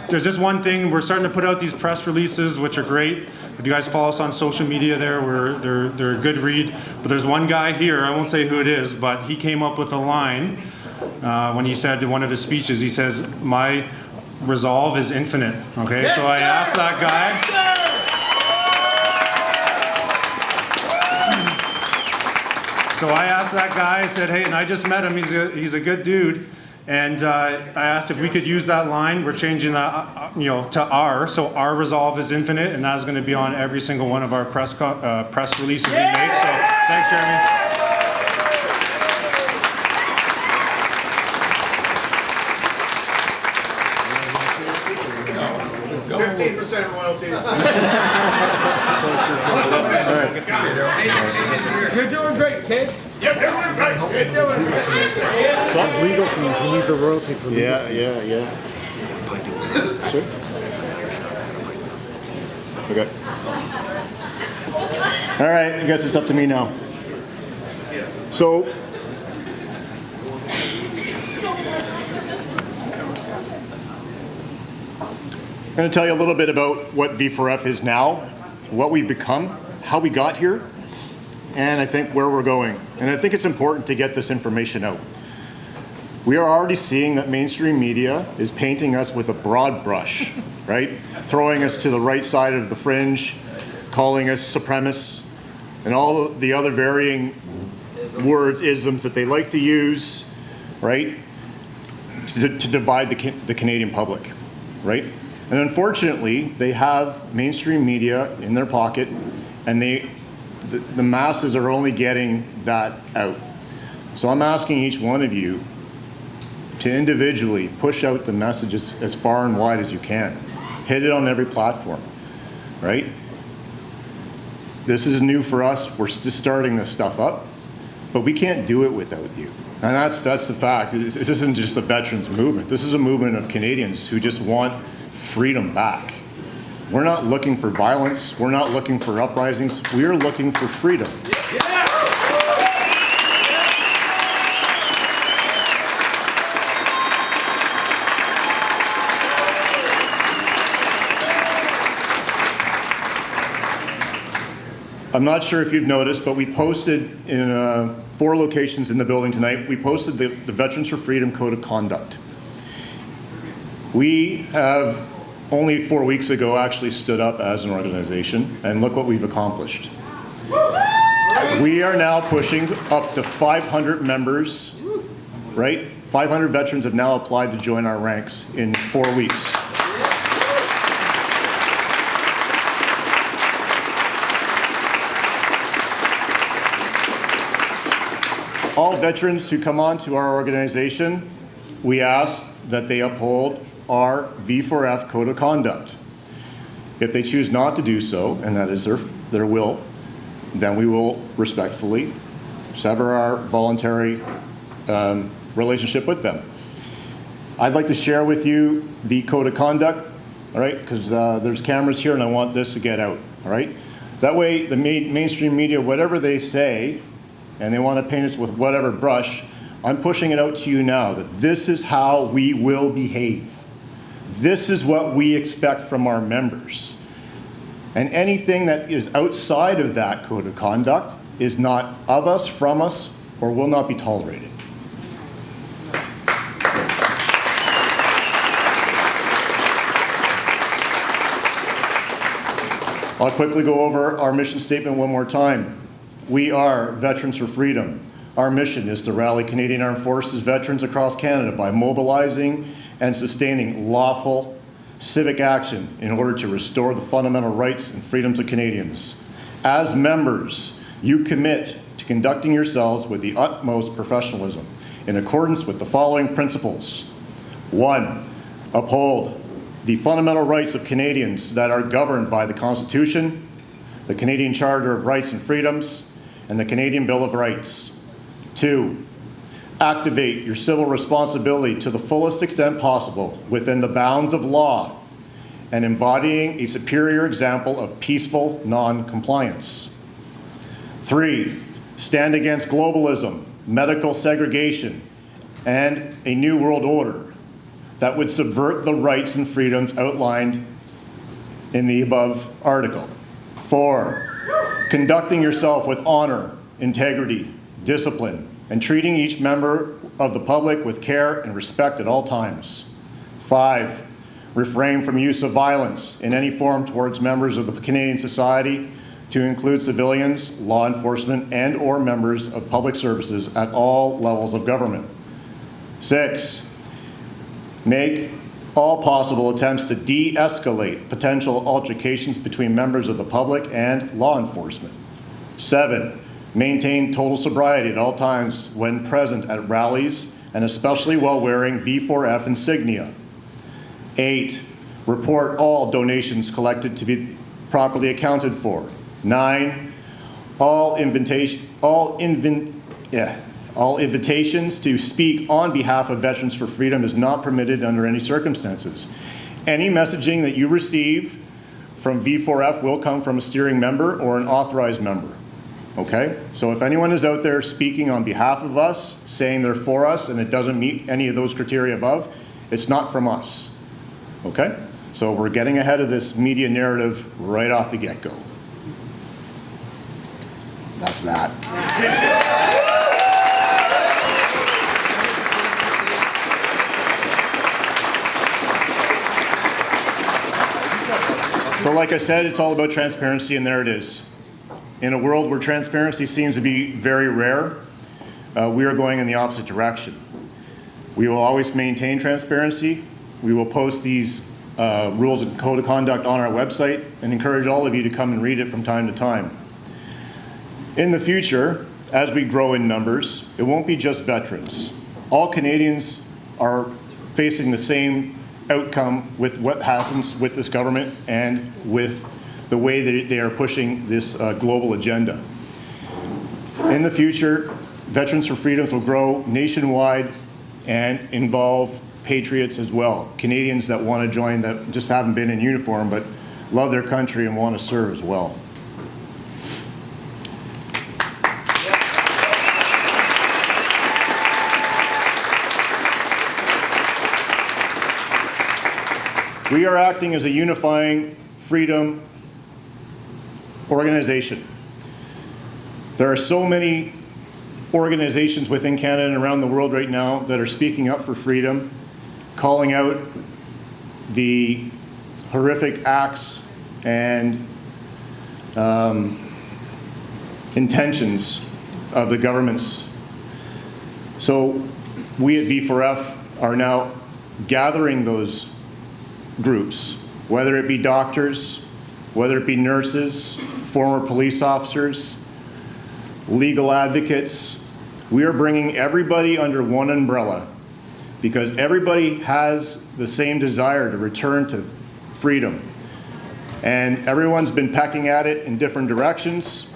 there's just one thing. We're starting to put out these press releases, which are great. If you guys follow us on social media they're a good read. But there's one guy here, I won't say who it is, but he came up with a line when he said in one of his speeches, he says, "My resolve is infinite." Okay, yes, so I asked that guy. Yes, So I asked that guy, I said, hey, and I just met him, he's a good dude, and I asked if we could use that line. We're changing that to R, so our resolve is infinite, and that's going to be on every single one of our press releases we make, so thanks, Jeremy. 15% royalties. You're doing great, kid. Yep, you're doing great. You're doing great. That's legal fees. He needs a royalty for legal fees. Yeah. Sure. Okay. All right, I guess it's up to me now. So, I'm going to tell you a little bit about what V4F is now, what we've become, how we got here, and I think where we're going. And I think it's important to get this information out. We are already seeing that mainstream media is painting us with a broad brush, right? Throwing us to the right side of the fringe, calling us supremacists, and all the other varying words, isms that they like to use, right? To divide the Canadian public, right? And unfortunately, they have mainstream media in their pocket, and the masses are only getting that out. So I'm asking each one of you to individually push out the messages as far and wide as you can. Hit it on every platform, right? This is new for us. We're just starting this stuff up, but we can't do it without you. And that's the fact. This isn't just a veterans movement. This is a movement of Canadians who just want freedom back. We're not looking for violence. We're not looking for uprisings. We are looking for freedom. I'm not sure if you've noticed, but we posted in 4 locations in the building tonight, we posted the Veterans for Freedom Code of Conduct. We have only 4 weeks ago actually stood up as an organization, and look what we've accomplished. We are now pushing up to 500 members, right? 500 veterans have now applied to join our ranks in 4 weeks. All veterans who come on to our organization, we ask that they uphold our V4F Code of Conduct. If they choose not to do so, and that is their will, then we will respectfully sever our voluntary relationship with them. I'd like to share with you the Code of Conduct, all right, because there's cameras here and I want this to get out, all right? That way the mainstream media, whatever they say, and they want to paint us with whatever brush, I'm pushing it out to you now that this is how we will behave. This is what we expect from our members. And anything that is outside of that code of conduct is not of us, from us, or will not be tolerated. I'll quickly go over our mission statement one more time. We are Veterans for Freedom. Our mission is to rally Canadian Armed Forces veterans across Canada by mobilizing and sustaining lawful civic action in order to restore the fundamental rights and freedoms of Canadians. As members, you commit to conducting yourselves with the utmost professionalism in accordance with the following principles. 1, uphold the fundamental rights of Canadians that are governed by the Constitution, the Canadian Charter of Rights and Freedoms, and the Canadian Bill of Rights. 2, activate your civil responsibility to the fullest extent possible within the bounds of law and embodying a superior example of peaceful non-compliance. 3, stand against globalism, medical segregation, and a new world order that would subvert the rights and freedoms outlined in the above article. 4, conducting yourself with honor, integrity, discipline, and treating each member of the public with care and respect at all times. 5, refrain from use of violence in any form towards members of the Canadian society, to include civilians, law enforcement, and or members of public services at all levels of government. 6, make all possible attempts to de-escalate potential altercations between members of the public and law enforcement. 7, maintain total sobriety at all times when present at rallies, and especially while wearing V4F insignia. 8, report all donations collected to be properly accounted for. 9, all invitations to speak on behalf of Veterans for Freedom is not permitted under any circumstances. Any messaging that you receive from V4F will come from a steering member or an authorized member. Okay? So if anyone is out there speaking on behalf of us, saying they're for us, and it doesn't meet any of those criteria above, it's not from us. Okay? So we're getting ahead of this media narrative right off the get-go. That's that. So like I said, it's all about transparency, and there it is. In a world where transparency seems to be very rare, we are going in the opposite direction. We will always maintain transparency. We will post these rules and code of conduct on our website and encourage all of you to come and read it from time to time. In the future, as we grow in numbers, it won't be just veterans. All Canadians are facing the same outcome with what happens with this government and with the way that they are pushing this global agenda. In the future, Veterans for Freedoms will grow nationwide and involve patriots as well, Canadians that want to join that just haven't been in uniform but love their country and want to serve as well. We are acting as a unifying freedom organization. There are so many organizations within Canada and around the world right now that are speaking up for freedom, calling out the horrific acts and intentions of the governments. So we at V4F are now gathering those groups, whether it be doctors, whether it be nurses, former police officers, legal advocates. We are bringing everybody under one umbrella because everybody has the same desire to return to freedom. And everyone's been pecking at it in different directions.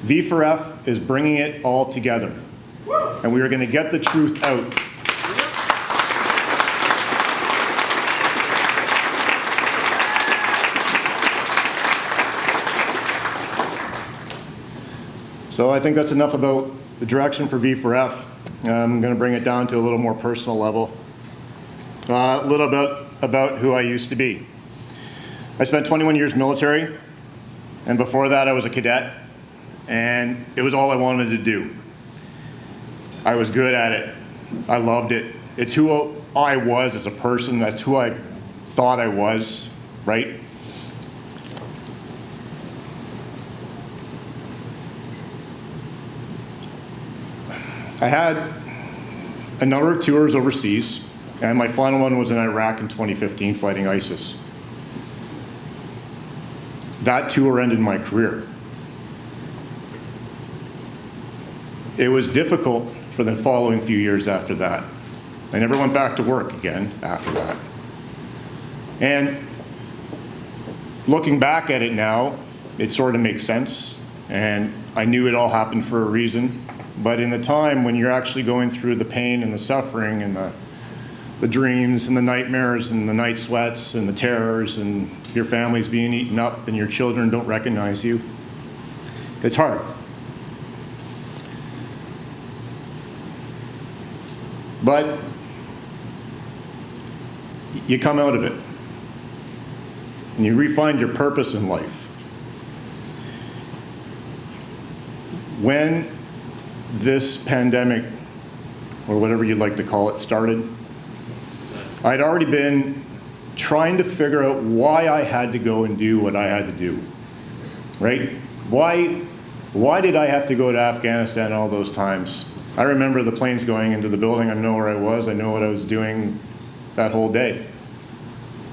V4F is bringing it all together. And we are going to get the truth out. So I think that's enough about the direction for V4F. I'm going to bring it down to a little more personal level. A little bit about who I used to be. I spent 21 years military, and before that I was a cadet, and it was all I wanted to do. I was good at it. I loved it. It's who I was as a person. That's who I thought I was, right? I had a number of tours overseas, and my final one was in Iraq in 2015 fighting ISIS. That tour ended my career. It was difficult for the following few years after that. I never went back to work again after that. And looking back at it now, it sort of makes sense, and I knew it all happened for a reason. But in the time when you're actually going through the pain and the suffering and the dreams and the nightmares and the night sweats and the terrors and your family's being eaten up and your children don't recognize you. It's hard. But you come out of it and you refine your purpose in life. When this pandemic, or whatever you'd like to call it, started, I'd already been trying to figure out why I had to go and do what I had to do, right? Why did I have to go to Afghanistan all those times? I remember the planes going into the building. I know where I was. I know what I was doing that whole day,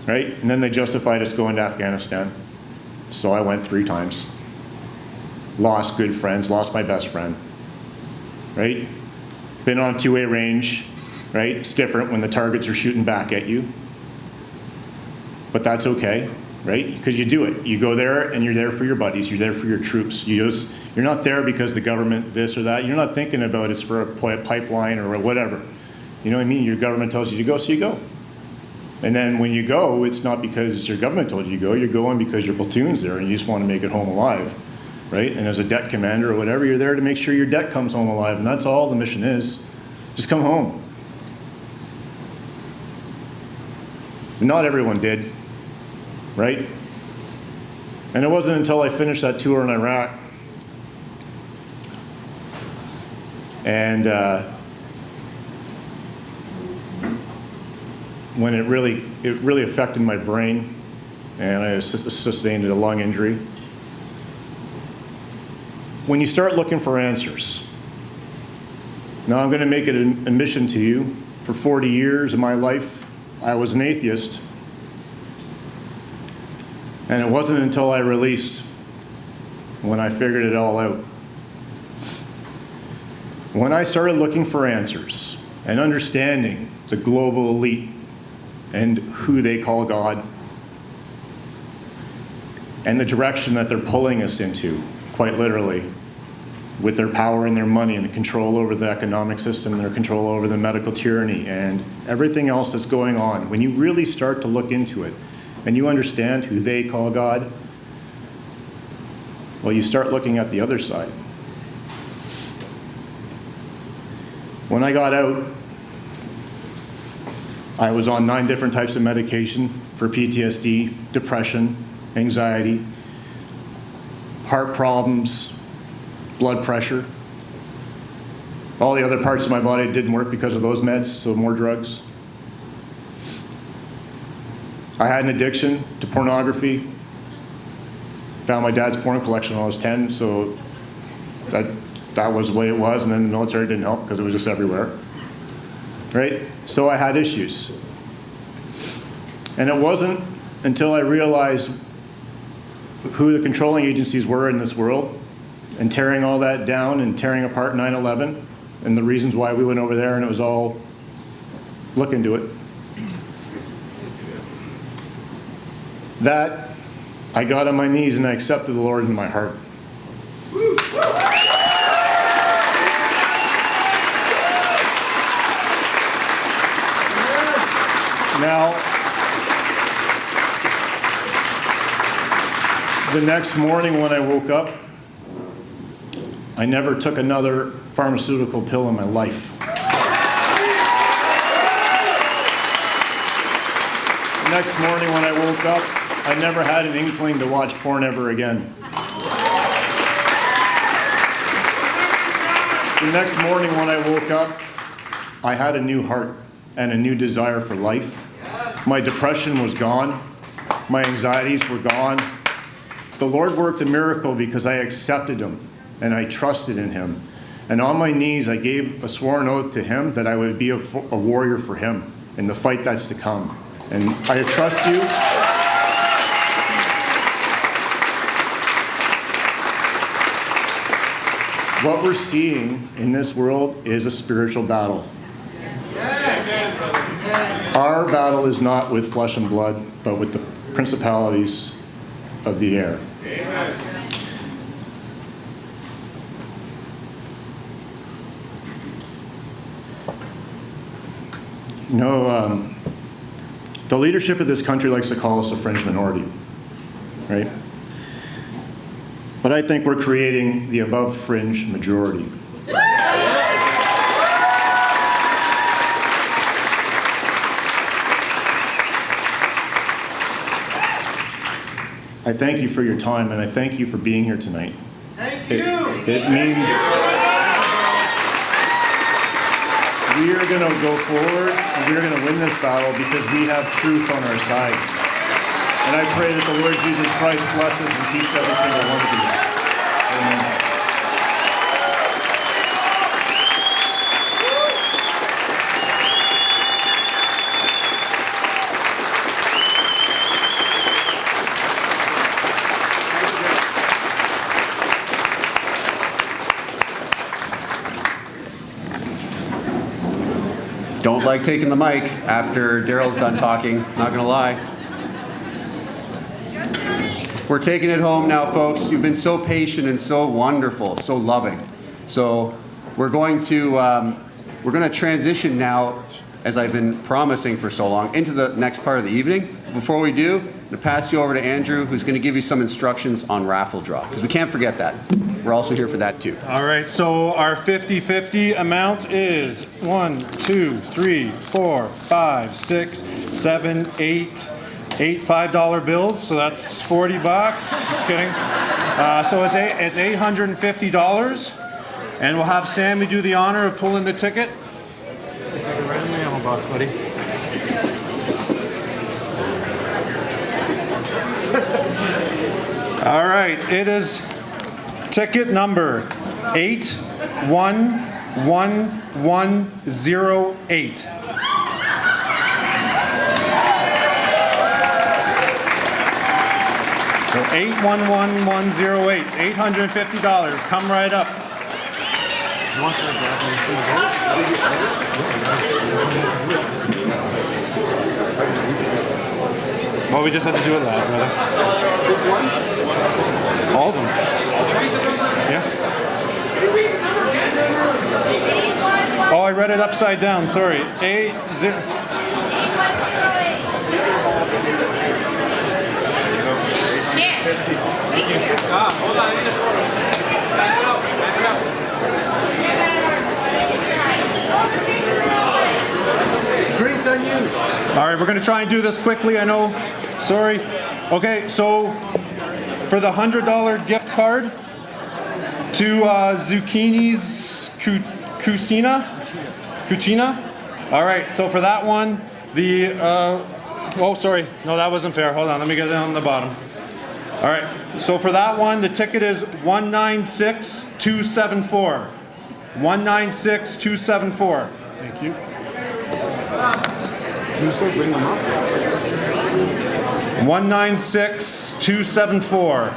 right? And then they justified us going to Afghanistan. So I went 3 times. Lost good friends, lost my best friend, right? Been on a 2-way range, right? It's different when the targets are shooting back at you. But that's okay, right? Because you do it. You go there and you're there for your buddies. You're there for your troops. You're not there because the government this or that. You're not thinking about it's for a pipeline or whatever. You know what I mean? Your government tells you to go, so you go. And then when you go, it's not because your government told you to go. You're going because your platoon's there and you just want to make it home alive, right? And as a det commander or whatever, you're there to make sure your det comes home alive. And that's all the mission is. Just come home. Not everyone did, right? And it wasn't until I finished that tour in Iraq and when it really affected my brain, and I sustained a lung injury. When you start looking for answers, now I'm going to make it a mission to you. For 40 years of my life, I was an atheist. And it wasn't until I released when I figured it all out. When I started looking for answers and understanding the global elite and who they call God and the direction that they're pulling us into, quite literally, with their power and their money and the control over the economic system and their control over the medical tyranny and everything else that's going on, when you really start to look into it and you understand who they call God, well, you start looking at the other side. When I got out, I was on 9 different types of medication for PTSD, depression, anxiety, heart problems, blood pressure. All the other parts of my body didn't work because of those meds, so more drugs. I had an addiction to pornography. Found my dad's porn collection when I was 10, so that was the way it was, and then the military didn't help because it was just everywhere. Right? So I had issues. And it wasn't until I realized who the controlling agencies were in this world and tearing all that down and tearing apart 9/11 and the reasons why we went over there, and it was all, look into it. That I got on my knees and I accepted the Lord in my heart. Now, the next morning when I woke up, I never took another pharmaceutical pill in my life. The next morning when I woke up, I never had an inkling to watch porn ever again. The next morning when I woke up, I had a new heart and a new desire for life. My depression was gone. My anxieties were gone. The Lord worked a miracle because I accepted Him and I trusted in Him. And on my knees, I gave a sworn oath to Him that I would be a warrior for Him in the fight that's to come. And I trust you. What we're seeing in this world is a spiritual battle. Our battle is not with flesh and blood, but with the principalities of the air. You know, the leadership of this country likes to call us a fringe minority, right? But I think we're creating the above fringe majority. I thank you for your time, and I thank you for being here tonight. Thank you. It means we are going to go forward, and we are going to win this battle because we have truth on our side. And I pray that the Lord Jesus Christ blesses and keeps every single one of you. Amen. Don't like taking the mic after Daryl's done talking, not gonna lie. We're taking it home now, folks. You've been so patient and so wonderful, so loving. So we're going to transition now, as I've been promising for so long, into the next part of the evening. Before we do, I'm gonna pass you over to Andrew, who's gonna give you some instructions on raffle draw, because we can't forget that. We're also here for that too. All right, so our 50-50 amount is 1, 2, 3, 4, 5, 6, 7, 8 $5 bills, so that's $40. Just kidding. So it's $850, and we'll have Sammy do the honor of pulling the ticket. Take it right in the ammo box, buddy. All right, it is ticket number 811108. So 811108, $850. Come right up. You want to grab some of those? Well, we just had to do it loud, brother. Which one? All of them. Yeah. Oh, I read it upside down. Sorry. Hold on, I need to drinks on you. All right, we're going to try and do this quickly. I know. Sorry. Okay, so for the $100 gift card to Zucchini's Cucina. All right, so for that one, oh, sorry. No, that wasn't fair. Hold on. Let me get it on the bottom. All right, so for that one, the ticket is 196274. 196274. Thank you. Can you still bring them up? 196274.